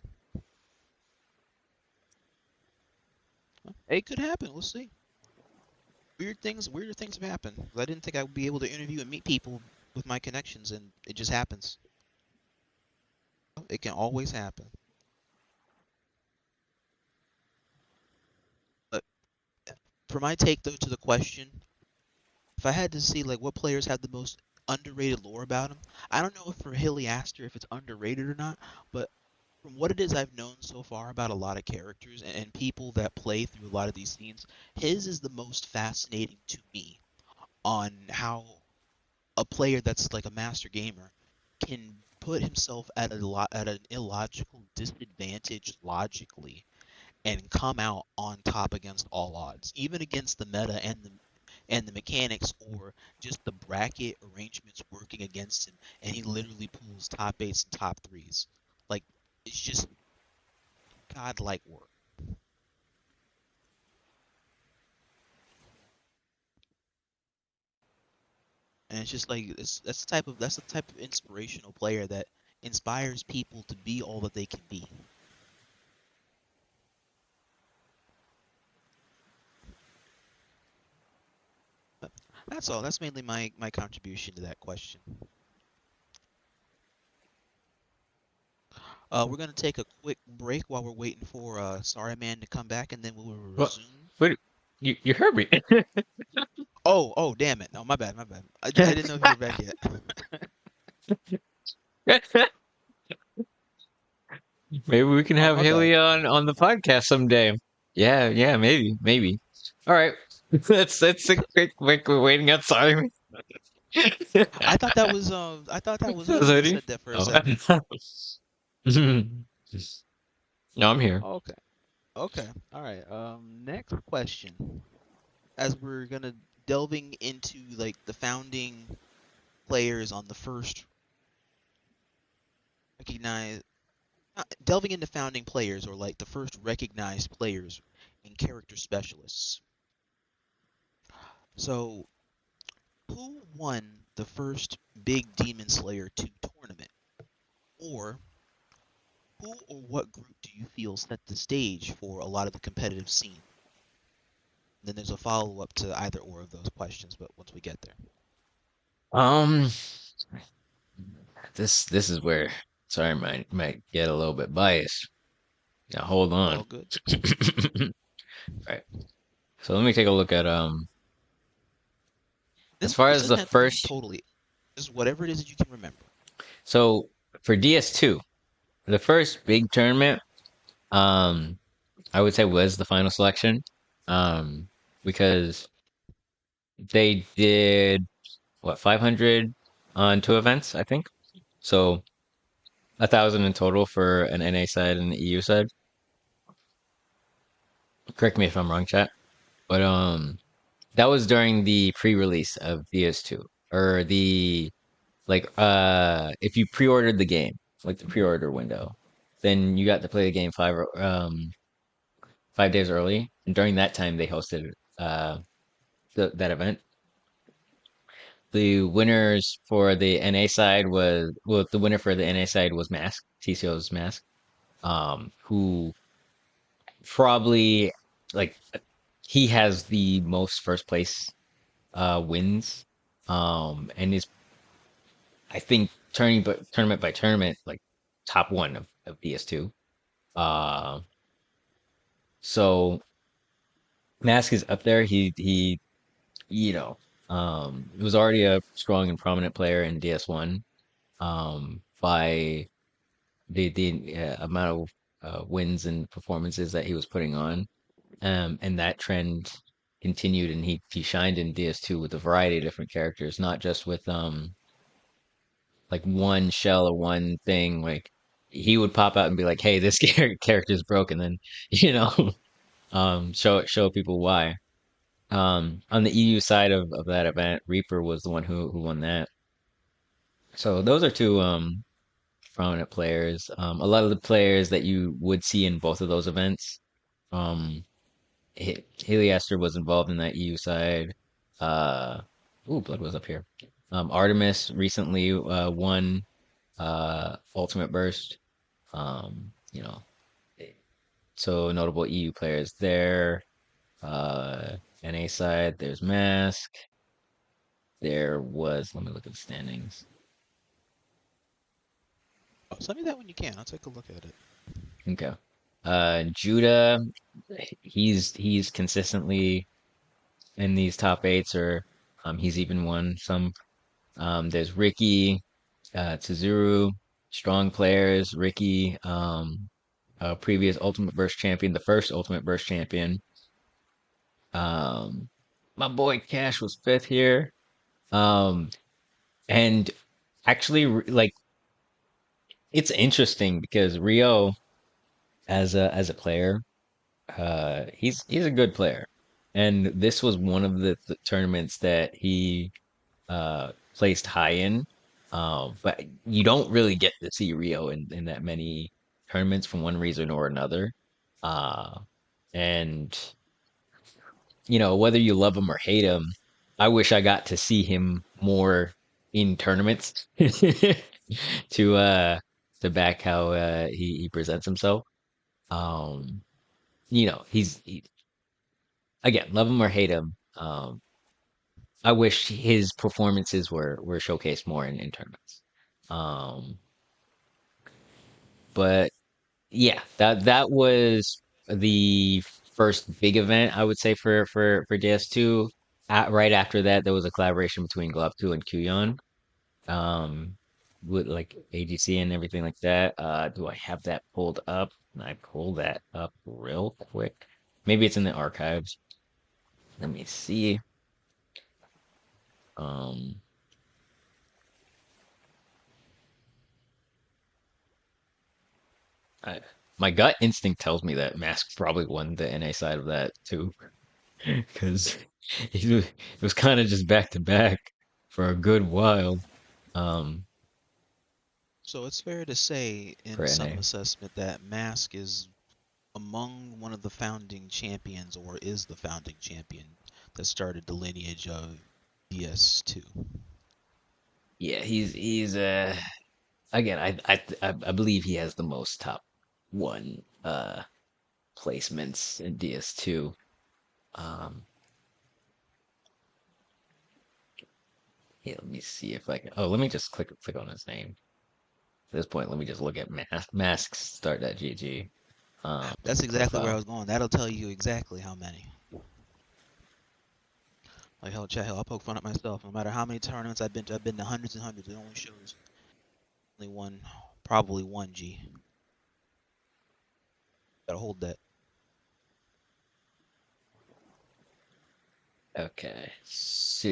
It could happen. We'll see. Weirder things have happened. I didn't think I would be able to interview and meet people with my connections, and it just happens. It can always happen. But for my take, though, to the question, if I had to see like what players have the most underrated lore about them, I don't know if for Hilly Aster if it's underrated or not, but from what it is I've known so far about a lot of characters and people that play through a lot of these scenes, his is the most fascinating to me on how a player that's like a master gamer can put himself at an illogical disadvantage logically and come out on top against all odds, even against the meta and and the mechanics or just the bracket arrangements working against him, and he literally pulls top eights and top threes. Like it's just godlike work. And it's just like that's the type of inspirational player that inspires people to be all that they can be. But that's all. That's mainly my contribution to that question. We're gonna take a quick break while we're waiting for Sorry Man to come back, and then we will What? resume. What? You heard me. Oh, damn it! No, my bad, my bad. I didn't know if you were back yet. Maybe we can Oh, have my bad. Haley on the podcast someday. Yeah, yeah, maybe. All right. That's a quick waiting outside. I thought that was Was you that it? said that for a Oh. second. No, I'm here. Okay, okay, all right. Next question. As we're gonna delving into like the founding players on the first recognized, delving into founding players or like the first recognized players and character specialists. So, who won the first big Demon Slayer 2 tournament? Or who or what group do you feel set the stage for a lot of the competitive scene? Then there's a follow up to either or of those questions, but once we get there. Um, this is where sorry might get a little bit biased. Now hold on. All good. Right. So let me take a look at as far This as doesn't the have to be first. totally, just whatever it is that you can remember. So for DS2, the first big tournament, um, I would say was the final selection, um, because they did what 500 on two events, I think. So 1,000 in total for an NA side and the EU side. Correct me if I'm wrong, chat. But that was during the pre-release of DS2 or the like if you pre-ordered the game, like the pre-order window, then you got to play the game 5 days early. And during that time they hosted uh that event. The winners for the NA side was well, the winner for the NA side was Mask, TCO's Mask, who probably like he has the most first place wins, and is I think turning but tournament by tournament like top one of DS2. Uh, so Mask is up there. He you know was already a strong and prominent player in DS1 by the amount of wins and performances that he was putting on. And that trend continued, and he shined in DS2 with a variety of different characters, not just with like one shell or one thing. Like he would pop out and be like, "Hey, this character's broken," then you know, show people why. On the EU side of that event, Reaper was the one who won that. So those are two prominent players. A lot of the players that you would see in both of those events. Um, Haley Esther was involved in that EU side. Uh, Blood was up here. Artemis recently won Ultimate Burst. You know, eh, so notable EU players there. NA side, there's Mask. There was, let me look at the standings. Oh, send me that when you can. I'll take a look at it. Okay. Judah, he's consistently in these top eights, or he's even won some. There's Ricky, Tazuru, strong players. Ricky, previous Ultimate Burst champion, the first Ultimate Burst champion. Um, my boy Cash was fifth here. Um, and actually, like it's interesting because Rio, as a player, he's a good player, and this was one of the tournaments that he placed high in. But you don't really get to see Rio in that many tournaments for one reason or another. Uh, and whether you love him or hate him, I wish I got to see him more in tournaments to uh to back how he presents himself. Um, again, love him or hate him. I wish his performances were showcased more in tournaments. Um, but yeah, that was the first big event I would say for DS2. Right after that, there was a collaboration between Glove2 and Kuyon, um, with like AGC and everything like that. Do I have that pulled up? Can I pull that up real quick? Maybe it's in the archives. Let me see. Um, I, my gut instinct tells me that Mask probably won the NA side of that too, because it was kind of just back to back for a good while. Um, So it's fair to say, in for some NA. assessment, that Mask is among one of the founding champions, or is the founding champion that started the lineage of DS2. Yeah, he's again, I believe he has the most top one placements in DS2. Um, yeah, let me see if I can. Oh, let me just click on his name. At this point, let me just look at masks start.gg That's exactly where I profile. was going. That'll tell you exactly how many. Like hell, chat, hell, I poke fun at myself. No matter how many tournaments I've been to hundreds and hundreds. It only shows only one, probably one G. Gotta hold that. Okay, so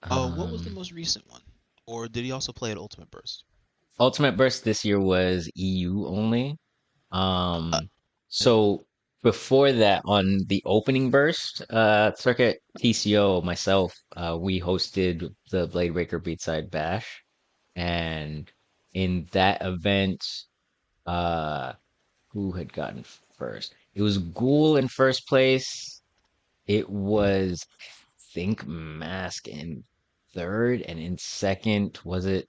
What was the um, most recent one? Or did he also play at Ultimate Burst? Ultimate Burst this year was EU only. Uh, So before that, on the opening burst circuit, TCO, myself, we hosted the Blade Breaker Beatside Bash, and in that event, uh, who had gotten first? It was Ghoul in first place. It was, I think, Mask in third, and in second, was it?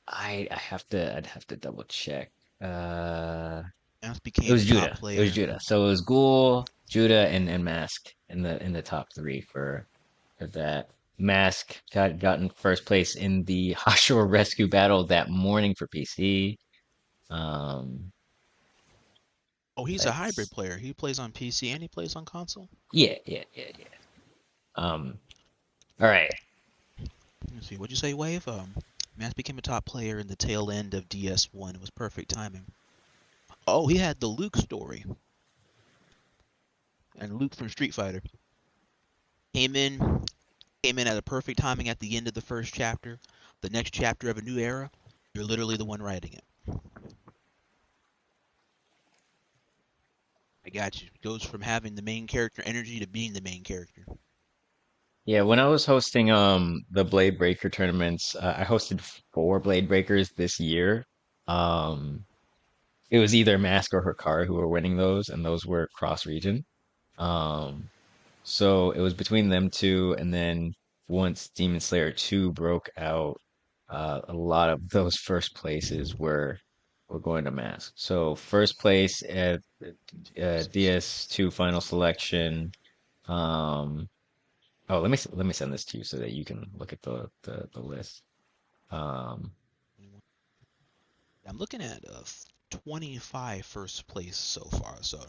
I'd have to double check. Uh. Mask It became was the top Judah. It was player. Judah. So it was Ghoul, Judah, and Mask in the top three for that. Mask gotten first place in the Hashor Rescue Battle that morning for PC. Um, Oh, he's a hybrid let's player. He plays on PC and he plays on console. yeah. Um, all right. Let's see. What'd you say, Wave? Mask became a top player in the tail end of DS1. It was perfect timing. Oh, he had the Luke story. And Luke from Street Fighter came in came in at a perfect timing at the end of the first chapter. The next chapter of a new era, you're literally the one writing it. I got you. It goes from having the main character energy to being the main character. Yeah, when I was hosting the Blade Breaker tournaments, I hosted four Blade Breakers this year. Um, it was either Mask or Hikaru who were winning those, and those were cross region. Um, so it was between them two, and then once Demon Slayer 2 broke out, a lot of those first places were going to Mask. So first place at DS2 final selection. Um, oh, let me send this to you so that you can look at the list. Um, I'm looking at 25 first place so far, so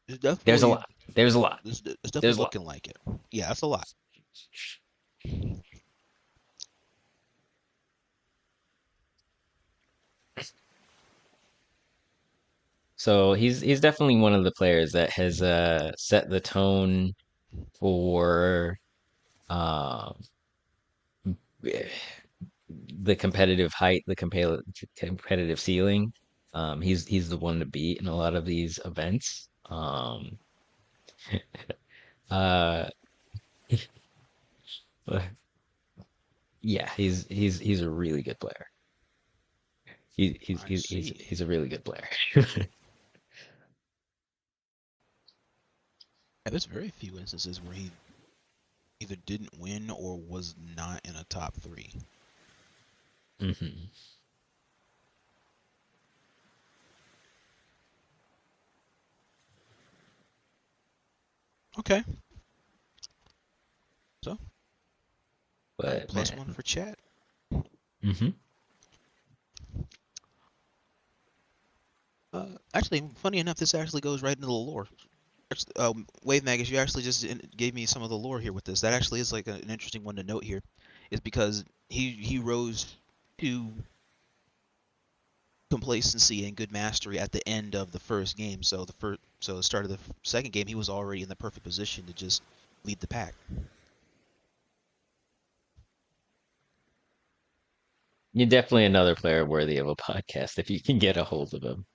it's there's a definitely lot. There's a lot. it's There's definitely a lot. looking like it. Yeah, that's a lot. So he's definitely one of the players that has set the tone for um the competitive height, the competitive ceiling. He's the one to beat in a lot of these events. Uh, but yeah, he's a really good player. I see. He's a really good player. Yeah, there's very few instances where he either didn't win or was not in a top three. hmm Okay, so all right, But +1 man, for chat. hmm Actually, funny enough, this actually goes right into the lore. Wave Magus, you actually just gave me some of the lore here with this. That actually is like an interesting one to note here, is because he rose to complacency and good mastery at the end of the first game. So the start of the second game, he was already in the perfect position to just lead the pack. you're definitely another player worthy of a podcast if you can get a hold of him.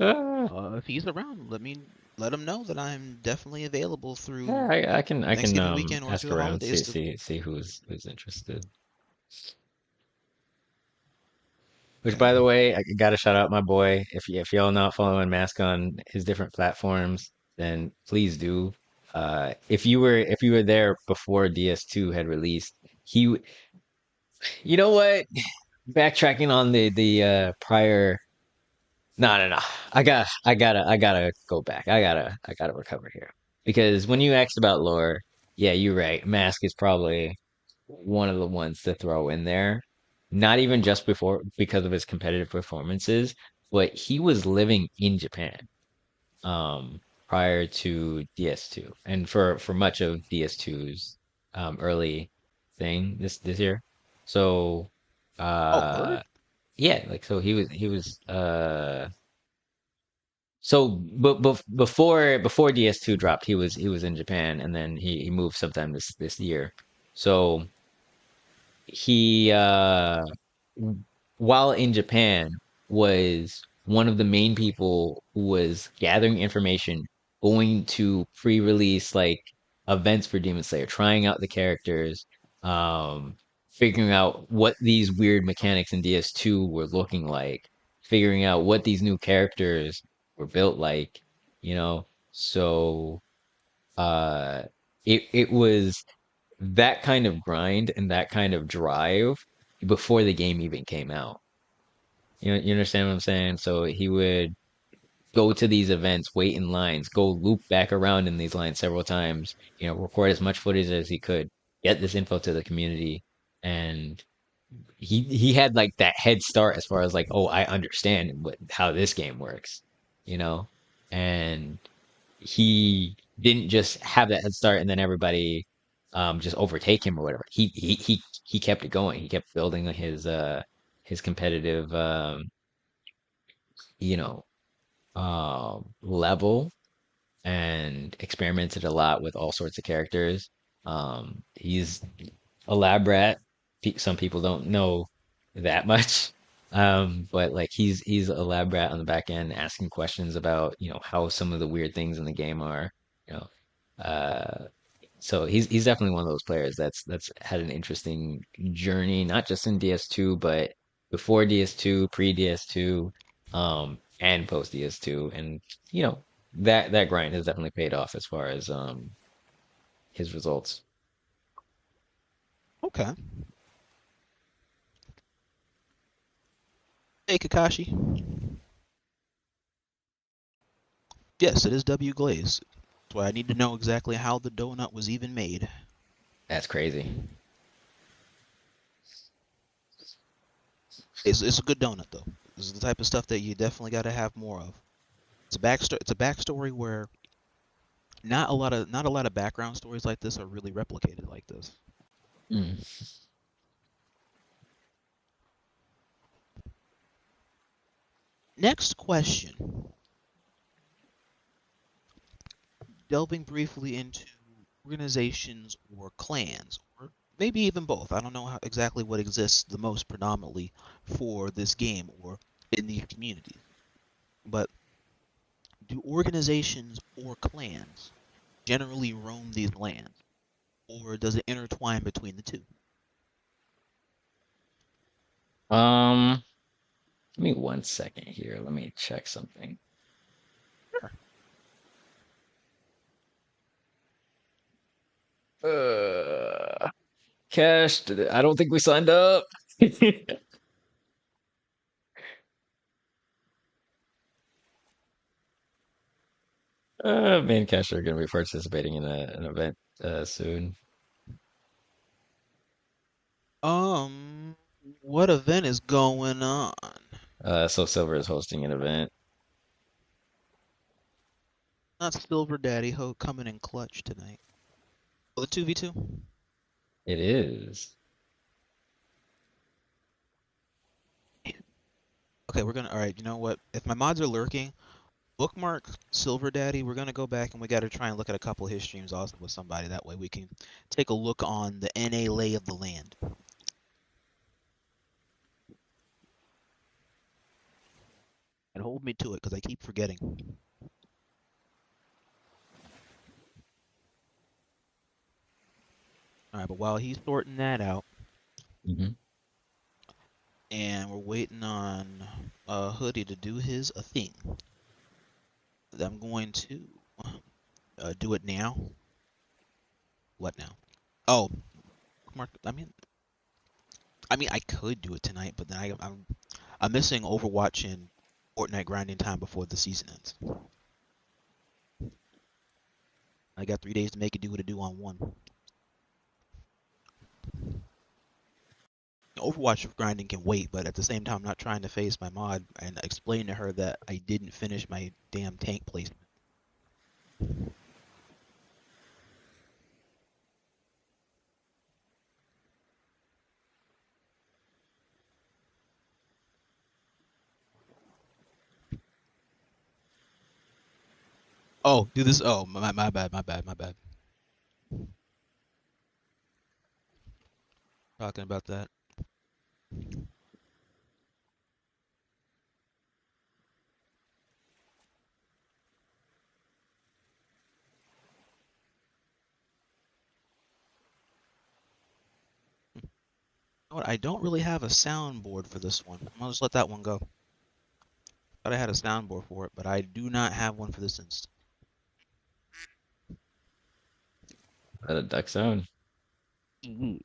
Ah, If he's around, let him know that I'm definitely available through yeah, I can Thanksgiving weekend or through ask the around, holidays. see who's interested. Which, Okay. by the way, I gotta shout out my boy. If y'all not following Mask on his different platforms, then please do. If you were there before DS2 had released, you know what? Backtracking on the prior. No, no, no. I gotta go back. I gotta recover here because when you asked about lore, yeah, you're right. Mask is probably one of the ones to throw in there. Not even just before because of his competitive performances, but he was living in Japan prior to DS2 and for much of DS2's early thing this year. So Oh, word? yeah, like so he was so but before DS2 dropped, he was in Japan and then he moved sometime this year. So he while in Japan was one of the main people who was gathering information, going to pre-release like events for Demon Slayer, trying out the characters, figuring out what these weird mechanics in DS2 were looking like, figuring out what these new characters were built like, you know. So uh it was that kind of grind and that kind of drive before the game even came out. You understand what I'm saying? So he would go to these events, wait in lines, go loop back around in these lines several times, record as much footage as he could, get this info to the community, and he had like that head start as far as like, oh, I understand how this game works, you know? And he didn't just have that head start and then everybody just overtake him or whatever. He kept it going. He kept building his competitive you know level and experimented a lot with all sorts of characters. He's a lab rat. Some people don't know that much. But like he's a lab rat on the back end asking questions about, how some of the weird things in the game are, you know. Uh, so he's definitely one of those players that's had an interesting journey, not just in DS2, but before DS2, pre DS2, and post DS2. And that grind has definitely paid off as far as his results. Okay. Hey, Kakashi. Yes, it is W Glaze. That's why I need to know exactly how the donut was even made. That's crazy. It's a good donut though. This is the type of stuff that you definitely got to have more of. It's a backstory. It's a backstory where not a lot of background stories like this are really replicated like this. Mm. Next question. Delving briefly into organizations or clans, or maybe even both. I don't know exactly what exists the most predominantly for this game, or in these communities. But do organizations or clans generally roam these lands, or does it intertwine between the two? Um, Give me 1 second here. Let me check something. Sure. Cash, I don't think we signed up. Me and Cash are going to be participating in an event soon. Um, what event is going on? So Silver is hosting an event. Not Silver Daddy Ho coming in clutch tonight. Oh, the 2v2? It is. Okay, we're gonna. All right, you know what? If my mods are lurking, bookmark Silver Daddy. We're gonna go back and we gotta try and look at a couple of his streams also with somebody. That way we can take a look on the NA lay of the land. And hold me to it because I keep forgetting. All right, but while he's sorting that out, Hmm. and we're waiting on Hoodie to do his thing, I'm going to do it now. What now? Oh, Mark. I mean, I could do it tonight, but then I'm missing Overwatch and Fortnite grinding time before the season ends. I got 3 days to make it do what it do on one. Overwatch grinding can wait, but at the same time, I'm not trying to face my mod and explain to her that I didn't finish my damn tank placement. Oh, do this. Oh, my bad, my bad, my bad. Talking about that. You know what? I don't really have a soundboard for this one. I'm gonna just let that one go. Thought I had a soundboard for it, but I do not have one for this instance. At a duck zone. Mhm.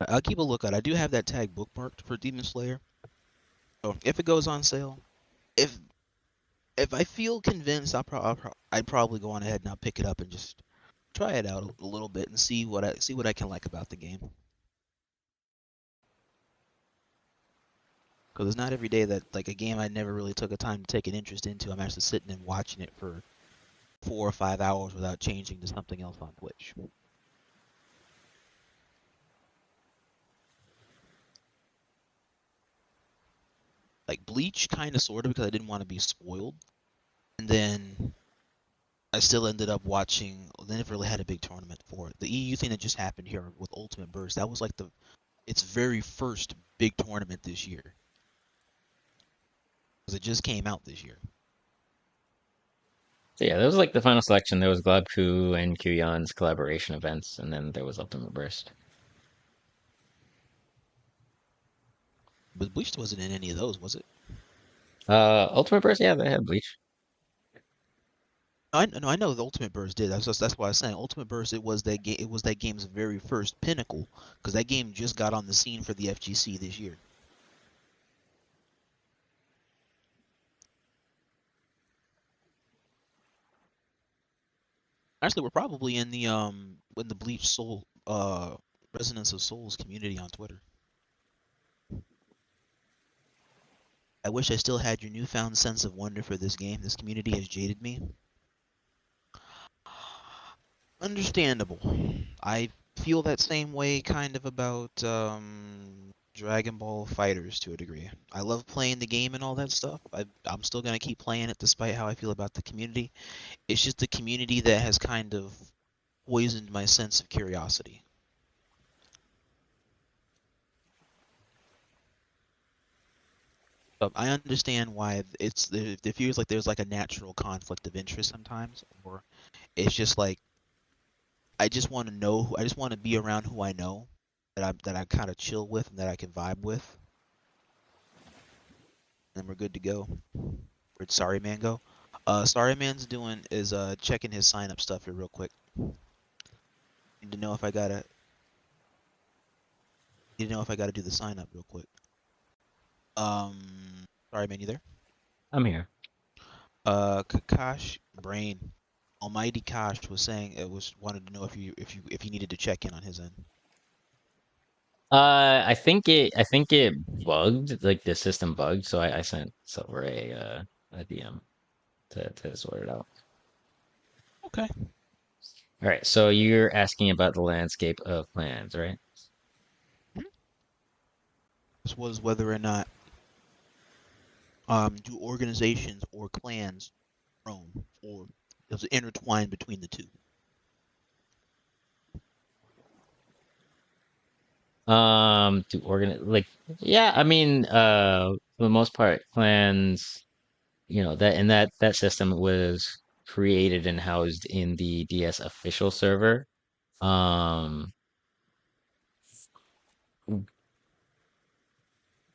I'll keep a lookout. I do have that tag bookmarked for Demon Slayer. So if it goes on sale, if if I feel convinced, I'd probably go on ahead and I'll pick it up and just try it out a little bit and see what I can like about the game. Because it's not every day that like a game I never really took a time to take an interest into. I'm actually sitting and watching it for 4 or 5 hours without changing to something else on Twitch. Like Bleach, kind of, sort of, because I didn't want to be spoiled. And then I still ended up watching. They never really had a big tournament for it. The EU thing that just happened here with Ultimate Burst, that was like its very first big tournament this year. Because it just came out this year. So yeah, that was like the final selection. There was Glabku and Qyon's collaboration events, and then there was Ultimate Burst. But Bleach wasn't in any of those, was it? Ultimate Burst, yeah, they had Bleach. No, I know the Ultimate Burst did. That's why I was saying Ultimate Burst. It was that game. It was that game's very first pinnacle, because that game just got on the scene for the FGC this year. Actually, we're probably in the Bleach Soul Resonance of Souls community on Twitter. I wish I still had your newfound sense of wonder for this game. This community has jaded me. Understandable. I feel that same way kind of about Dragon Ball Fighters to a degree. I love playing the game and all that stuff. I'm still gonna keep playing it despite how I feel about the community. It's just the community that has kind of poisoned my sense of curiosity. I understand why it feels like there's like a natural conflict of interest sometimes, or it's just like I just want to be around who I know that I kind of chill with and that I can vibe with, and we're good to go. Where'd Sorry Man go? Sorry Man's doing is checking his sign up stuff here real quick. Need to know if I gotta need to know if I gotta do the sign up real quick. Sorry Man, you there? I'm here. Kakash Brain, Almighty Kosh was saying it was wanted to know if you needed to check in on his end. I think it bugged, like the system bugged, so I sent Silver a DM to sort it out. Okay. All right, so you're asking about the landscape of plans, right? Hmm. This was whether or not do organizations or clans roam, or does it intertwine between the two? To organ like yeah, I mean, for the most part, clans, that and that system was created and housed in the DS official server. Um,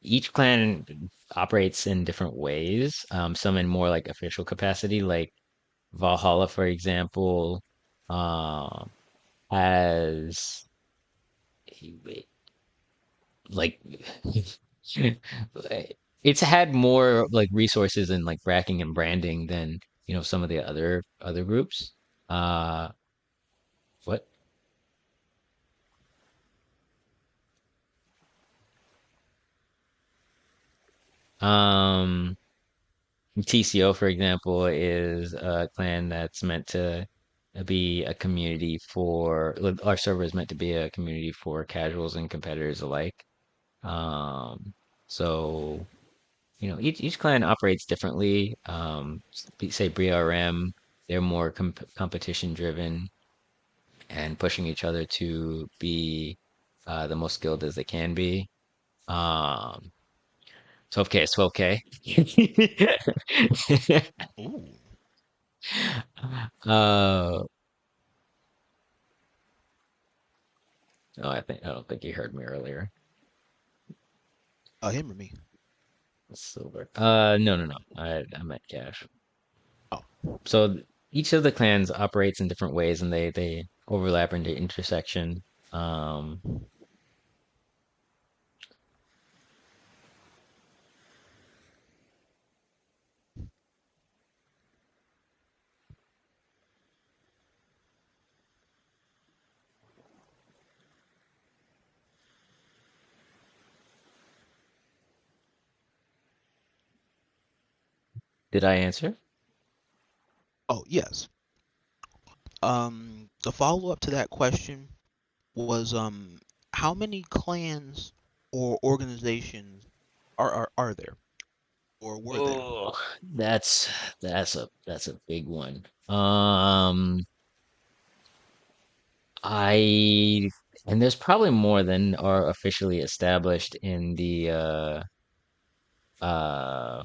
each clan operates in different ways. Some in more like official capacity, like Valhalla, for example, um, has like it's had more like resources and like bracking and branding than some of the other groups. Uh, what? Um, TCO, for example, is a clan that's meant to be a community for like, our server is meant to be a community for casuals and competitors alike. Um, so. Each clan operates differently. Say BRM, they're more competition driven and pushing each other to be the most skilled as they can be. Um, 12K is 12K. Ooh. Uh, no, I don't think you heard me earlier. Him or me? Silver. No, no, no. I meant cash. Oh. Each of the clans operates in different ways, and they overlap into intersection. Um, did I answer? Oh yes. The follow up to that question was how many clans or organizations are there or were there? Oh, that's a big one. I and there's probably more than are officially established in uh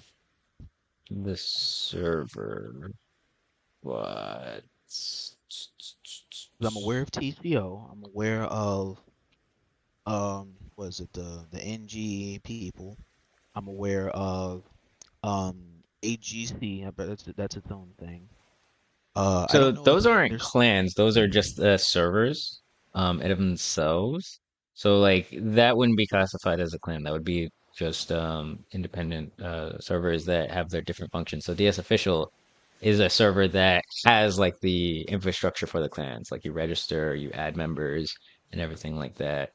the server. What? 'Cause I'm aware of TCO. I'm aware of was it the NG people? I'm aware of AGC. I bet that's its own thing. I So don't know if those aren't there's. clans, those are just servers in of themselves. So like that wouldn't be classified as a clan. That would be just independent servers that have their different functions. So DS Official is a server that has like the infrastructure for the clans. Like you register, you add members and everything like that.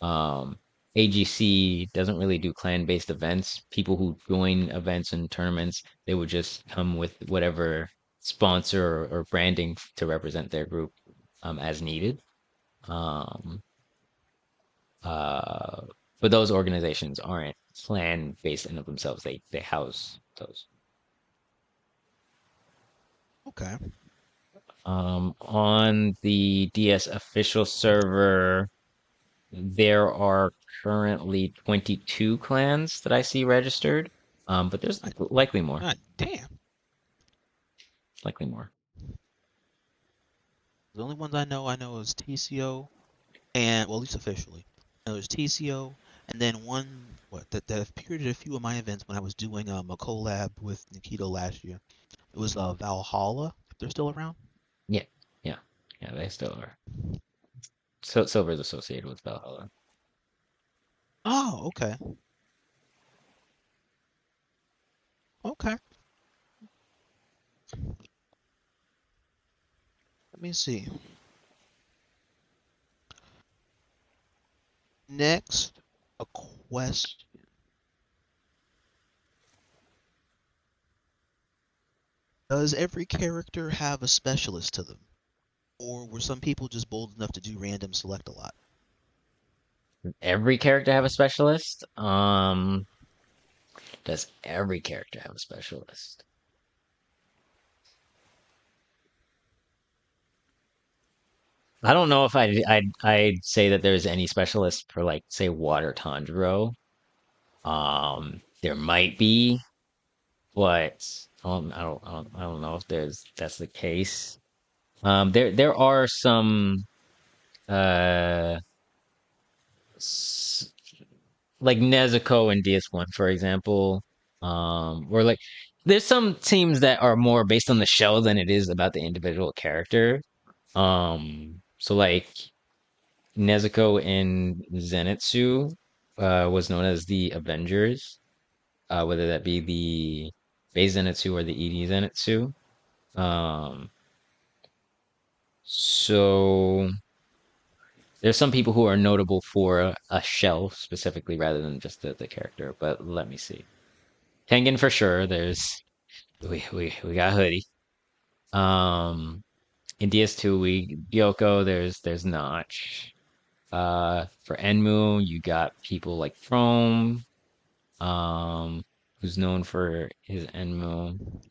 Um AGC doesn't really do clan-based events. People who join events and tournaments, they would just come with whatever sponsor or branding to represent their group as needed. Um, uh, but those organizations aren't clan based in of themselves. They house those. Okay. On the DS official server, there are currently 22 clans that I see registered. But there's likely more. Damn. Likely more. The only ones I know is TCO and well, at least officially. I know there's TCO and then one that appeared at a few of my events when I was doing a collab with Nikito last year. It was Valhalla, if they're still around. Yeah, yeah, yeah. They still are. So silver is associated with Valhalla. Oh, okay. Okay. Let me see. Next, a question. Does every character have a specialist to them? Or were some people just bold enough to do random select a lot? Every character have a specialist? Does every character have a specialist? I don't know if I'd say that there's any specialist for like say water Tanjiro. There might be, but I don't know if that's the case. There are some uh s- like Nezuko and DS1, for example. Or like there's some teams that are more based on the show than it is about the individual character. So like Nezuko in Zenitsu was known as the Avengers, whether that be the Base Zenitsu or the ED Zenitsu. Um, so there's some people who are notable for a shell specifically rather than just the character, but let me see. Tengen for sure. There's we got Hoodie. Um, in DS2 we Gyoko, there's Notch. For Enmu, you got people like Chrome, who's known for his Enmu.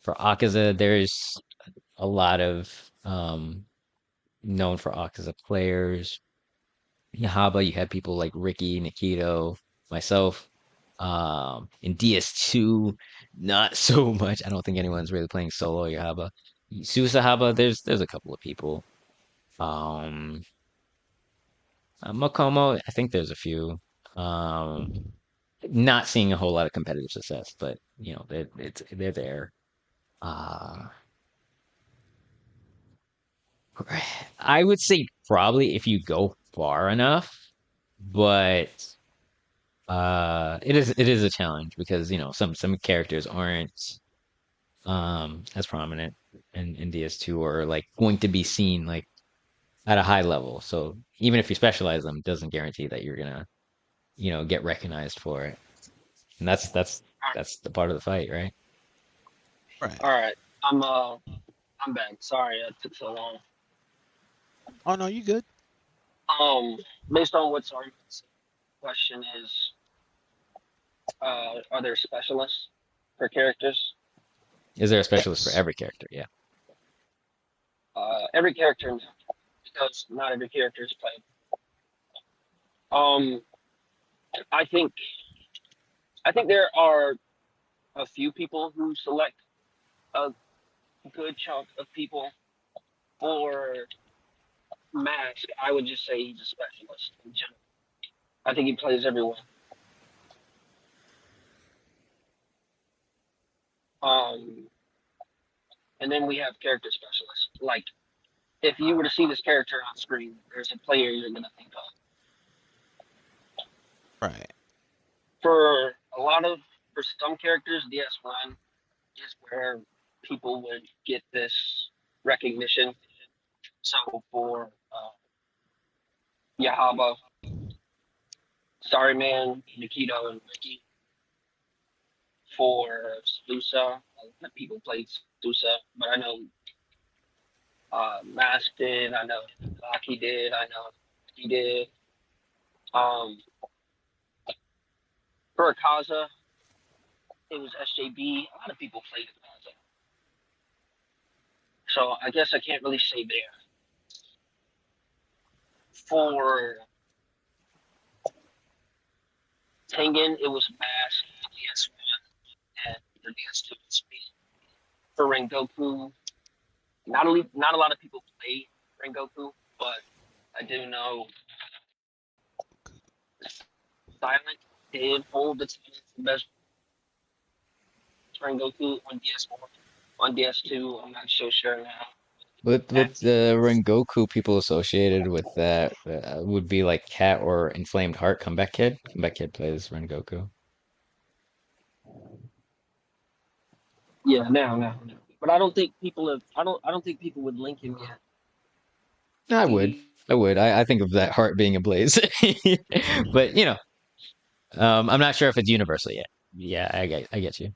For Akaza, there's a lot of known for Akaza players. Yahaba, you had people like Ricky, Nikito, myself. In DS2, not so much. I don't think anyone's really playing solo Yahaba. Susahaba, there's a couple of people. Um, Makomo, I think there's a few. Um, not seeing a whole lot of competitive success, but you know, they're there. Uh, I would say probably if you go far enough, but it is a challenge because you know some characters aren't as prominent in DS2 or like going to be seen like at a high level. So even if you specialize them, it doesn't guarantee that you're gonna, you know, get recognized for it. And that's the part of the fight, right? Right. All right. I'm back. Sorry it took so long. Oh no, you good? Um, Based on what's our question is, are there specialists for characters? Is there a specialist for Yes. every character? Yeah. Every character, no, because not every character is played. Um, I think I think there are a few people who select a good chunk of people. For Mask, I would just say he's a specialist in general. I think he plays everyone. Um, and then we have character specialists. Like if you were to see this character on screen, there's a player you're gonna think of. Right. For a lot of for some characters, DS1 is where people would get this recognition. So for Yahaba, Sorry Man, Nikito, and Ricky. For Stusa, people played Stusa, but I know Mask did, I know Locky did, I know he did. Um, for Akaza, it was SJB. A lot of people played Akaza. So I guess I can't really say there. For Tengen, it was Mask, DS1. DS2 speed for Rengoku. Not a lot of people play Rengoku, but I do know Silent did hold the title for best Rengoku on DS1. On DS2, I'm not so sure now. With the Rengoku people associated with that would be like Cat or Inflamed Heart. Comeback Kid. Comeback Kid plays Rengoku. Yeah, now. But I don't think people have. I don't think people would link him yet. I would. He, I would. I think of that heart being ablaze. But I'm not sure if it's universal yet. Yeah, I get you.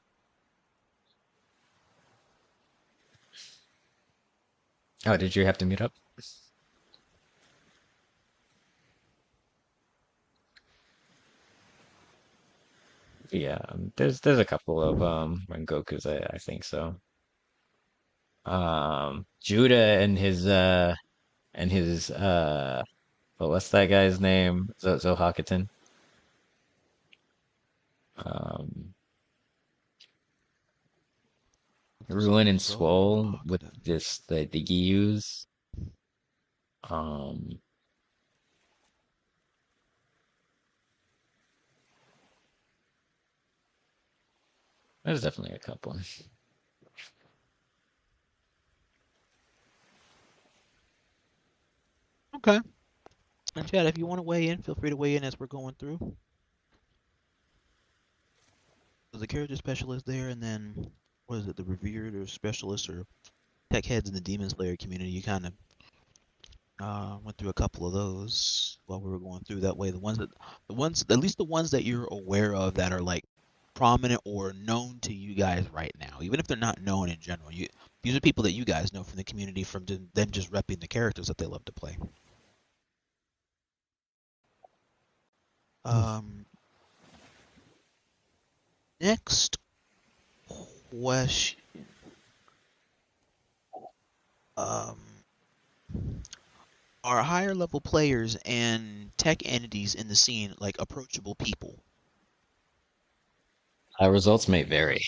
Oh, did you have to mute up? Yeah, there's a couple of Rengokus I think so. Judah and his well, what's that guy's name? Zohakutin. Um Ruin and So Swole with Hakuden. this the Gyus. Um there's definitely a couple. Okay. And Chad, if you want to weigh in, feel free to weigh in as we're going through. There's a character specialist there, and then what is it? The revered or specialist or tech heads in the Demon Slayer community. You kind of went through a couple of those while we were going through. That way, at least the ones that you're aware of that are like prominent or known to you guys right now, even if they're not known in general. These are people that you guys know from the community from them just repping the characters that they love to play. Um, Next question. Um, are higher level players and tech entities in the scene like approachable people? Results may vary.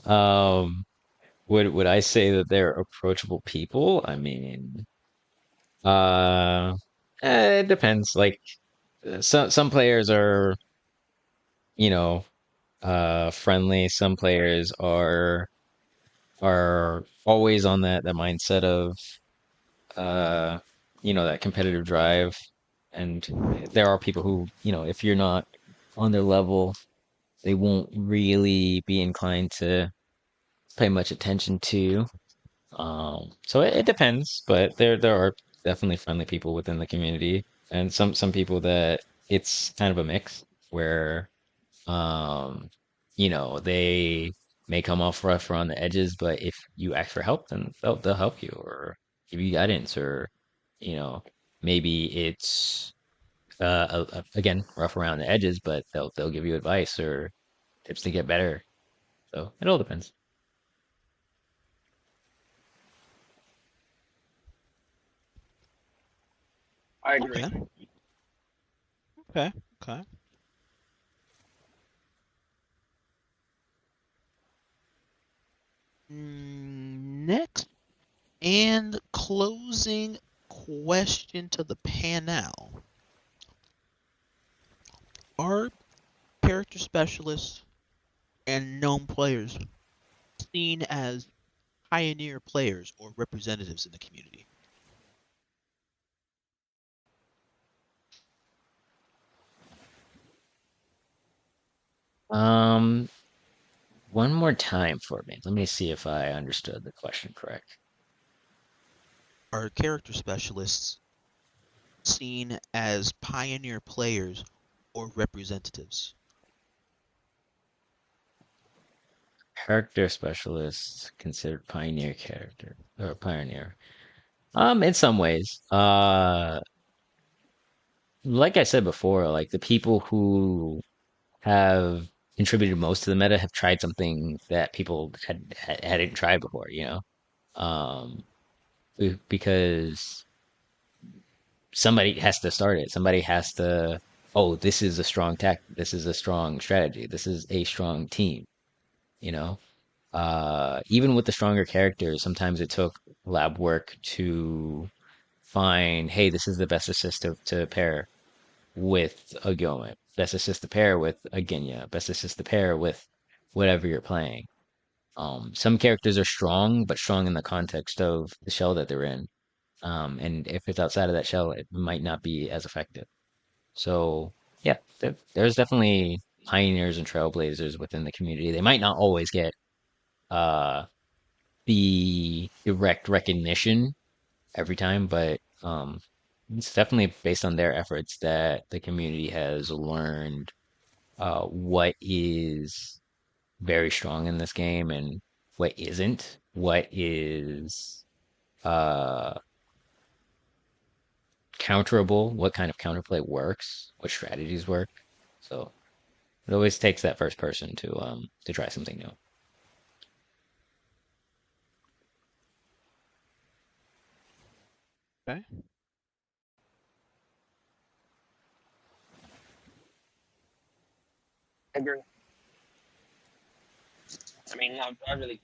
Um would I say that they're approachable people? I mean, uh it depends. Like some players are, you know, friendly. Some players are always on that mindset of uh that competitive drive. And there are people who, if you're not on their level, they won't really be inclined to pay much attention to you. So it depends, but there are definitely friendly people within the community, and some people that it's kind of a mix where um they may come off rough around the edges, but if you ask for help, then they'll help you or give you guidance, or you know maybe it's again rough around the edges, but they'll give you advice or tips to get better. So it all depends. I agree. Okay, okay, okay. Next and closing question to the panel. Are character specialists and known players seen as pioneer players or representatives in the community? Um, One more time for me. Let me see if I understood the question correct. Are character specialists seen as pioneer players or representatives? Character specialist considered pioneer character or pioneer. In some ways. Like I said before, like the people who have contributed most to the meta have tried something that people hadn't tried before, Um, because somebody has to start it. Somebody has to, oh, this is a strong tactic. This is a strong strategy. This is a strong team. you know. Even with the stronger characters, sometimes it took lab work to find, hey, this is the best assist to pair with a Gilman, best assist to pair with a Genya, best assist to pair with whatever you're playing. Some characters are strong, but strong in the context of the shell that they're in. And if it's outside of that shell, it might not be as effective. So yeah, there's definitely pioneers and trailblazers within the community. They might not always get uh the direct recognition every time, but it's definitely based on their efforts that the community has learned what is very strong in this game and what isn't, what is uh counterable, what kind of counterplay works, what strategies work. So it always takes that first person to try something new. Okay. I agree. I mean, I really,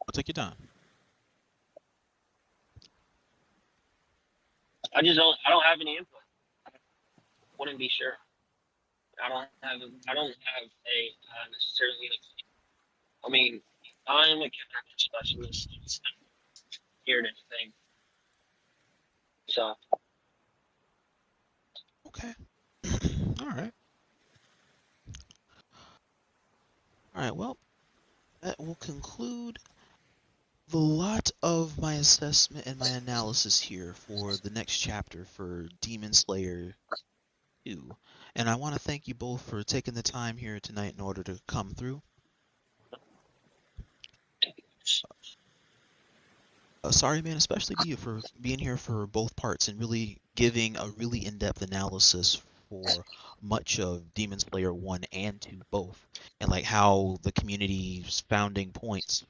I'll take your time. I don't have any input. Wouldn't be sure. I don't have a necessarily. I mean, I'm a character specialist. It's not here to anything. So Okay. All right. All right. Well, that will conclude the lot of my assessment and my analysis here for the next chapter for Demon Slayer 2. And I want to thank you both for taking the time here tonight in order to come through. Sorry, man, especially to you for being here for both parts and really giving a really in-depth analysis for much of Demon Slayer 1 and 2 both, and like how the community's founding points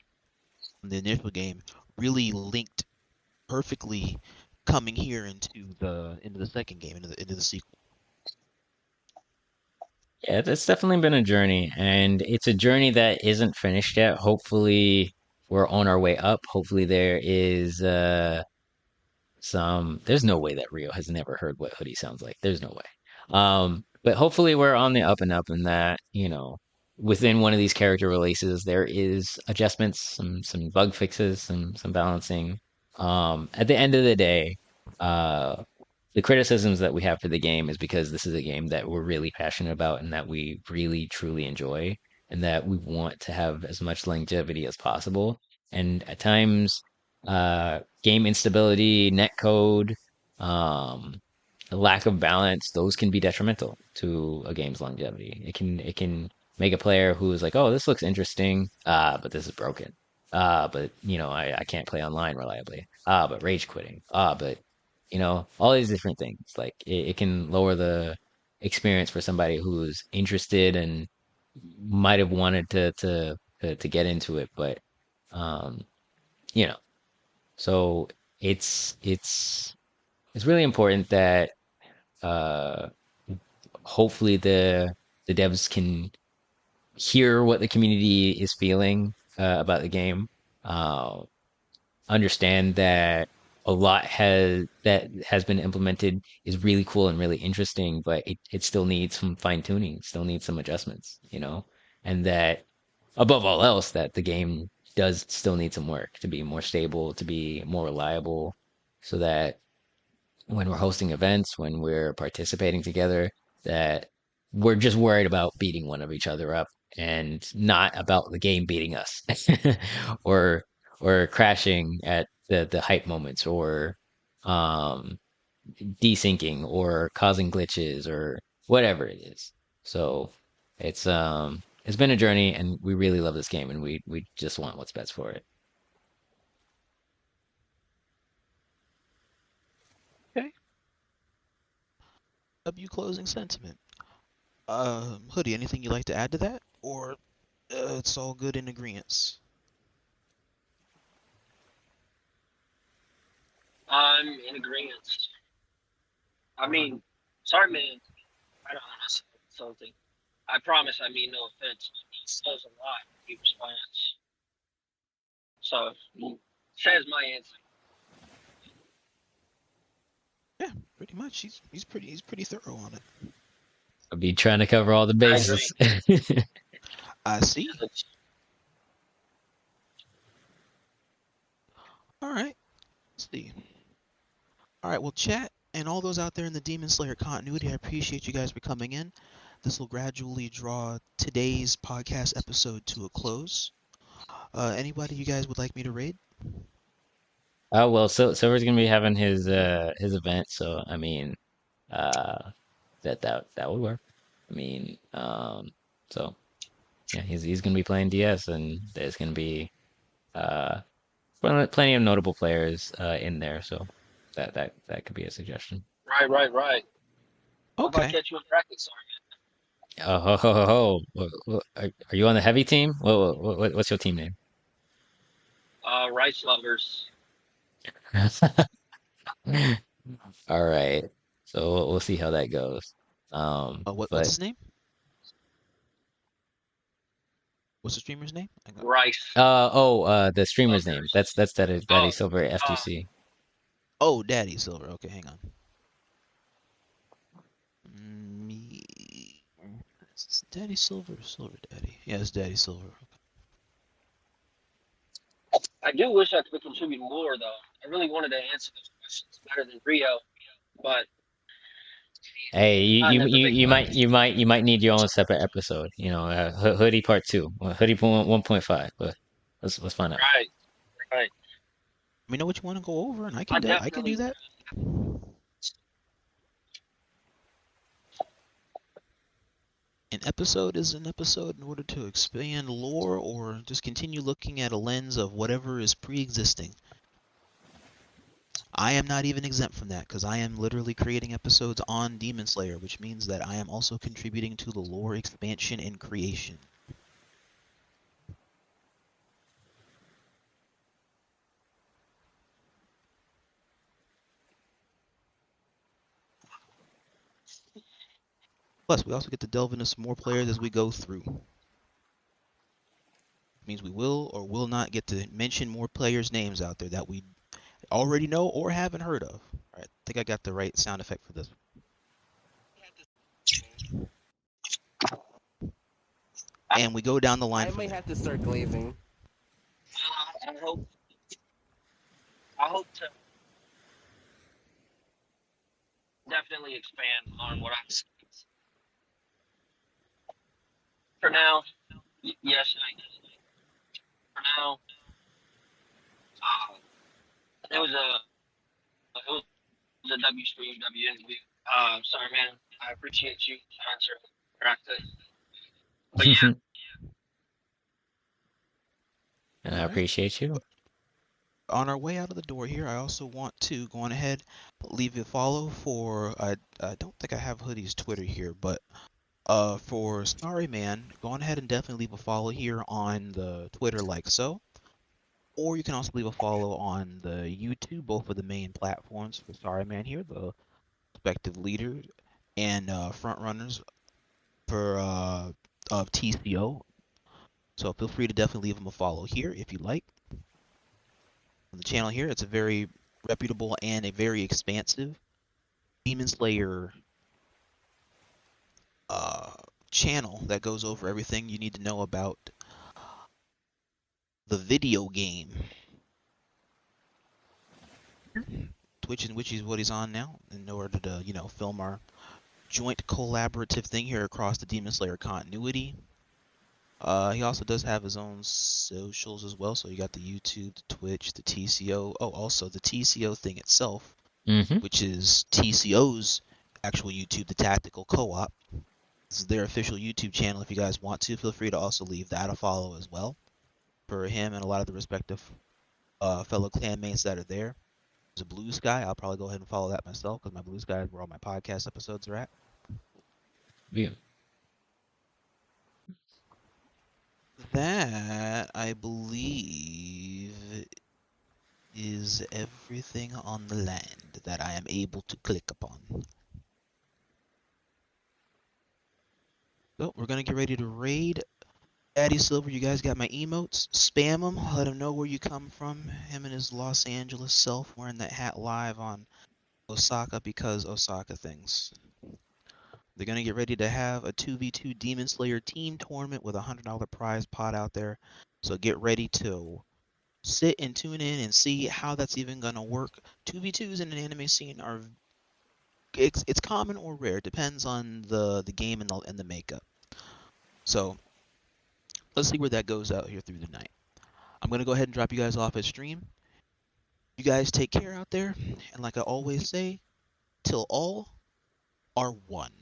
from the initial game really linked perfectly coming here into the second game, into the sequel. Yeah, it's definitely been a journey, and it's a journey that isn't finished yet. Hopefully, we're on our way up. Hopefully, there is there's no way that Rio has never heard what Hoodie sounds like. There's no way. But hopefully we're on the up and up and that, within one of these character releases there is adjustments, some bug fixes, some balancing. At the end of the day, uh the criticisms that we have for the game is because this is a game that we're really passionate about and that we really truly enjoy and that we want to have as much longevity as possible. And at times game instability, netcode, um, a lack of balance, those can be detrimental to a game's longevity. It can make a player who is like, oh, this looks interesting, but this is broken. But I can't play online reliably. But rage quitting. But all these different things. Like it can lower the experience for somebody who's interested and might have wanted to get into it, but um, you know. So it's it's really important that uh hopefully the devs can hear what the community is feeling about the game. Uh, Understand that a lot has been implemented is really cool and really interesting, but it still needs some fine tuning, still needs some adjustments, and that above all else, that the game does still need some work to be more stable, to be more reliable, so that when we're hosting events, when we're participating together, that we're just worried about beating one of each other up and not about the game beating us or crashing at the hype moments or um desyncing or causing glitches or whatever it is. So it's been a journey and we really love this game and we just want what's best for it. Okay. W closing sentiment. Hoodie, anything you'd like to add to that, or it's all good in agreement? I'm in agreement. I mean, sorry, man. I don't want to say something. I promise I mean no offense. He says a lot. He responds. So he says my answer. Yeah, pretty much. He's pretty thorough on it. I'll be trying to cover all the I agree. bases. I see. All right. Let's see. All right. Well, chat and all those out there in the Demon Slayer continuity, I appreciate you guys for coming in. This will gradually draw today's podcast episode to a close. Anybody you guys would like me to raid? Oh well, so Silver's gonna be having his event, so I mean, uh, that would work. I mean, so yeah, he's gonna be playing DS, and there's gonna be uh plenty of notable players in there, so that could be a suggestion. Right. How about Okay. catch you in practice, Oh ho ho ho! Ho. Are you on the heavy team? What's your team name? Rice lovers. All right, so we'll see how that goes. What's But his name? What's the streamer's name? I got. Rice the streamer's name. lovers. That's Daddy Oh, Silver oh, FGC. Oh, Daddy Silver. Okay, hang on. Me. Is Daddy Silver or Silver Daddy? Yeah, it's Daddy Silver. I do wish I could contribute more, though. I really wanted to answer those questions better than Rio, but Hey, not in the big time. you might need your own separate episode. You know, Hoodie Part Two, Hoodie 1.5. But let's find out. Right, right. Let me know what you want to go over, and I I can do definitely. that. An episode is an episode in order to expand lore or just continue looking at a lens of whatever is pre-existing. I am not even exempt from that because I am literally creating episodes on Demon Slayer, which means that I am also contributing to the lore expansion and creation. Plus, we also get to delve into some more players as we go through. It means we will or will not get to mention more players' names out there that we already know or haven't heard of. All right, I think I got the right sound effect for this. And we go down the line I from might there. have to start glazing. I hope to definitely expand on what I've seen. For now, yes, for now, uh, it was a W stream, W interview. Sorry, man. I appreciate you answering. But yeah, And I All right. appreciate you. On our way out of the door here, I also want to go on ahead, leave a follow for I don't think I have Hoodie's Twitter here, but for Sorry Man, go on ahead and definitely leave a follow here on the Twitter like so. Or you can also leave a follow on the YouTube, both of the main platforms for Sorry Man here, the respective leaders and front runners for of TCO. So feel free to definitely leave them a follow here if you like. On the channel here, it's a very reputable and a very expansive Demon Slayer uh, channel that goes over everything you need to know about the video game. Twitch, and which is what he's on now, in order to, film our joint collaborative thing here across the Demon Slayer continuity. He also does have his own socials as well, so you got the YouTube, the Twitch, the TCO. Oh, also the TCO thing itself, Hmm. which is TCO's actual YouTube, the Tactical Co-op. This is their official YouTube channel. If you guys want to, feel free to also leave that a follow as well for him and a lot of the respective fellow clanmates that are there. There's a Blue Sky. I'll probably go ahead and follow that myself because my Blue Sky is where all my podcast episodes are at. Yeah. That, I believe, is everything on the land that I am able to click upon. So we're gonna get ready to raid Daddy Silver. You guys got my emotes. Spam him. Let him know where you come from. Him and his Los Angeles self wearing that hat live on Osaka because Osaka things. They're gonna get ready to have a 2v2 Demon Slayer team tournament with a $100 prize pot out there. So get ready to sit and tune in and see how that's even gonna work. 2v2s in an anime scene are it's common or rare, depends on the game and the makeup. So let's see where that goes out here through the night. I'm gonna go ahead and drop you guys off at stream. You guys take care out there, and like I always say, till all are one.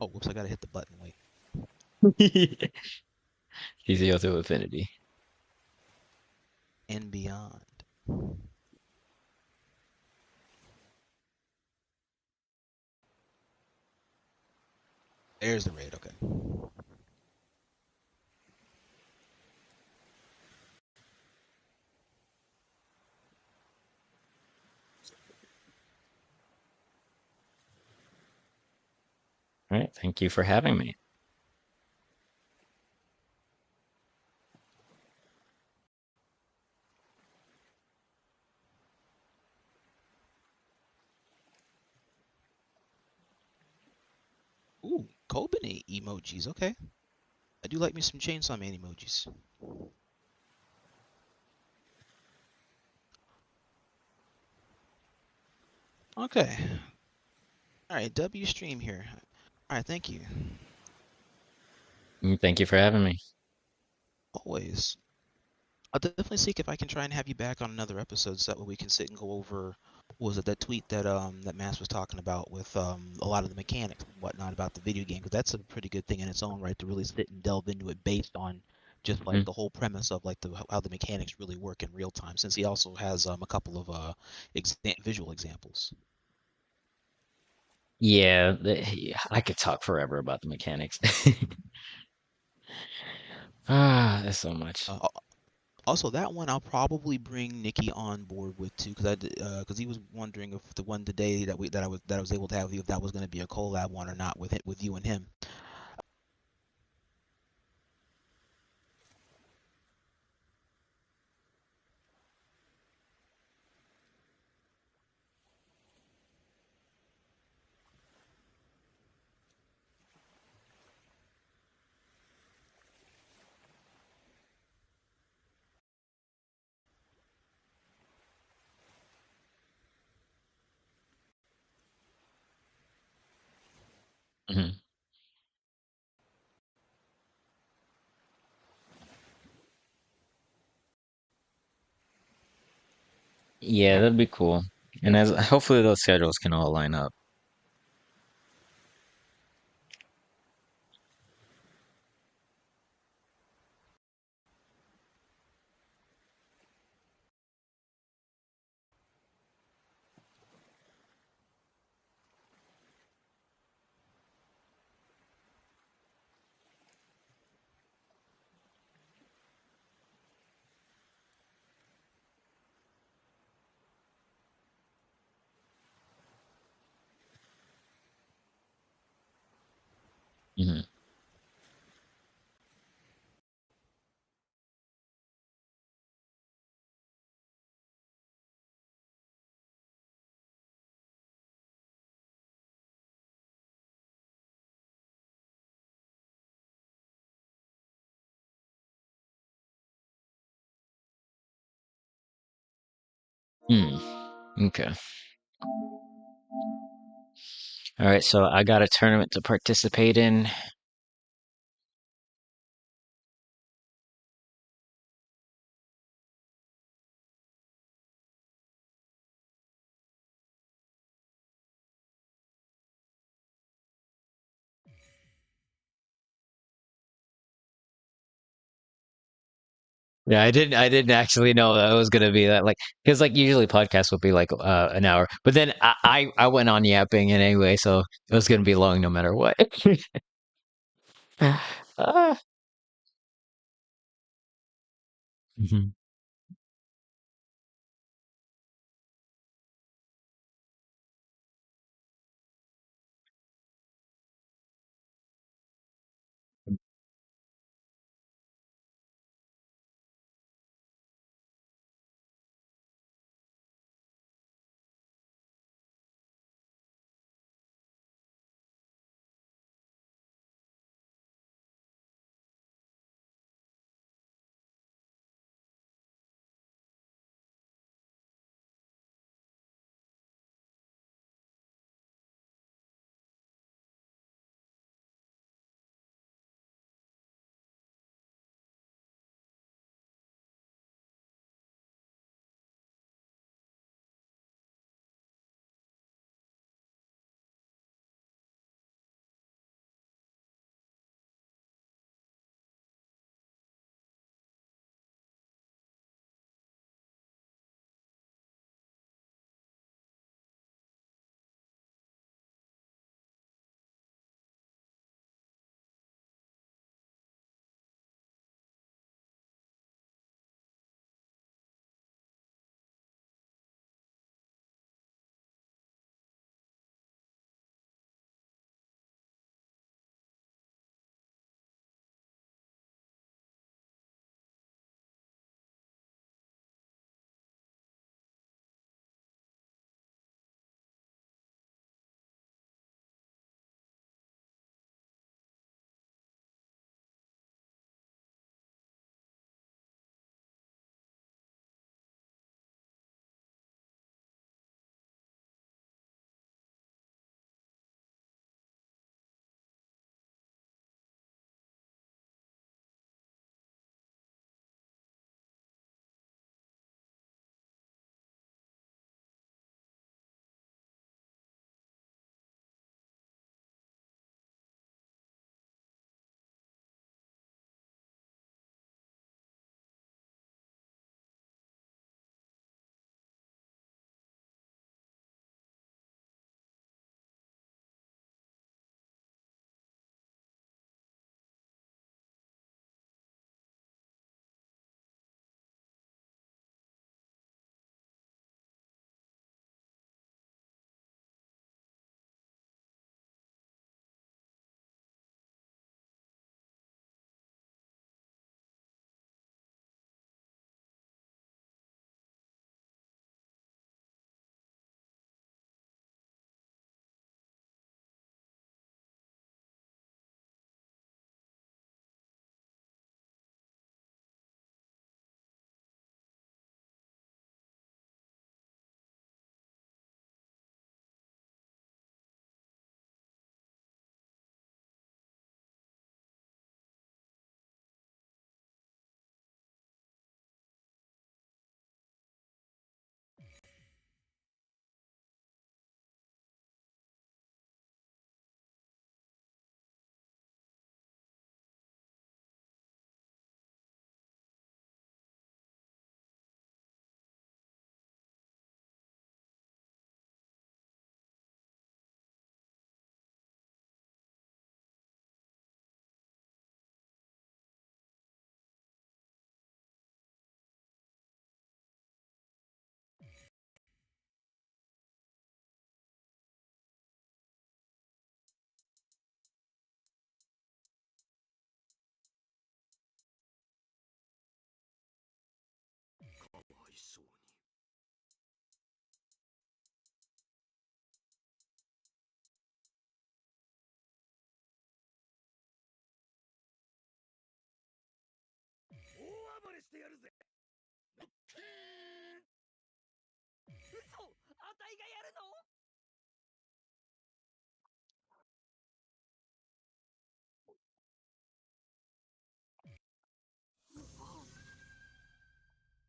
Oh, whoops! I gotta hit the button. Wait, TCO to infinity. and beyond. There's the raid. Okay. All right, thank you for having me. Ooh, Kobani emojis. Okay. I do like me some Chainsaw Man emojis. Okay. All right. W stream here. All right. Thank you. Thank you for having me. Always. I'll definitely see if I can try and have you back on another episode so that way we can sit and go over what was it that tweet that Mass was talking about with a lot of the mechanics and whatnot about the video game because that's a pretty good thing in its own right to really sit and delve into it based on just like Mhm. the whole premise of like the how the mechanics really work in real time since he also has a couple of visual examples. Yeah, yeah, I could talk forever about the mechanics. Ah, there's so much. Also, that one I'll probably bring Nikki on board with too, because he was wondering if the one today that I was able to have with you, if that was going to be a collab one or not with you and him. Mhm. Yeah, that'd be cool. And as hopefully those schedules can all line up. Hmm. Hmm. Okay. All right, so I got a tournament to participate in. Yeah, I didn't actually know that it was gonna be that like because like usually podcasts would be like an hour, but then I went on yapping and anyway, so it was gonna be long no matter what. Ah. Mhm.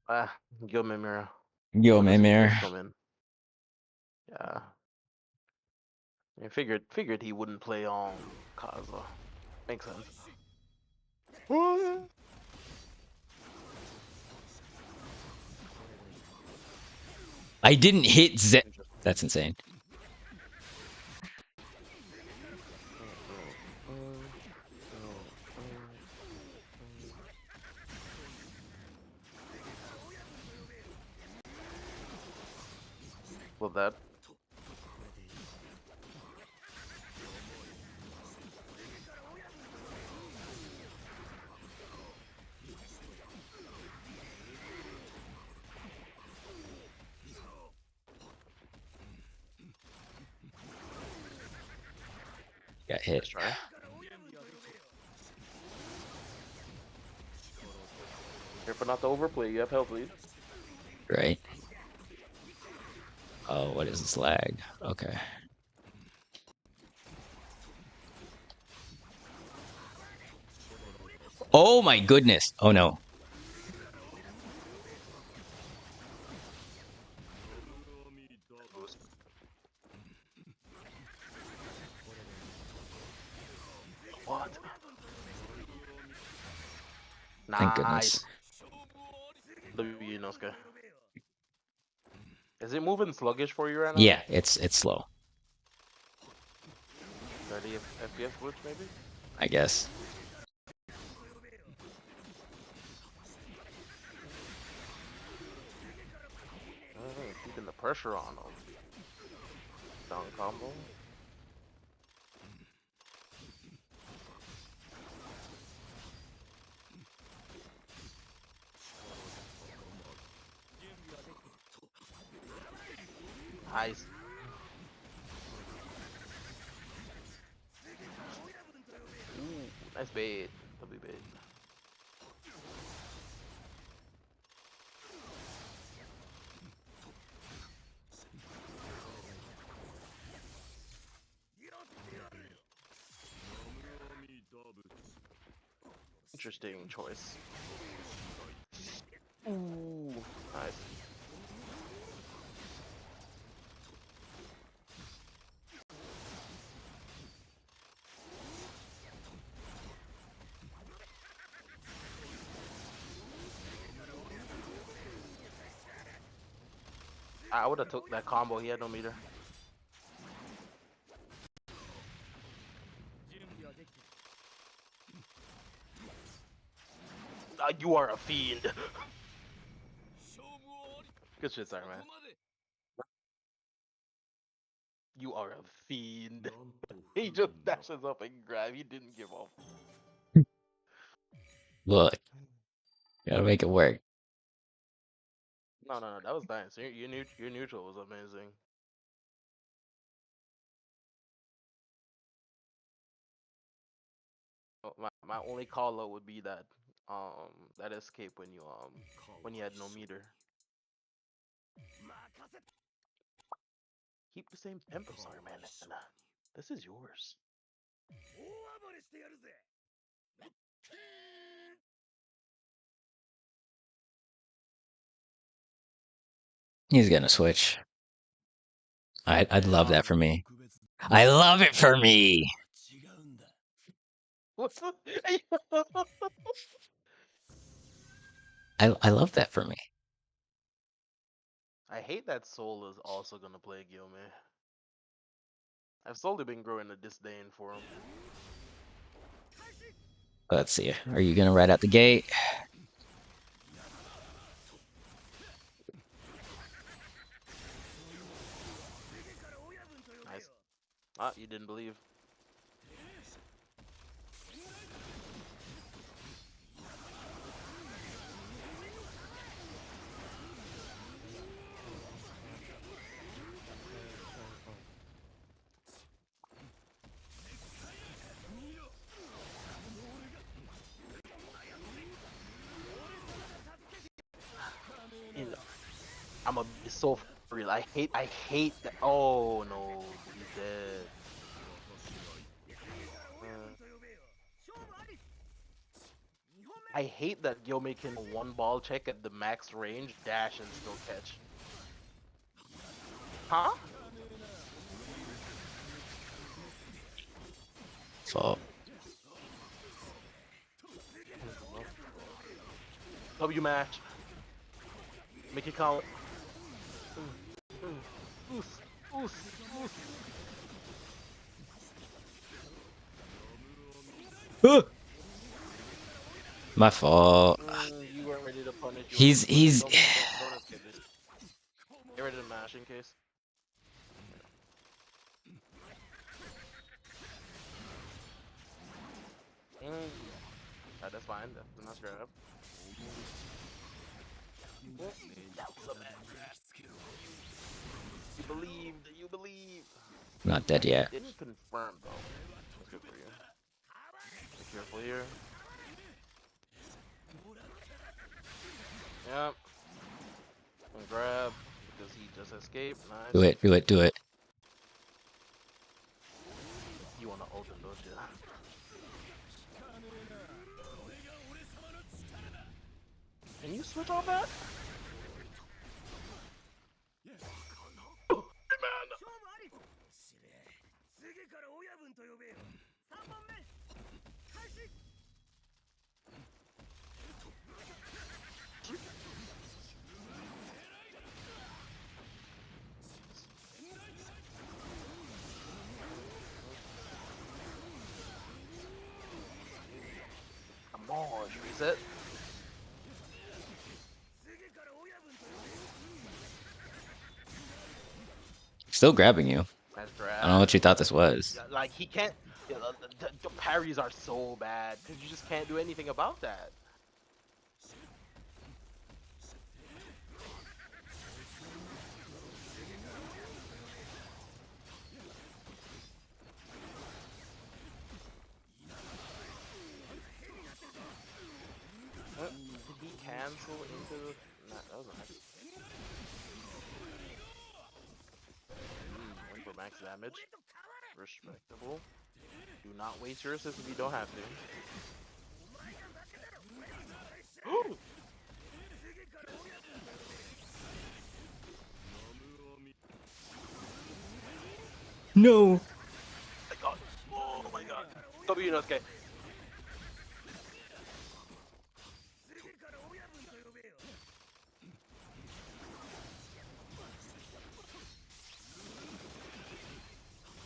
Ah, Yo Mimira. Yo, When does he Mimir. first come in? Yeah. I figured he wouldn't play on Kaza. Makes sense. I didn't hit Z. Interesting. That's insane. Well, that Got hit. nice try. Careful not to overplay. You have health lead. Right. Oh, what is this lag? Okay. Oh my goodness. Oh no. What? Thank Nice. goodness. W Inosuke. Is it moving sluggish for you right now? Yeah, it's slow, 30 FPS glitch maybe? I guess. Keeping the pressure on him. Down combo. Nice. Ooh, nice bait. W bait. Interesting choice. Ooh, nice. I would have took that combo. He had no meter. You are a fiend. Good shit, sorry, man. You are a fiend. He just dashes up and grab. He didn't give up. Look, gotta make it work. No, that was nice. Your neutral was amazing. Oh, my only call out would be that escape when you had no meter. Keep the same tempo, sorry, man. This is yours. He's gonna switch. I'd love that for Um, me. I love it for me. what's up? I love that for me. I hate that Soul is also gonna play Gyome. I've slowly been growing a disdain for him. Let's see. Are you gonna ride out the gate? Nice. Ah, you didn't believe. I'm a be so real. I hate that. Oh no, he's dead. Uh, I hate that Yome can one ball check at the max range, dash, and still catch. Huh? Fault. W match. Make it count. Oos, oos, oos. My fault. You weren't ready to punish your He's weak foot. he's Don't escape this. Get ready to mash in case. That's fine. That's a nice grab. That was a bad grab. You believed. You believed. not dead yet. Didn't confirm though. That's good for you. Be careful here. Yep. And grab because he just escaped. Nice. Do it, do it, do it. You wanna ult him, don't you? Can you switch off that? Man. Come on, reset. Still grabbing you. Nice I don't know what grab. you thought this was. Like he can't. Yeah, the parries are so bad because you just can't do anything about that. Did he cancel into the? Nah, that was nice. Went for max damage. Respectable. Do not waste your assist if you don't have to. No. My god. Oh my god. W Inosuke.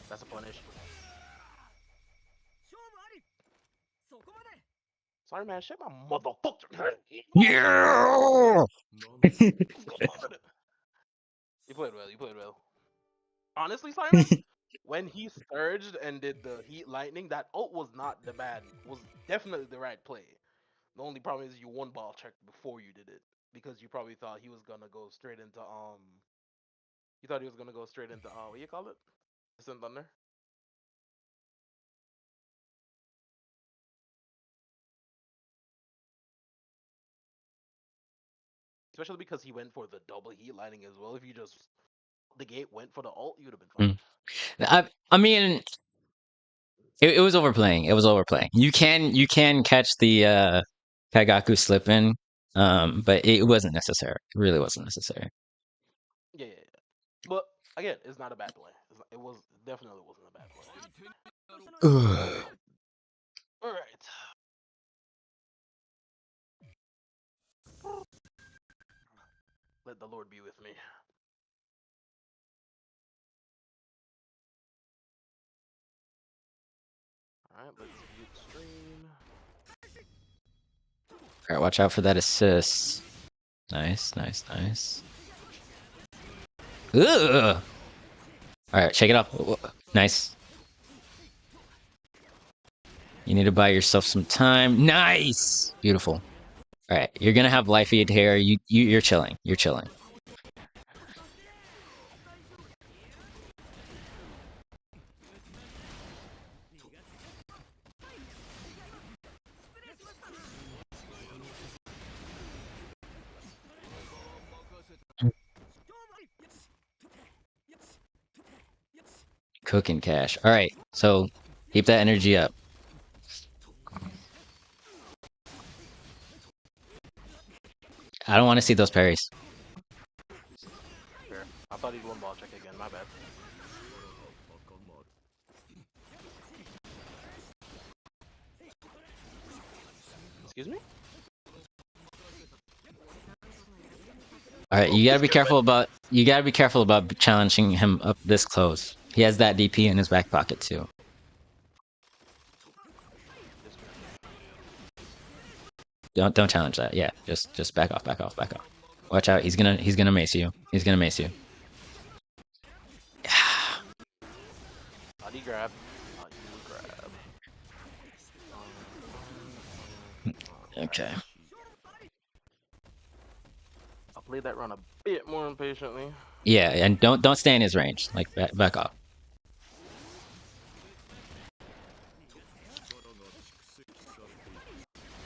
That's a punish. Sorry, man. Shit, my motherfucker. Yeah. You played well. You played well. Honestly, Simon, when he surged and did the heat lightning, that ult was not the bad. Was definitely the right play. The only problem is you one ball checked before you did it because you probably thought he was gonna go straight into You thought he was gonna go straight into what you call it? Distant Thunder. Especially because he went for the double heat lightning as well. If you just the gate went for the ult, you'd have been fine. I mean, it was overplaying. It was overplaying. You can catch the Kaigaku slip in, but it wasn't necessary. It really wasn't necessary. Yeah, yeah, yeah. But again, it's not a bad play. It was definitely wasn't a bad play. Ugh. All right. Let the Lord be with me. All right, let's view the stream. All right, watch out for that assist. Nice, nice, nice. Ugh. All right, shake it up. Nice. You need to buy yourself some time. Nice. Beautiful. All right, you're gonna have life eat here. You're chilling. You're chilling. Cooking cash. All right, so keep that energy up. I don't want to see those parries. Fair. I thought he'd one ball check again. My bad. Excuse me? All right, you gotta be careful about challenging him up this close. He has that DP in his back pocket too. Don't challenge that. Yeah, just back off, back off, back off. Watch out. He's gonna mace you. He's gonna mace you. Body grab. Body grab. Okay. I'll play that run a bit more impatiently. Yeah, and don't stay in his range. Like back off.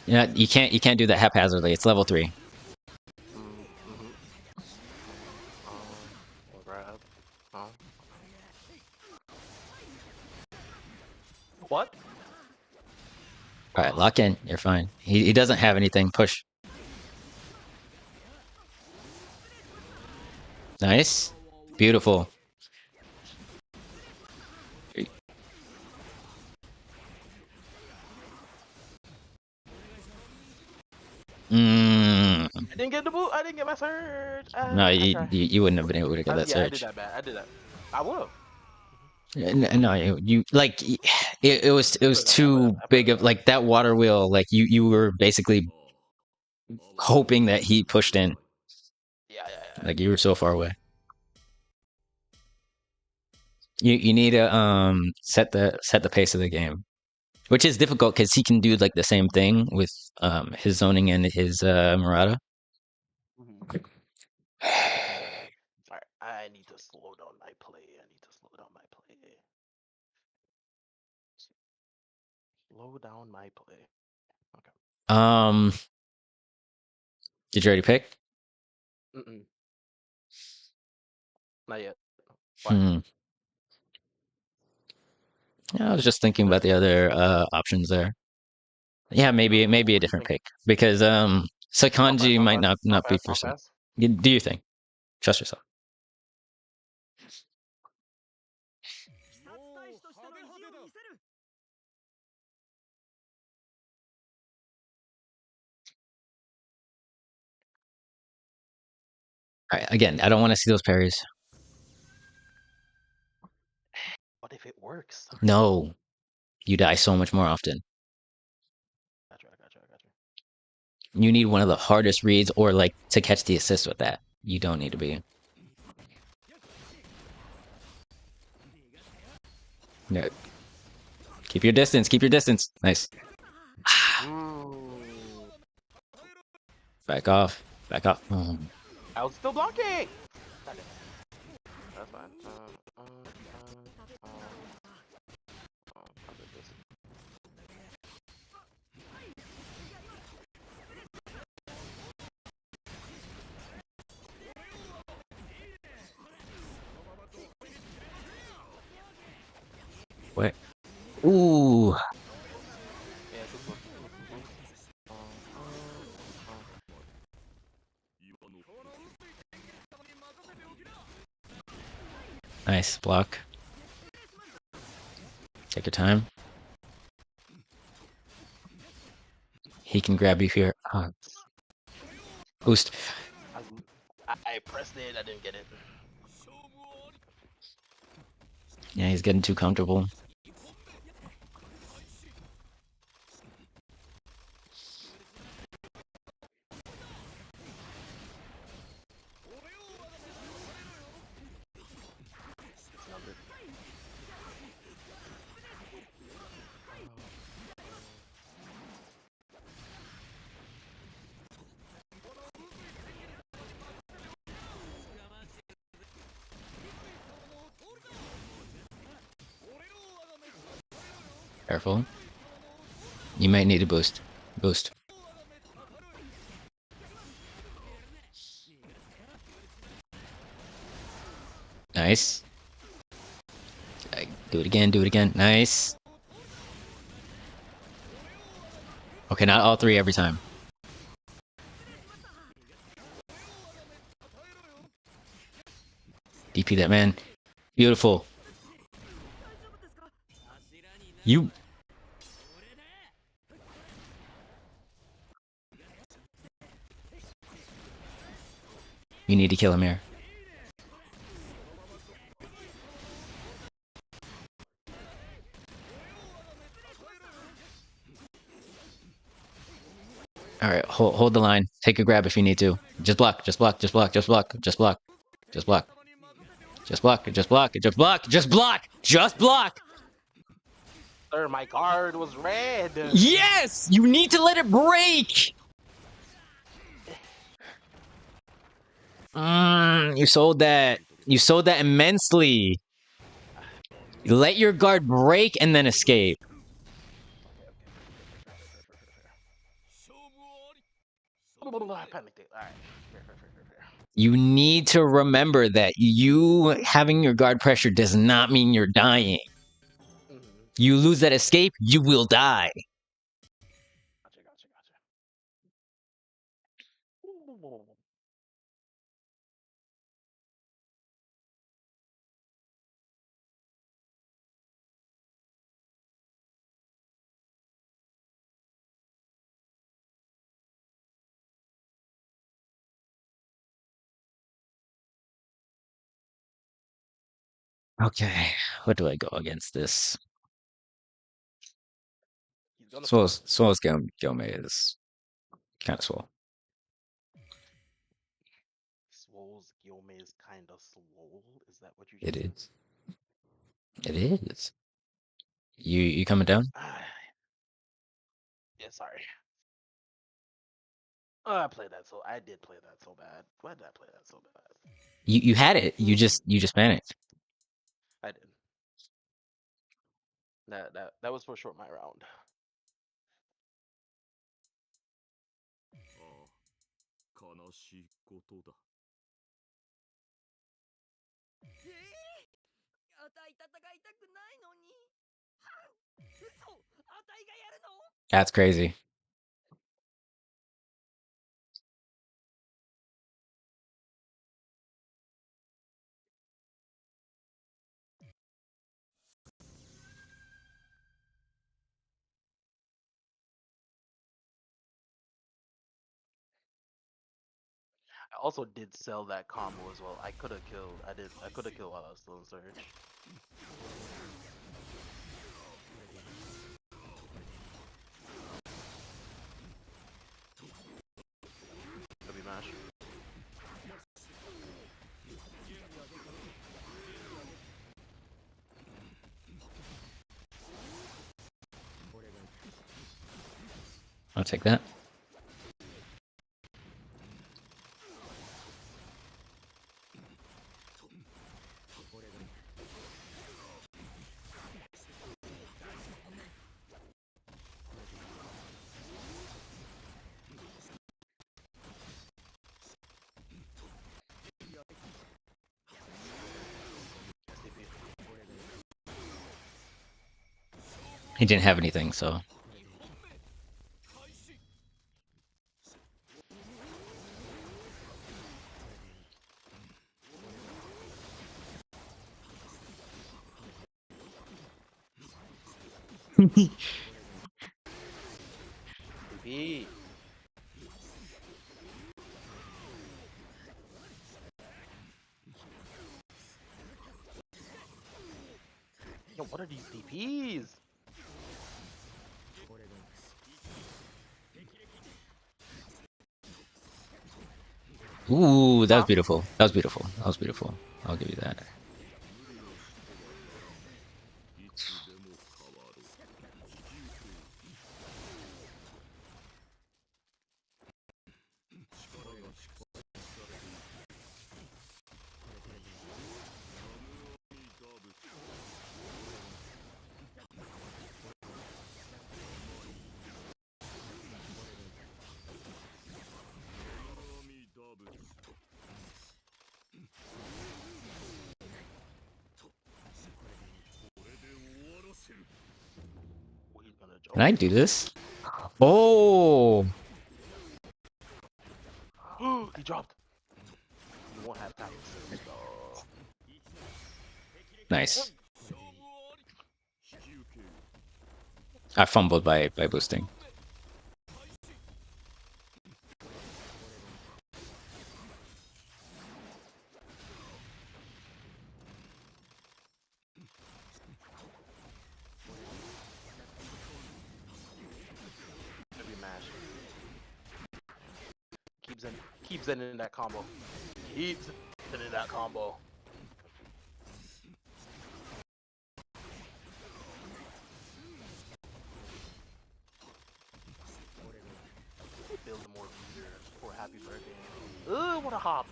Yeah, you can't do that haphazardly. It's level 3. Grab. What? All right, lock in. You're fine. He doesn't have anything. Push. Nice. Beautiful. I didn't get the boot. I didn't get my surge. No, you wouldn't have been able to get that Yeah, I surge. did that bad. I did that. I would have. No, you like it was too big of like that water wheel. Like you were basically hoping that he pushed in. Yeah. Like you were so far away. You need to set the pace of the game, which is difficult because he can do like the same thing with his zoning and his Murata. Alright, I need to slow down my play. Slow down my play. Okay. Did you already pick? Not yet. Why? Yeah, I was just thinking about the other options there. Yeah, maybe a different pick because Sakanji might not be for some. Do you think? Trust yourself. All right, again, I don't want to see those parries. What if it works? No, you die so much more often. Gotcha. You need one of the hardest reads or like to catch the assist with that. You don't need to be. No. Keep your distance. Keep your distance. Nice. Back off. Back off. I was still blocking. That's fine. What? Ooh. Nice block. Take your time. He can grab you here. Boost. I pressed it. I didn't get it. Yeah, he's getting too comfortable. Careful. You might need a boost. Boost. Nice. Do it again. Do it again. Nice. Okay, not all three every time. DP that man. Beautiful. You. You need to kill him here. All right, hold the line. Take a grab if you need to. Just block. Just block. Just block. Just block. Just block. Just block. Just block. Just block. Just block. Just block. Just block. Sir, my card was red. Yes, you need to let it break. You sold that. You sold that immensely. Let your guard break and then escape. I panicked it. All right. Fair. You need to remember that you having your guard pressure does not mean you're dying. You lose that escape, you will die. Gotcha. Okay, what do I go against this? He's gonna Swell's Gomez is kind of swole. Swole's Guillaume is kind of swole. Is that what you It just is. It is. You coming down? said? Yeah, sorry. Oh, I did play that so bad. Why did I play that so bad? You had it. You just panicked. I did. That was for short my round. That's crazy. I also did sell that combo as well. I could have killed. I could have killed while I was still in surge. W mash. I'll take that. He didn't have anything, so. TP. Yo, what are these DPs? Ooh, that was beautiful. That was beautiful. That was beautiful. I'll give you that. Can I do this? Oh, He dropped. You won't have time to say so. nice. I fumbled by boosting. Maybe mash. Keeps ending that combo. Keeps ending that combo. Build more users for happy birthday. Ugh, what a hop.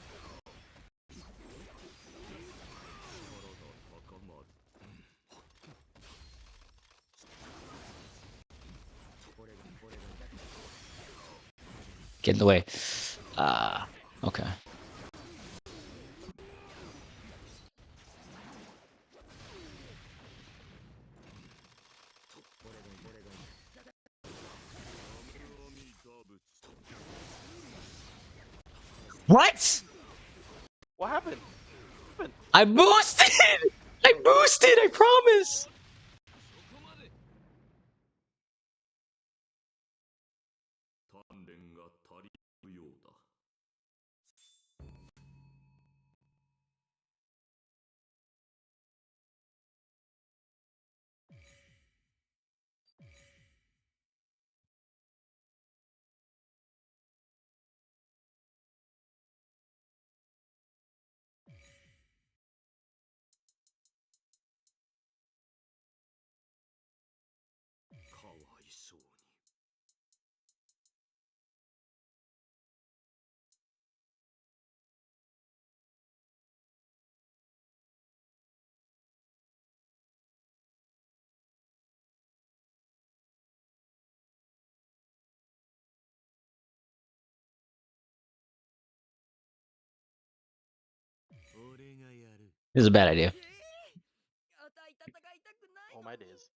Get in the way. Ah, okay. What? What happened? I boosted! I boosted, I promise! This is a bad idea. Oh my days.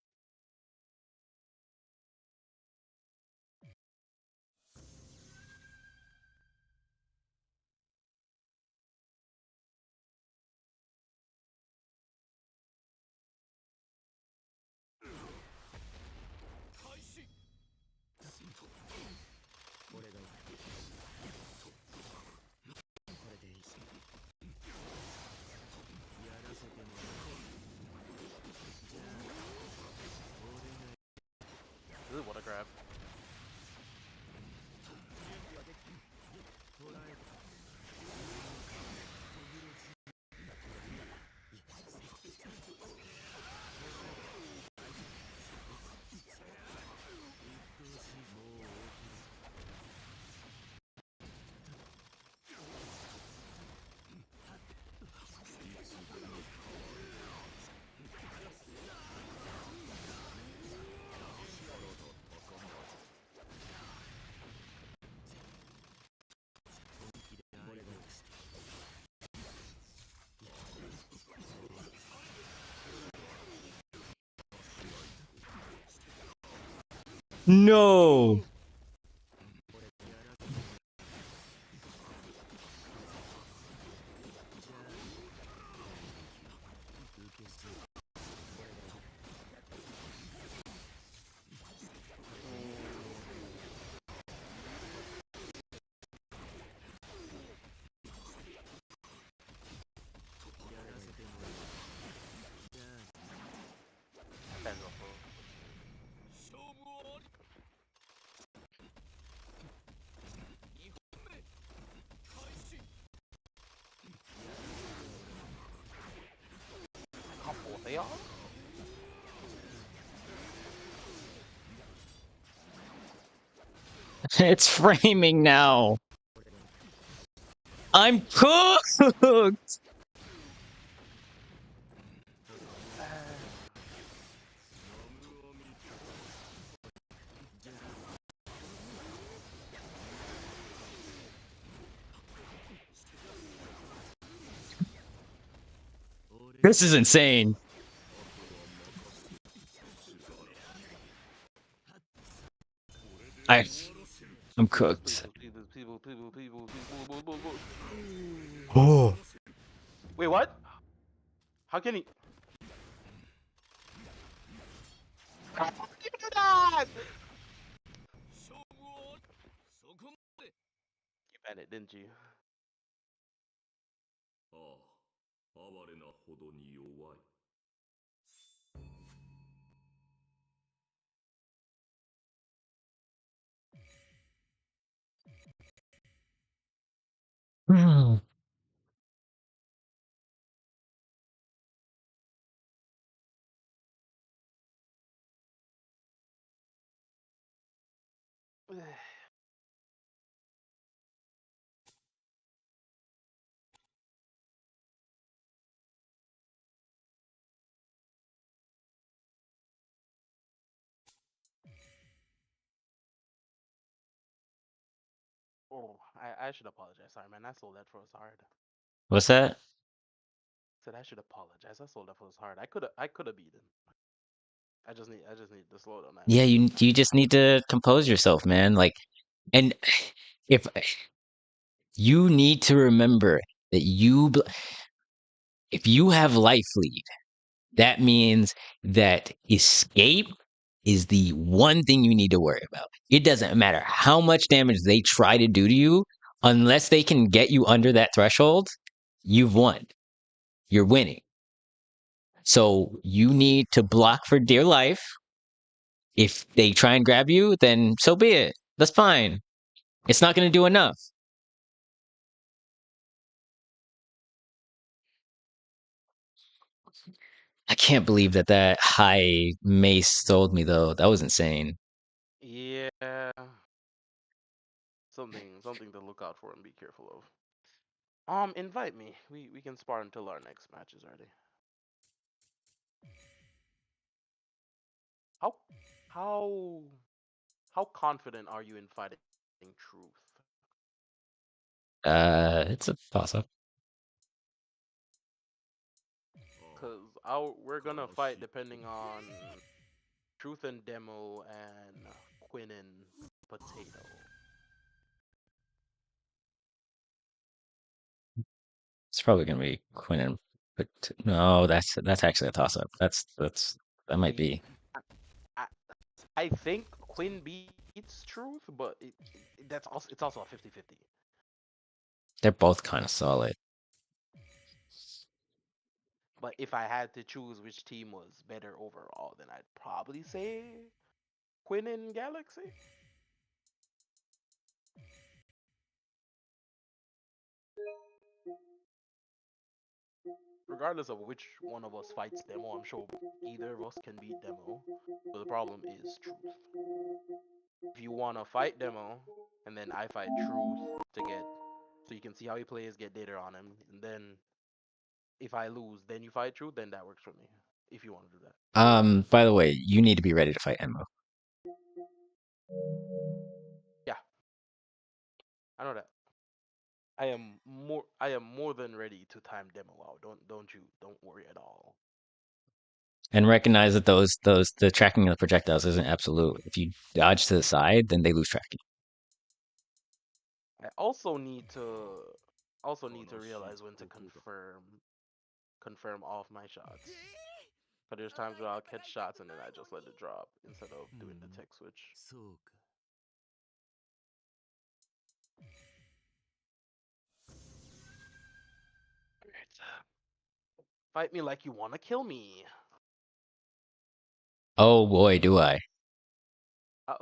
Ugh, what a grab. No! Depends on who. Combo they are? It's framing now. I'm cooked! This is insane. I'm Please, cooked. please, please, please, please, please. Oh. Wait, what? How can he? How can you do that? You banned it, didn't you? Oh, I should apologize. Sorry, man. I sold that for us hard. What's that? Said I should apologize. I sold that for us hard. I could have beaten. I just need to slow down that Yeah, bit. you just need to compose yourself, man. Like, and if you need to remember that if you have life lead, that means that escape is the one thing you need to worry about. It doesn't matter how much damage they try to do to you, unless they can get you under that threshold, you've won. You're winning. So you need to block for dear life. If they try and grab you, then so be it. That's fine. It's not going to do enough. I can't believe that high mace sold me though. That was insane. Yeah, something to look out for and be careful of. Invite me. We can spar until our next match is ready. How how how confident are you in fighting truth? It's a toss up. Cause we're gonna fight depending on truth and demo and Quinn and potato. It's probably gonna be Quinn and but no, that's actually a toss up. That might We be. I, I think Quinn beats truth, but it's also a 50-50. They're both kind of solid. But if I had to choose which team was better overall, then I'd probably say Quinn and Galaxy. Regardless of which one of us fights Demo, I'm sure either of us can beat Demo. But the problem is Truth. If you wanna fight Demo, and then I fight Truth so you can see how he plays, get data on him, and then if I lose, then you fight Truth, then that works for me. If you want to do that. By the way, you need to be ready to fight Enmo. Yeah, I know that. I am more than ready to time Demo out. Don't worry at all. And recognize that the tracking of the projectiles isn't absolute. If you dodge to the side, then they lose tracking. I also need to realize when to confirm off my shots. But there's times where I'll catch shots and then I just let it drop instead of doing the tech switch. Fight me like you wanna kill me. Oh boy, do I. Uh,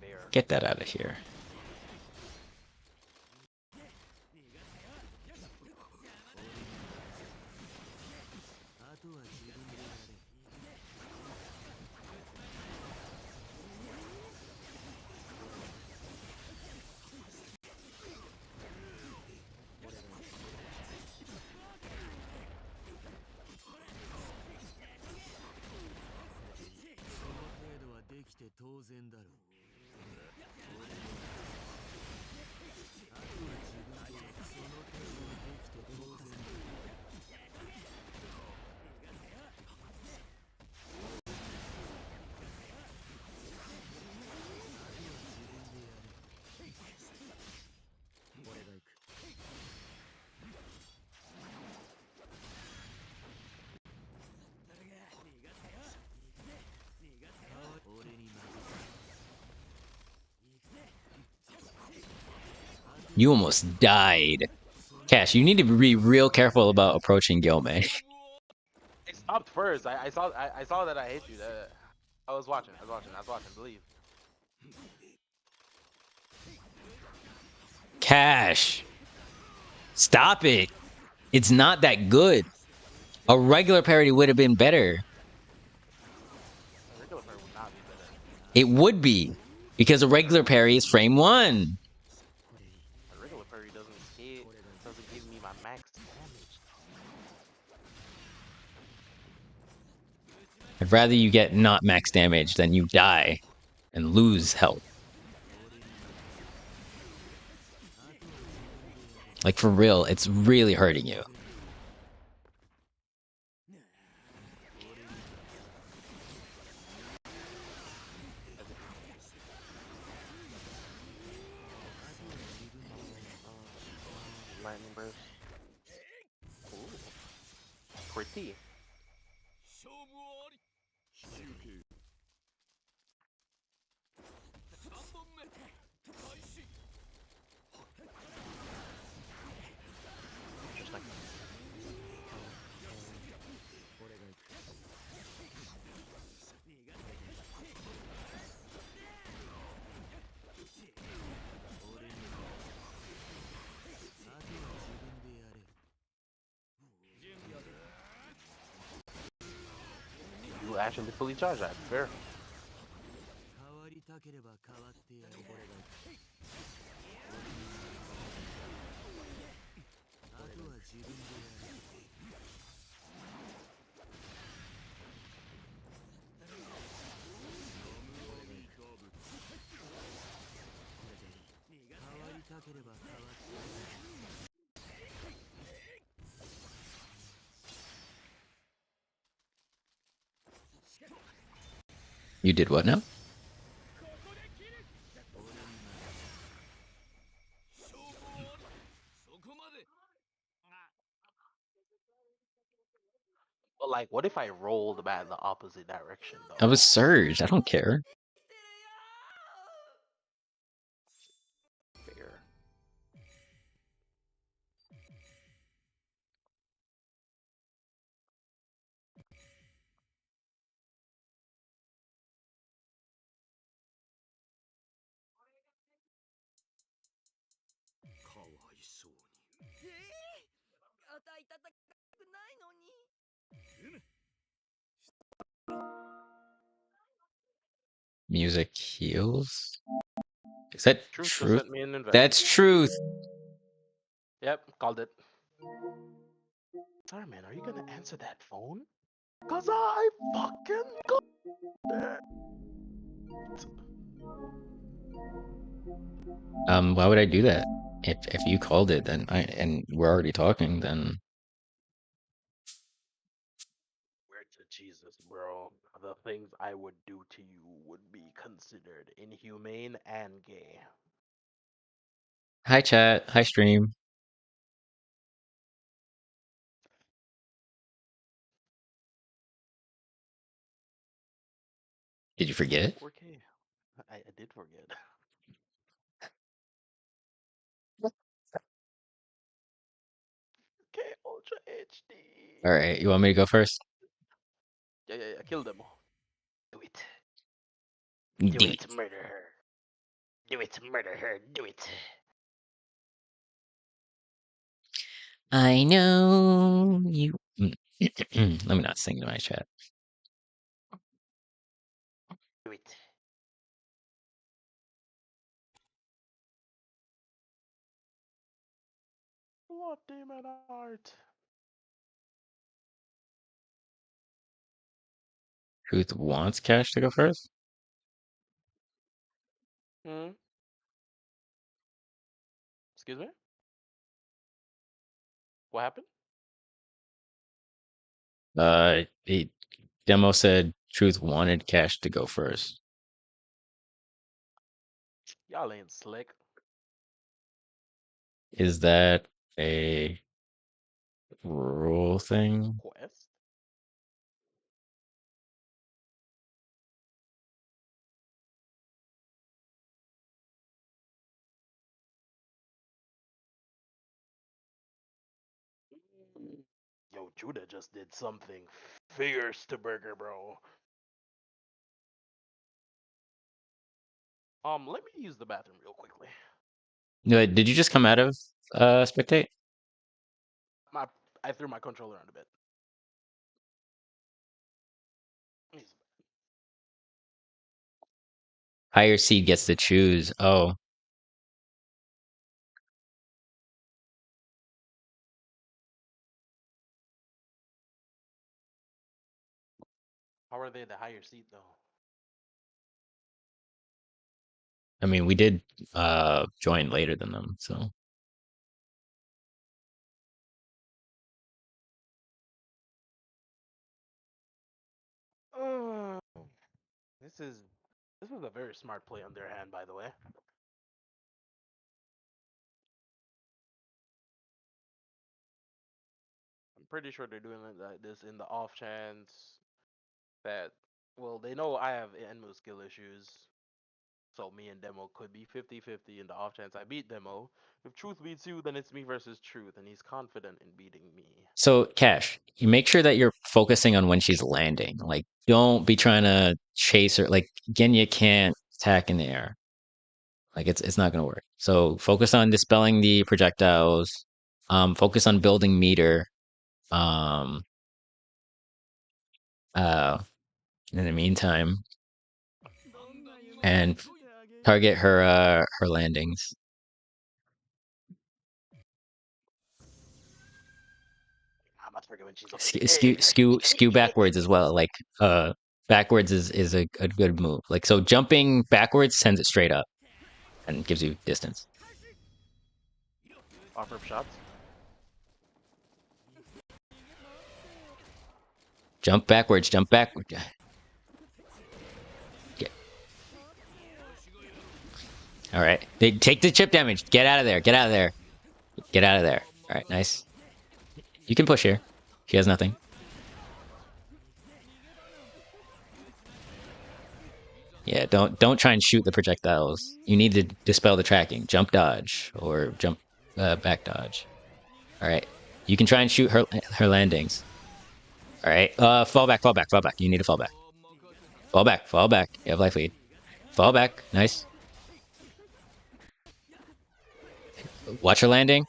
Bear. Get that out of here. You almost died. Cash, you need to be real careful about approaching Gilme. I stopped first. I saw that I hit you. I was watching. Believe. Cash, stop it. It's not that good. A regular parody would have been better. A regular parry would not be better. It would be. Because a regular parry is frame 1. A regular parry doesn't scale. Doesn't give me my max damage. I'd rather you get not max damage than you die and lose health. Like, for real, it's really hurting you. Lightning burst. Ooh, pretty. Interesting. You actually fully charged that. Fair. You did what now? But like, what if I rolled back in the opposite direction I though? was surged. I don't care. Fair. Music heals? Is that Truth just truth? sent me an invite. That's truth. Yep, called it. Sorry, man. Are you gonna answer that phone? Cause I fucking got it. Why would I do that? If you called it, then and we're already talking, then Swear to Jesus, bro. The things I would do to you would be considered inhumane and gay. hi chat, hi stream. Did you forget? 4K. I did forget. K Ultra HD. All right, you want me to go first? Yeah. Kill them. Do it. Do Do it. it. Murder her. Do it. Murder her. Do it. I know you. Let me not sing to my chat. Do it. What demon art? Truth wants Cash to go first. Hmm? Excuse me? What happened? The demo said Truth wanted Cash to go first. Y'all ain't slick. Is that a rule thing? Quest? Yo, Judah just did something fierce to Burger, bro. Let me use the bathroom real quickly. Did you just come out of spectate? My I threw my controller around a bit. Use- Higher seed gets to choose. Oh, How are they the higher seat though? I mean, we did join later than them, so Uh, this is this was a very smart play on their hand, by the way. I'm pretty sure they're doing it like this in the off chance that, well, they know I have Enmu skill issues, so me and Demo could be 50-50 in the off chance I beat Demo. If Truth beats you, then it's me versus Truth, and he's confident in beating me. so Cash, you make sure that you're focusing on when she's landing. Like, don't be trying to chase her. Like, Genya can't attack in the air. Like, it's not gonna work. So focus on dispelling the projectiles. Focus on building meter. Um, uh, in the meantime, and target her landings. I'm not forget when she's up in Skew the skew air. skew, skew backwards as well. Like backwards is a good move. Like so jumping backwards sends it straight up and gives you distance. Offer up shots. Jump backwards, jump backward. Get. All right. They take the chip damage. Get out of there. Get out of there. Get out of there. All right, nice. You can push here. She has nothing. Yeah, don't try and shoot the projectiles. You need to dispel the tracking. Jump dodge or jump back dodge. All right. You can try and shoot her landings. All right. Fall back, fall back, fall back. You need to fall back. Fall back, fall back. You have life lead. Fall back. Nice. Watch her landing.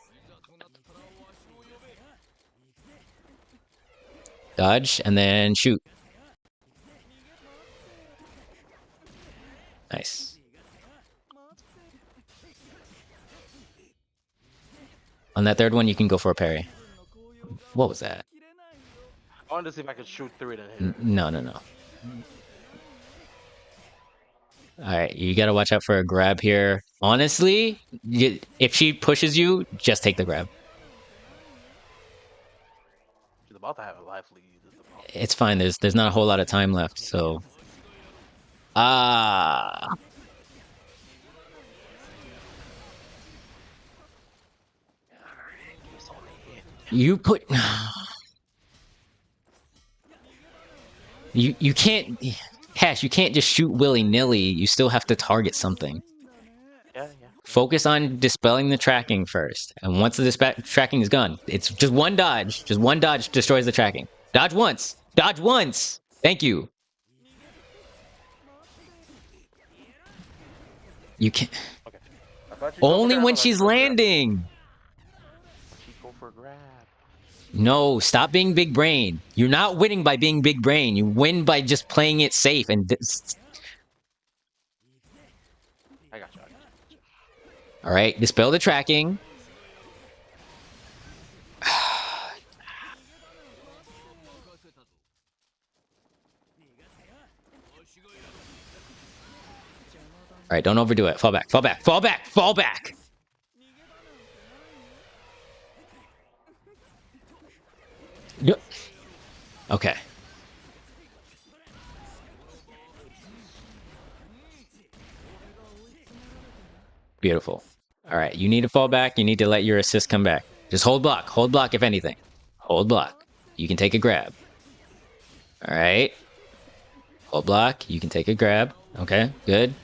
Dodge and then shoot. Nice. On that third one, you can go for a parry. What was that? I wanted to see if I could shoot through it and hit her. No, no, no. All right, you got to watch out for a grab here. Honestly, if she pushes you, just take the grab. She's about to have a life lead. It's fine. There's not a whole lot of time left, so ah. You put you can't Cash, you can't just shoot willy-nilly. You still have to target something. Yeah. Focus on dispelling the tracking first. And once the tracking is gone, it's just one dodge. Just one dodge destroys the tracking. Dodge once. Dodge once. Thank you. You can't. Okay. I thought you Only when she's landing. She go for a grab. No, stop being big brain. You're not winning by being big brain. You win by just playing it safe. And I got you. all right, dispel the tracking. All right, don't overdo it. Fall back, fall back, fall back, fall back. Yep. Okay. Beautiful. All right, you need to fall back. You need to let your assist come back. Just hold block. Hold block if anything. Hold block. You can take a grab. All right. Hold block. You can take a grab. Okay, good.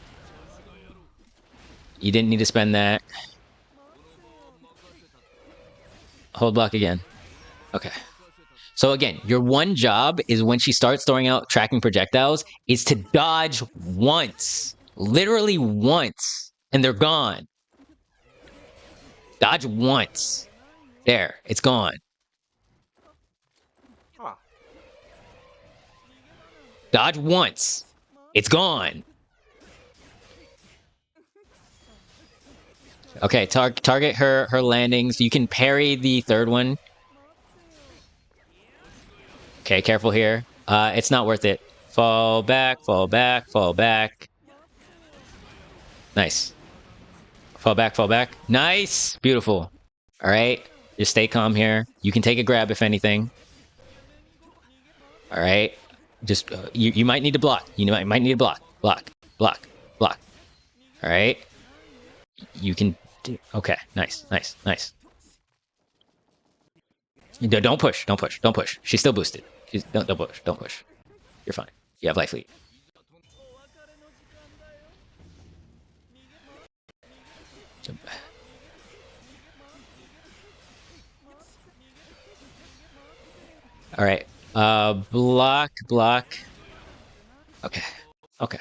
You didn't need to spend that. Hold block again. Okay. So again, your one job is when she starts throwing out tracking projectiles is to dodge once. Literally once. And they're gone. Dodge once. There, it's gone. Huh. Dodge once. It's gone. Okay, target her landings. You can parry the third one. Okay, careful here. It's not worth it. Fall back, fall back, fall back. Nice. Fall back, fall back. Nice! Beautiful. All right. Just stay calm here. You can take a grab if anything. All right. Just, you might need to block. You might need to block. Block. Block. Block. All right. You can do... Okay. Nice. Nice. Nice. Don't push. Don't push. Don't push. She's still boosted. Don't push. Don't push. You're fine. You have life lead. All right. Block. Okay. Okay.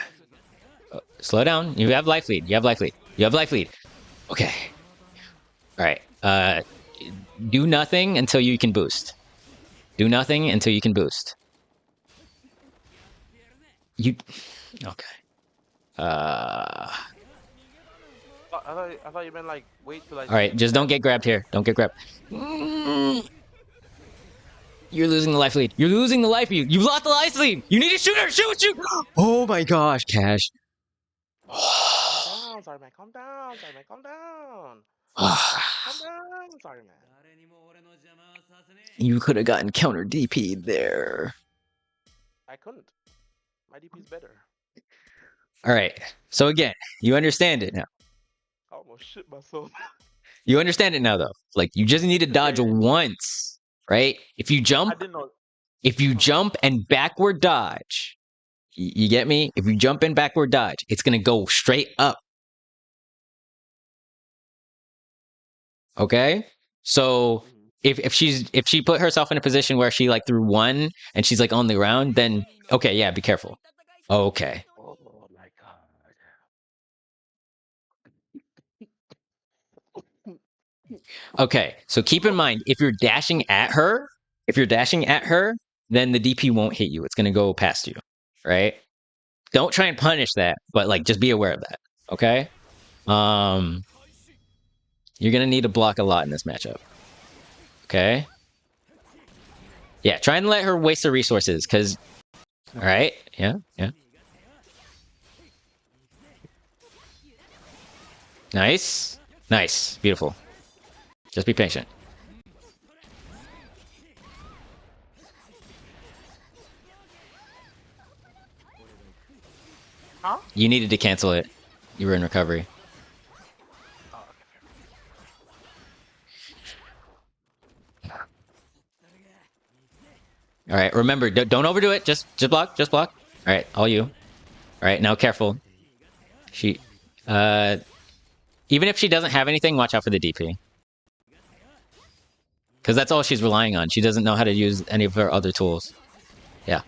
Slow down. You have life lead. You have life lead. You have life lead. Okay. All right. Do nothing until you can boost. Do nothing until you can boost. You... Okay. I thought you meant like wait till I. All right, just don't get grabbed here. Don't get grabbed. You're losing the life lead. You're losing the life lead. You lost the life lead. You need to shoot her. Shoot. Oh my gosh, Cash. Calm down, sorry man. Calm down, sorry man. Calm down. Calm down, sorry man. You could have gotten counter DP there. I couldn't. My DP's better. All right. So again, you understand it now. I almost shit myself. You understand it now, though. Like you just need to dodge once, right? If you I jump, didn't know. and backward dodge, you get me? If you jump and backward dodge, it's gonna go straight up. Okay. So if she put herself in a position where she like threw one and she's like on the ground, then okay, yeah, be careful. Okay. Oh my god. Okay. So keep in mind if you're dashing at her, then the DP won't hit you. It's gonna go past you, right? Don't try and punish that, but like just be aware of that. Okay. You're gonna need to block a lot in this matchup. Okay. Yeah, try and let her waste her resources, because... Alright, yeah. Nice. Nice. Beautiful. Just be patient. Huh? You needed to cancel it. You were in recovery. Oh, okay. Alright, remember, don't overdo it. Just block. Alright, all you. Alright, now careful. She... Even if she doesn't have anything, watch out for the DP. Because that's all she's relying on. She doesn't know how to use any of her other tools. Yeah.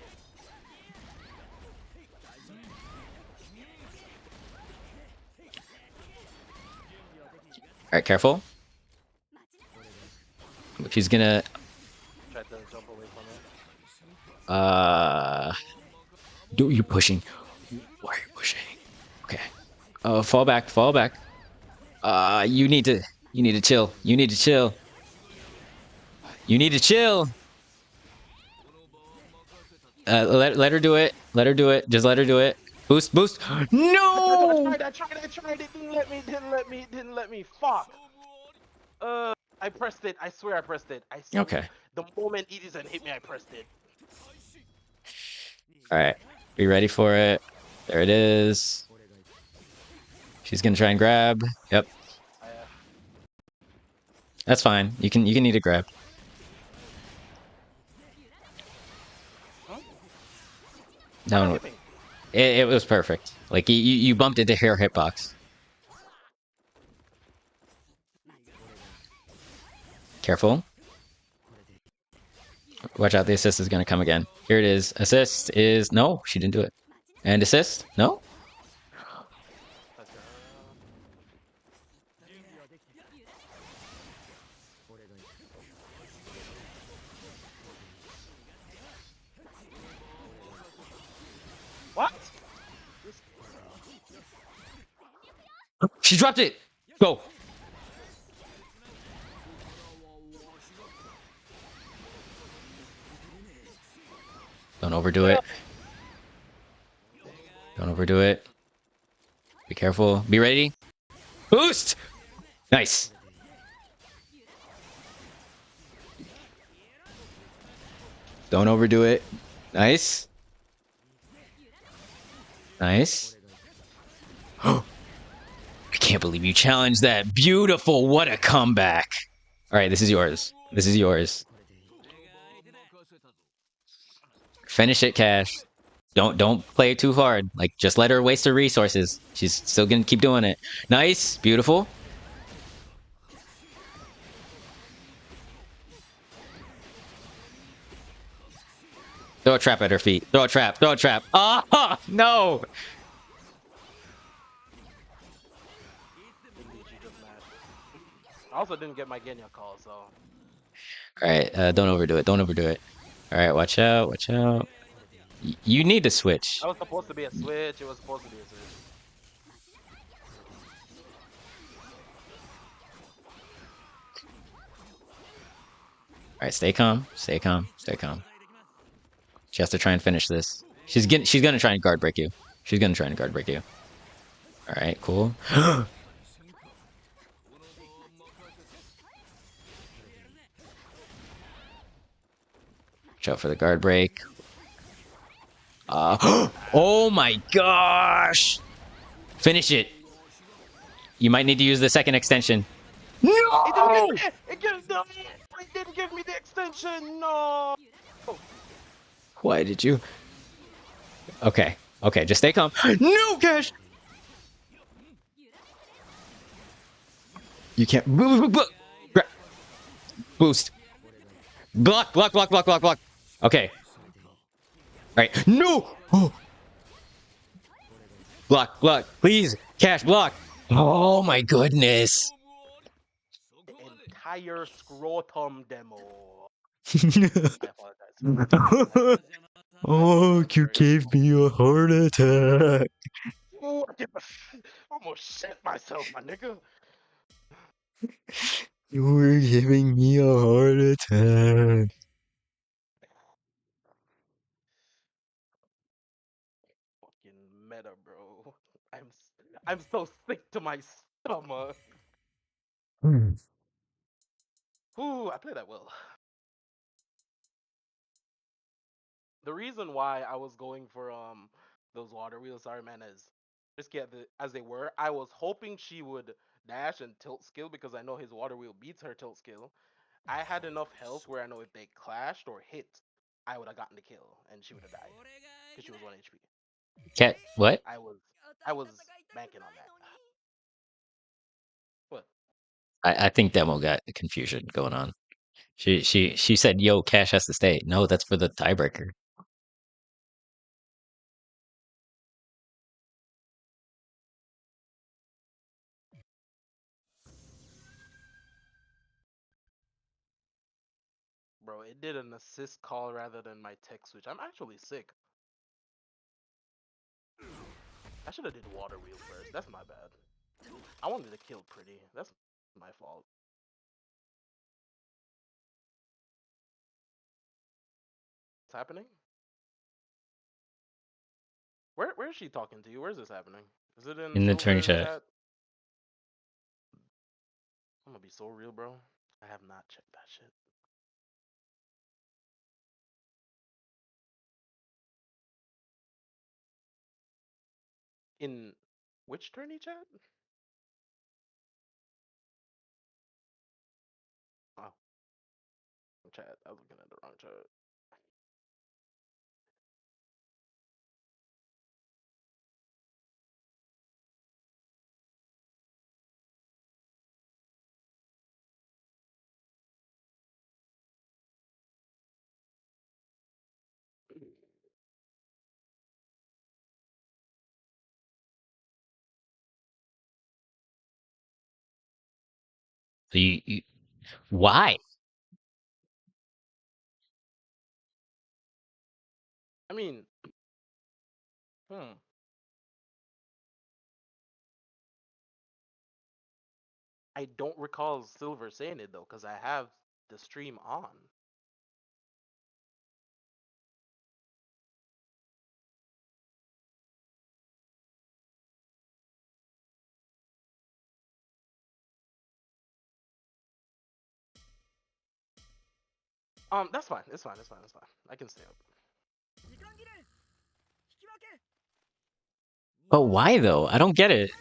Alright, careful. She's gonna... Tried to jump away from it. You're pushing. Why are you pushing? Okay. Fall back. You need to chill. You need to chill. Let her do it. Just let her do it. Boost. No! I tried it. Didn't let me. Fuck. I pressed it. I swear I pressed it. Okay. The moment Edison hit me, I pressed it. Alright. Be ready for it. There it is. She's gonna try and grab. Yep. That's fine. You can need to grab. No, it was perfect. Like you bumped into her hitbox. Careful. Watch out, the assist is gonna come again. Here it is. Assist is no, she didn't do it. And assist? No? Okay. What? This bro. She dropped it! Go! Don't overdo it. Don't overdo it. Be careful. Be ready. Boost! Nice. Don't overdo it. Nice. Nice. I can't believe you challenged that. Beautiful. What a comeback. All right, this is yours. This is yours. Finish it, Cash. Don't play it too hard. Like, just let her waste her resources. She's still gonna keep doing it. Nice. Beautiful. Throw a trap at her feet. Throw a trap. Throw a trap. Ah, no. Indeed, she just mad. I also didn't get my Genya call, so. All right, don't overdo it. Don't overdo it. All right, watch out. Watch out. You need to switch. That was supposed to be a switch. It was supposed to be a switch. All right, stay calm. Stay calm. Stay calm. She has to try and finish this. She's gonna try and guard break you. She's gonna try and guard break you. All right, cool. Watch out for the guard break. Oh my gosh! Finish it. You might need to use the second extension. No! It didn't give me the extension. No. Why did you? Okay. Okay, just stay calm. No, Cash! You can't. Boost. Block, block, block, block, block, block. Okay. Alright. No! Oh. Block, block. Please. Cash, block. Oh my goodness. The entire scrotum demo. I apologize. Oh, you gave me a heart attack. Oh, I almost shit myself, my nigga. You were giving me a heart attack. Fucking meta, bro. I'm so sick to my stomach. Ooh, I played that well. The reason why I was going for those water wheels, sorry man, risky as they were, I was hoping she would dash and tilt skill because I know his water wheel beats her tilt skill. I had enough health where I know if they clashed or hit, I would have gotten the kill and she would have died because she was 1 HP. Cat, what? I was banking on that. What? I think Demo got confusion going on. She said, "Yo, Cash has to stay." No, that's for the tiebreaker. Bro, it did an assist call rather than my tech switch. I'm actually sick. I should have did water wheel first. That's my bad. I wanted to kill pretty. That's my fault. What's happening? Where is she talking to you? Where's this happening? Is it in In the tourney Silver chat. chat? I'm gonna be so real, bro. I have not checked that shit. In which tourney chat? Oh, chat. I was looking at the wrong chat. So you why? I mean, hmm. I don't recall Silver saying it though, because I have the stream on. That's fine. It's fine. It's fine. It's fine. I can stay up. But why though? I don't get it.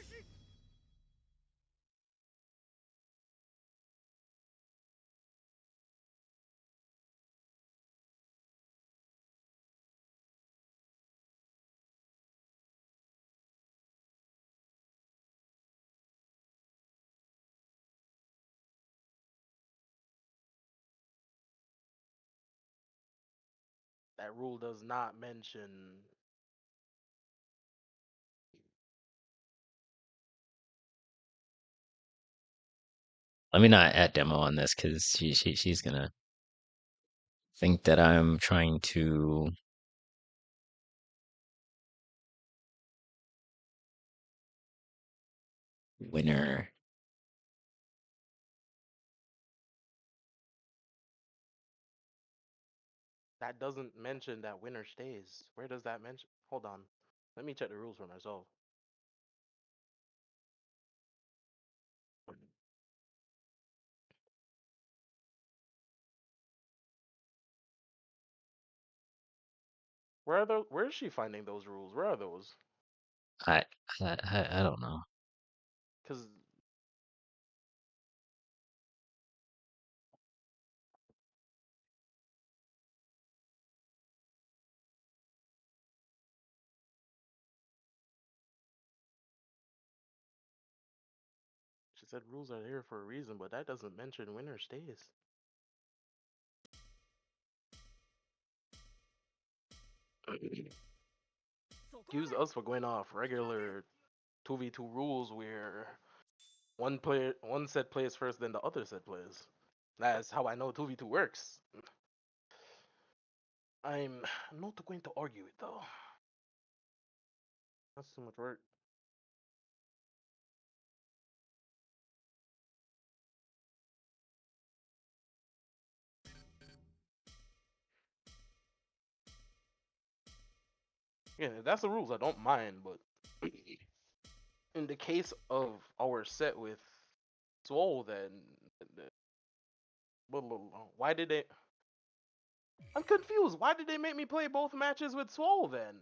That rule does not mention. Let me not add demo on this because she's gonna think that I'm trying to winner. That doesn't mention that winner stays. Where does that mention? Hold on. Let me check the rules for myself. Where are those? Where is she finding those rules? Where are those? I I don't know. Because she said rules are here for a reason, but that doesn't mention winner stays. Excuse us for going off regular 2v2 rules where one set plays first, then the other set plays. That's how I know 2v2 works. I'm not going to argue it though. That's too much work. Yeah, if that's the rules, I don't mind, but in the case of our set with Swole, then why did they? I'm confused. Why did they make me play both matches with Swole then?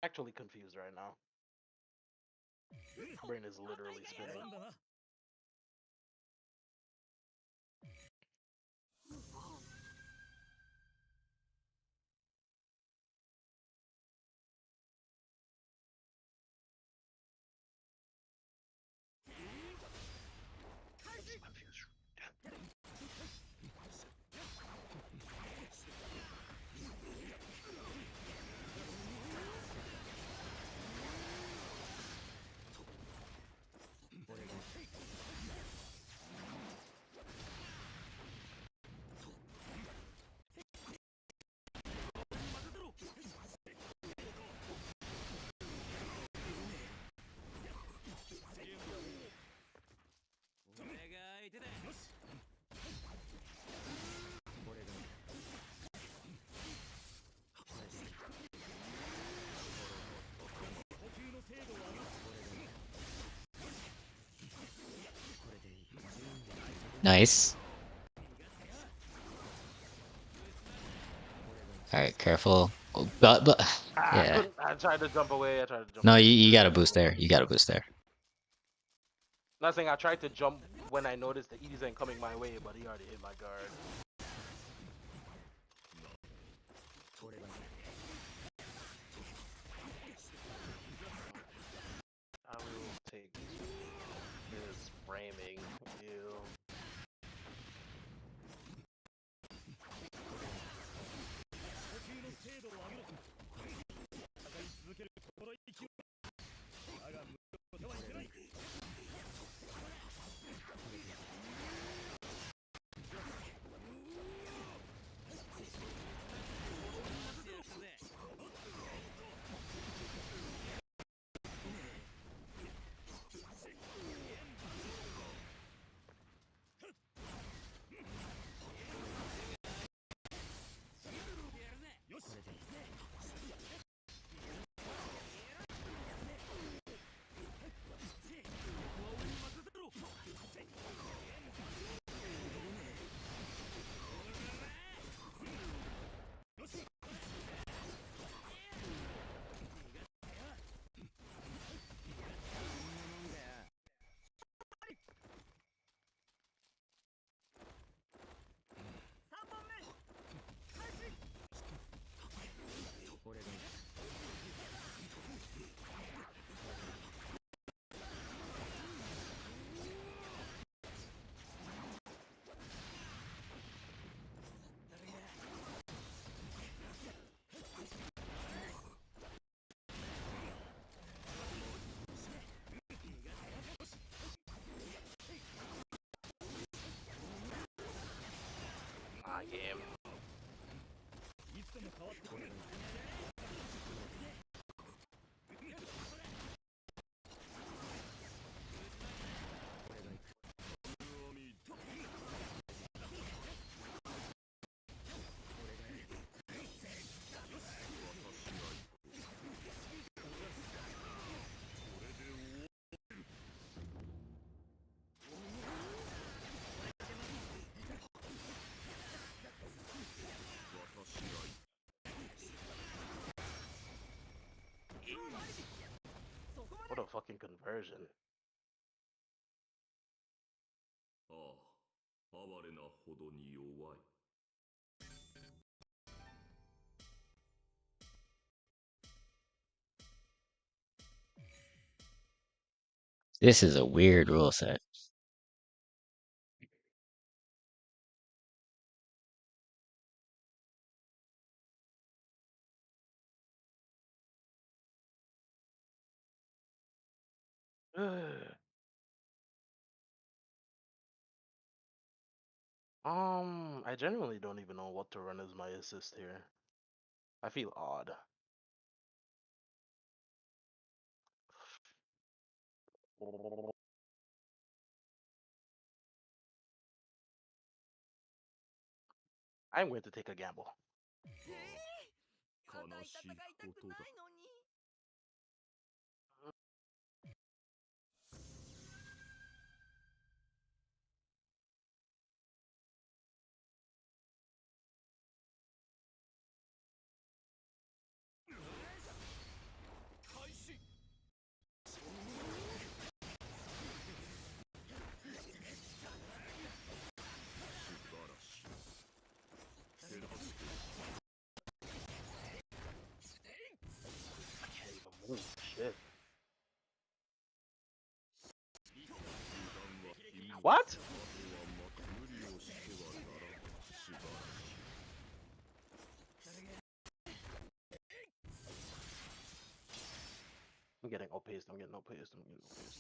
Actually confused right now. Brain is literally spinning. I'm so confused. Nice. All right, careful. Oh, but I yeah. couldn't. I tried to jump away. I tried to jump No, away. you got I to tried to boost jump away. there. You got to boost there. Not saying I tried to jump when I noticed the Edie's ain't coming my way, but he already hit my guard. game. What a fucking conversion. This is a weird rule set. I genuinely don't even know what to run as my assist here. I feel odd. I'm going to take a gamble. I can't even move. Shit. What? I'm getting outpaced. I'm getting outpaced. I'm getting outpaced.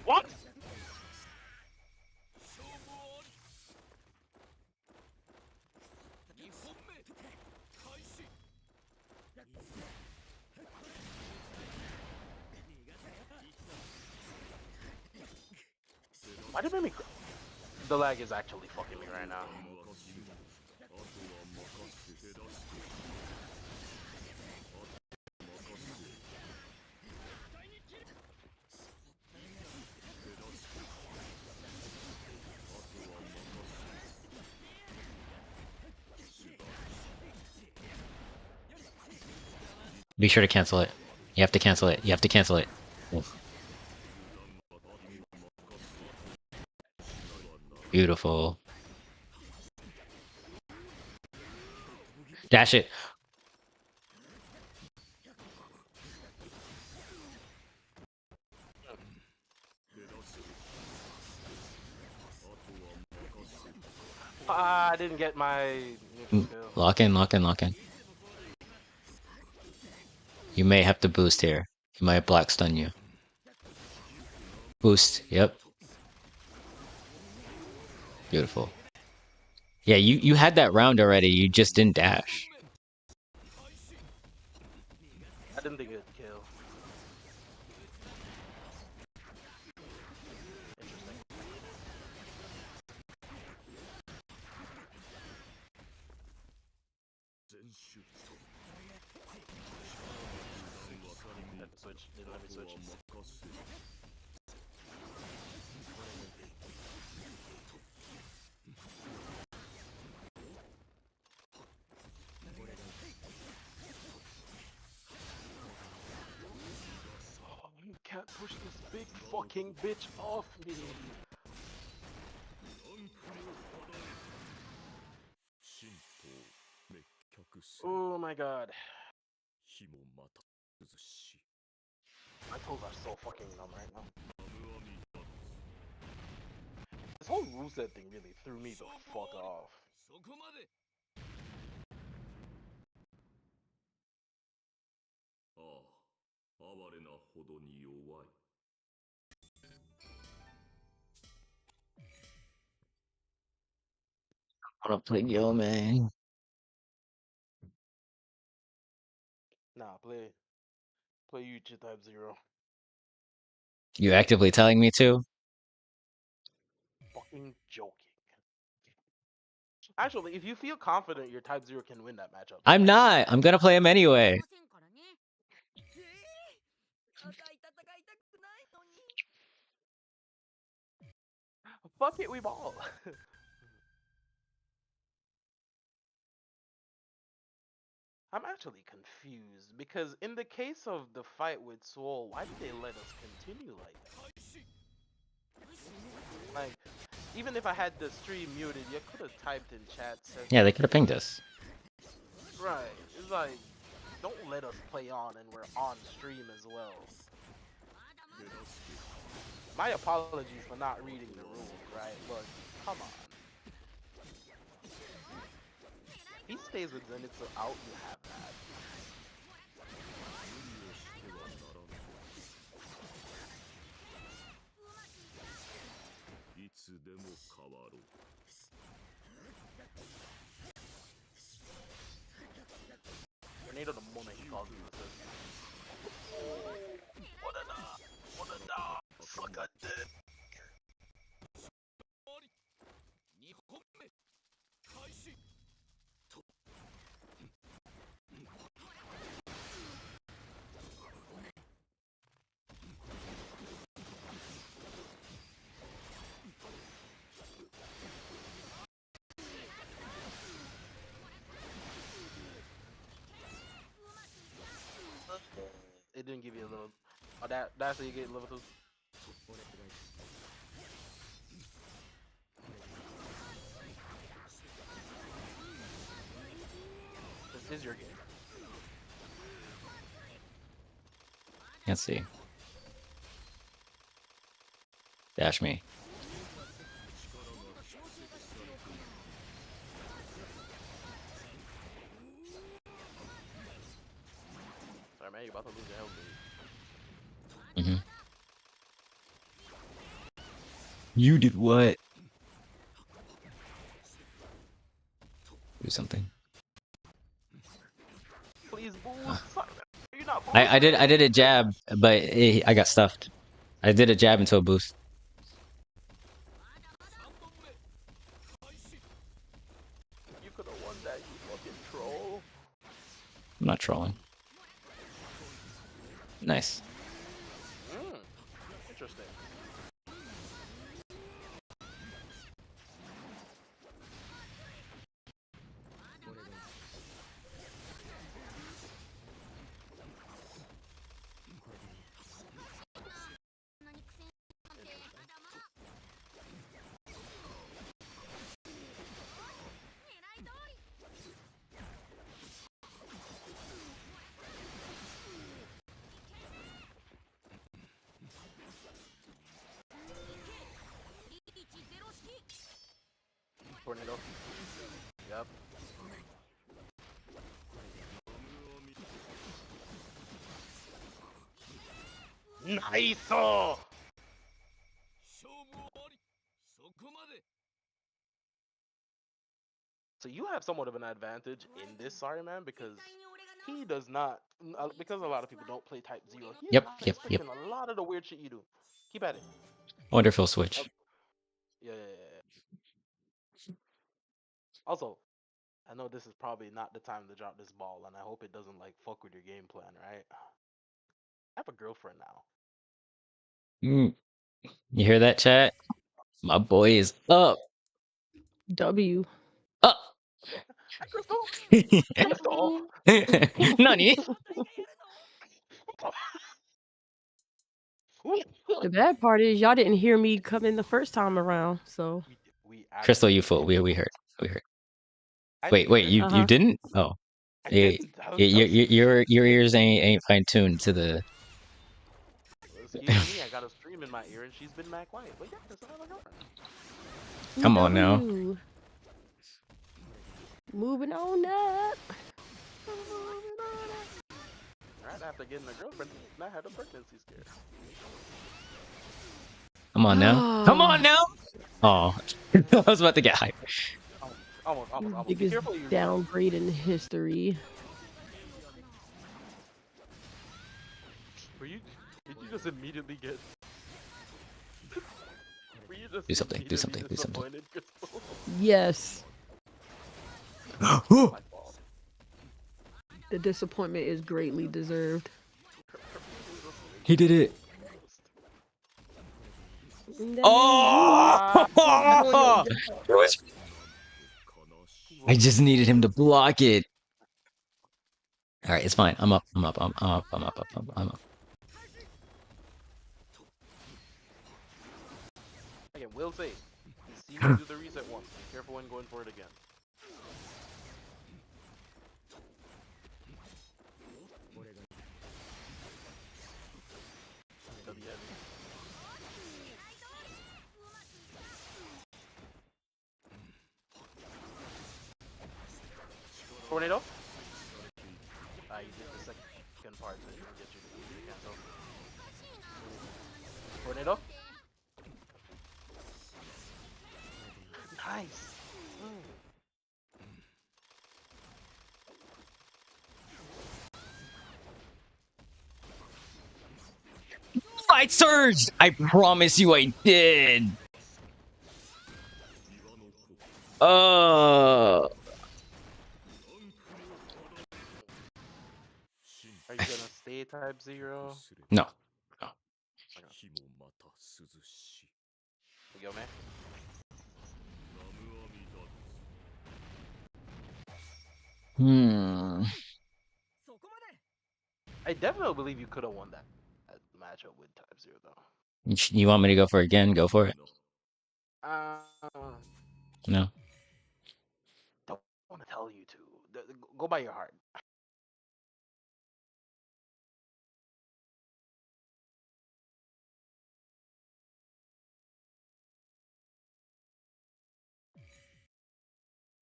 What? Why did it make me? The lag is actually fucking me right now. Be sure to cancel it. You have to cancel it. You have to cancel it. Oof. Beautiful. Dash it. Ah, I didn't get my neutral skill. Lock in, lock in, lock in. You may have to boost here. He might black stun you. Boost. Yep. Beautiful. Yeah, you had that round already. You just didn't dash. I didn't think it'd kill. Interesting. Let me switch. Didn't let me switch. Oh, you can't push this big fucking bitch off me. Oh my god. My toes are so fucking numb right now. This whole ruleset thing really threw me the fuck off. I wanna play Yo, man. Nah, play Yuchi Type 0. You actively telling me to? Fucking joking. Actually, if you feel confident your Type 0 can win that matchup. I'm not. I'm gonna play him anyway. Fuck it, we ball. I'm actually confused because in the case of the fight with Swole, why did they let us continue like that? Like, even if I had the stream muted, you could have typed in chat. Said Yeah, they could have pinged us. right. It's like, don't let us play on and we're on stream as well. My apologies for not reading the rules, right? But come on. If he stays with Zenitsu out, you have that. Tornado the moment he calls you assist. What a dog! What a dog! Suck a dick! It didn't give you a little. Oh, that's how you get level 2. This is your game. Can't see. Dash me. Sorry, man, you're about to lose your health. Mm-hmm. You did what? Do something. Please boost. Sorry, man. You're not I did a jab, but I got stuffed. I did a jab into a boost. You could have won that, you fucking troll. I'm not trolling. Nice. Interesting. Tornado. Yep. Nice! So you have somewhat of an advantage in this, sorry man, because he does not, because a lot of people don't play Type 0. He's Yep, not yep. expecting a lot of the weird shit you do. Keep at it. Wonderful switch. Yeah. Also, I know this is probably not the time to drop this ball, and I hope it doesn't like fuck with your game plan, right? I have a girlfriend now. You hear that, chat? My boy is up. W. Up. Hi, Crystal. Crystal. Nani? The bad part is y'all didn't hear me come in the first time around, so We Crystal, you actually fool. did. We heard. We heard. I Wait, didn't hear you Uh-huh. didn't? Oh. You, your ears ain't fine tuned to the. Excuse me, I got a stream in my ear and she's been mad quiet. But yeah, that's not my girlfriend. Come on now. W. Moving on up. Right after getting a girlfriend, I had a pregnancy scare. Come on now. Come on now. Oh, I was about to get hyped. Almost. Be Biggest careful you. downgrade in history. Did you just immediately get? Were you just Do something. Do immediately something. Do something. disappointed, Crystal? Yes. My fault. The disappointment is greatly deserved. He did it. Oh! I just needed him to block it. All right, it's fine. I'm up. I'm up. I'm up. I'm up. I'm up. Again, will say, you see me do the reset once. Be careful when going for it again. Tornado? You did the second part, so you can get your cancel. Tornado? Nice! I surged! I promise you I did! Are you gonna stay type 0? No. No. Yo, man. I definitely believe you could have won that matchup with type 0, though. You want me to go for it again? Go for it. No. Don't want to tell you to. Go by your heart.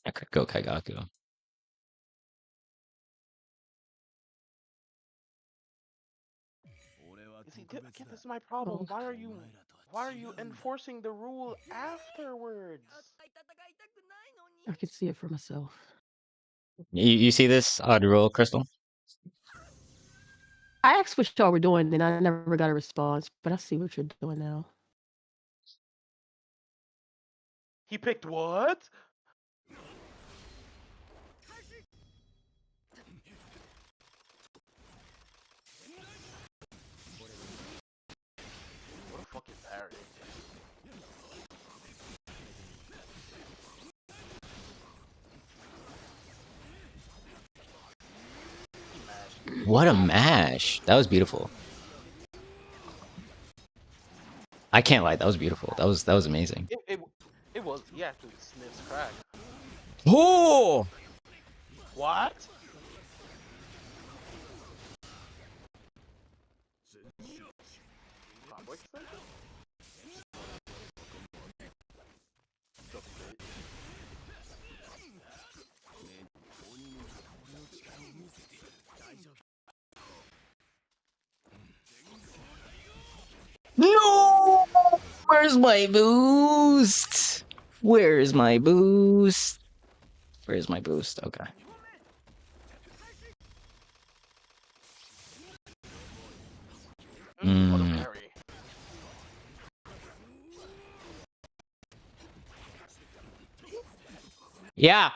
I could go Kaigaku. You see, again, this is my problem. Why are you enforcing the rule afterwards? I can see it for myself. You see this odd roll, Crystal? I asked what y'all were doing, and I never got a response, but I see what you're doing now. He picked what? What a fucking parry. What a mash. That was beautiful. I can't lie, that was beautiful. That was amazing. It was. He actually sniffs crack. Oh! What? Combo extension? No! Where's my boost? Where's my boost? Where's my boost? Okay. What a parry. Yeah.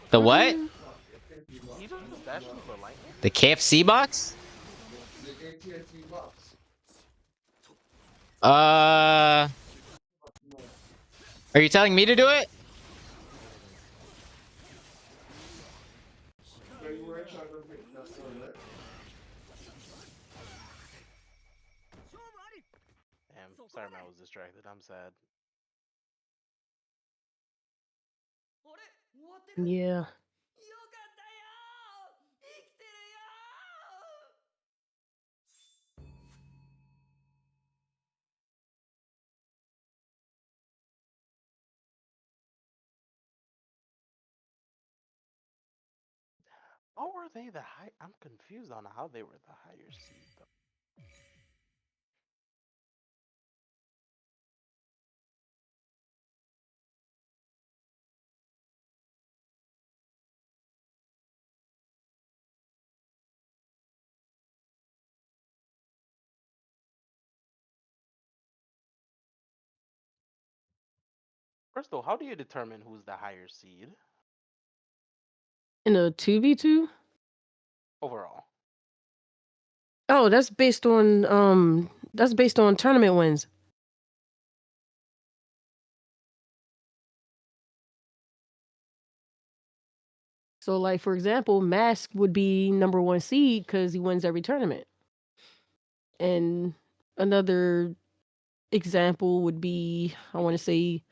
The what? He just dashed into the lightning? The KFC box? Are you telling me to do it? Damn, sorry man, I was distracted. I'm sad. Yeah. How were they the high? I'm confused on how they were the higher seed though. Crystal, how do you determine who's the higher seed In a 2v2? overall? Oh, that's based on tournament wins. So, like for example, Mask would be number 1 seed because he wins every tournament. And another example would be, I want to say,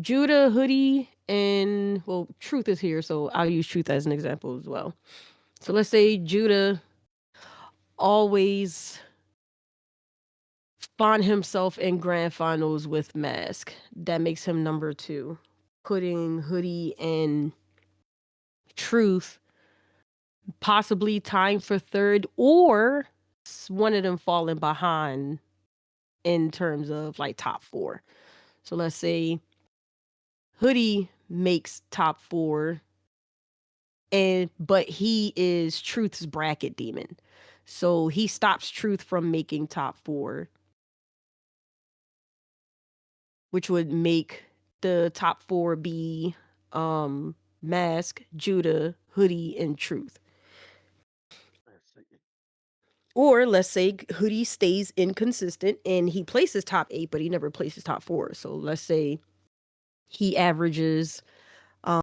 Judah, Hoodie, and well, Truth is here, so I'll use Truth as an example as well. So let's say Judah always find himself in grand finals with Mask. That makes him number 2. Putting Hoodie and Truth possibly tying for 3rd, or one of them falling behind in terms of like top 4. So let's say Hoodie makes top 4, but he is Truth's bracket demon. So he stops Truth from making top 4, which would make the top 4 be Mask, Judah, Hoodie, and Truth. Or let's say Hoodie stays inconsistent and he places top 8, but he never places top 4. So let's say he averages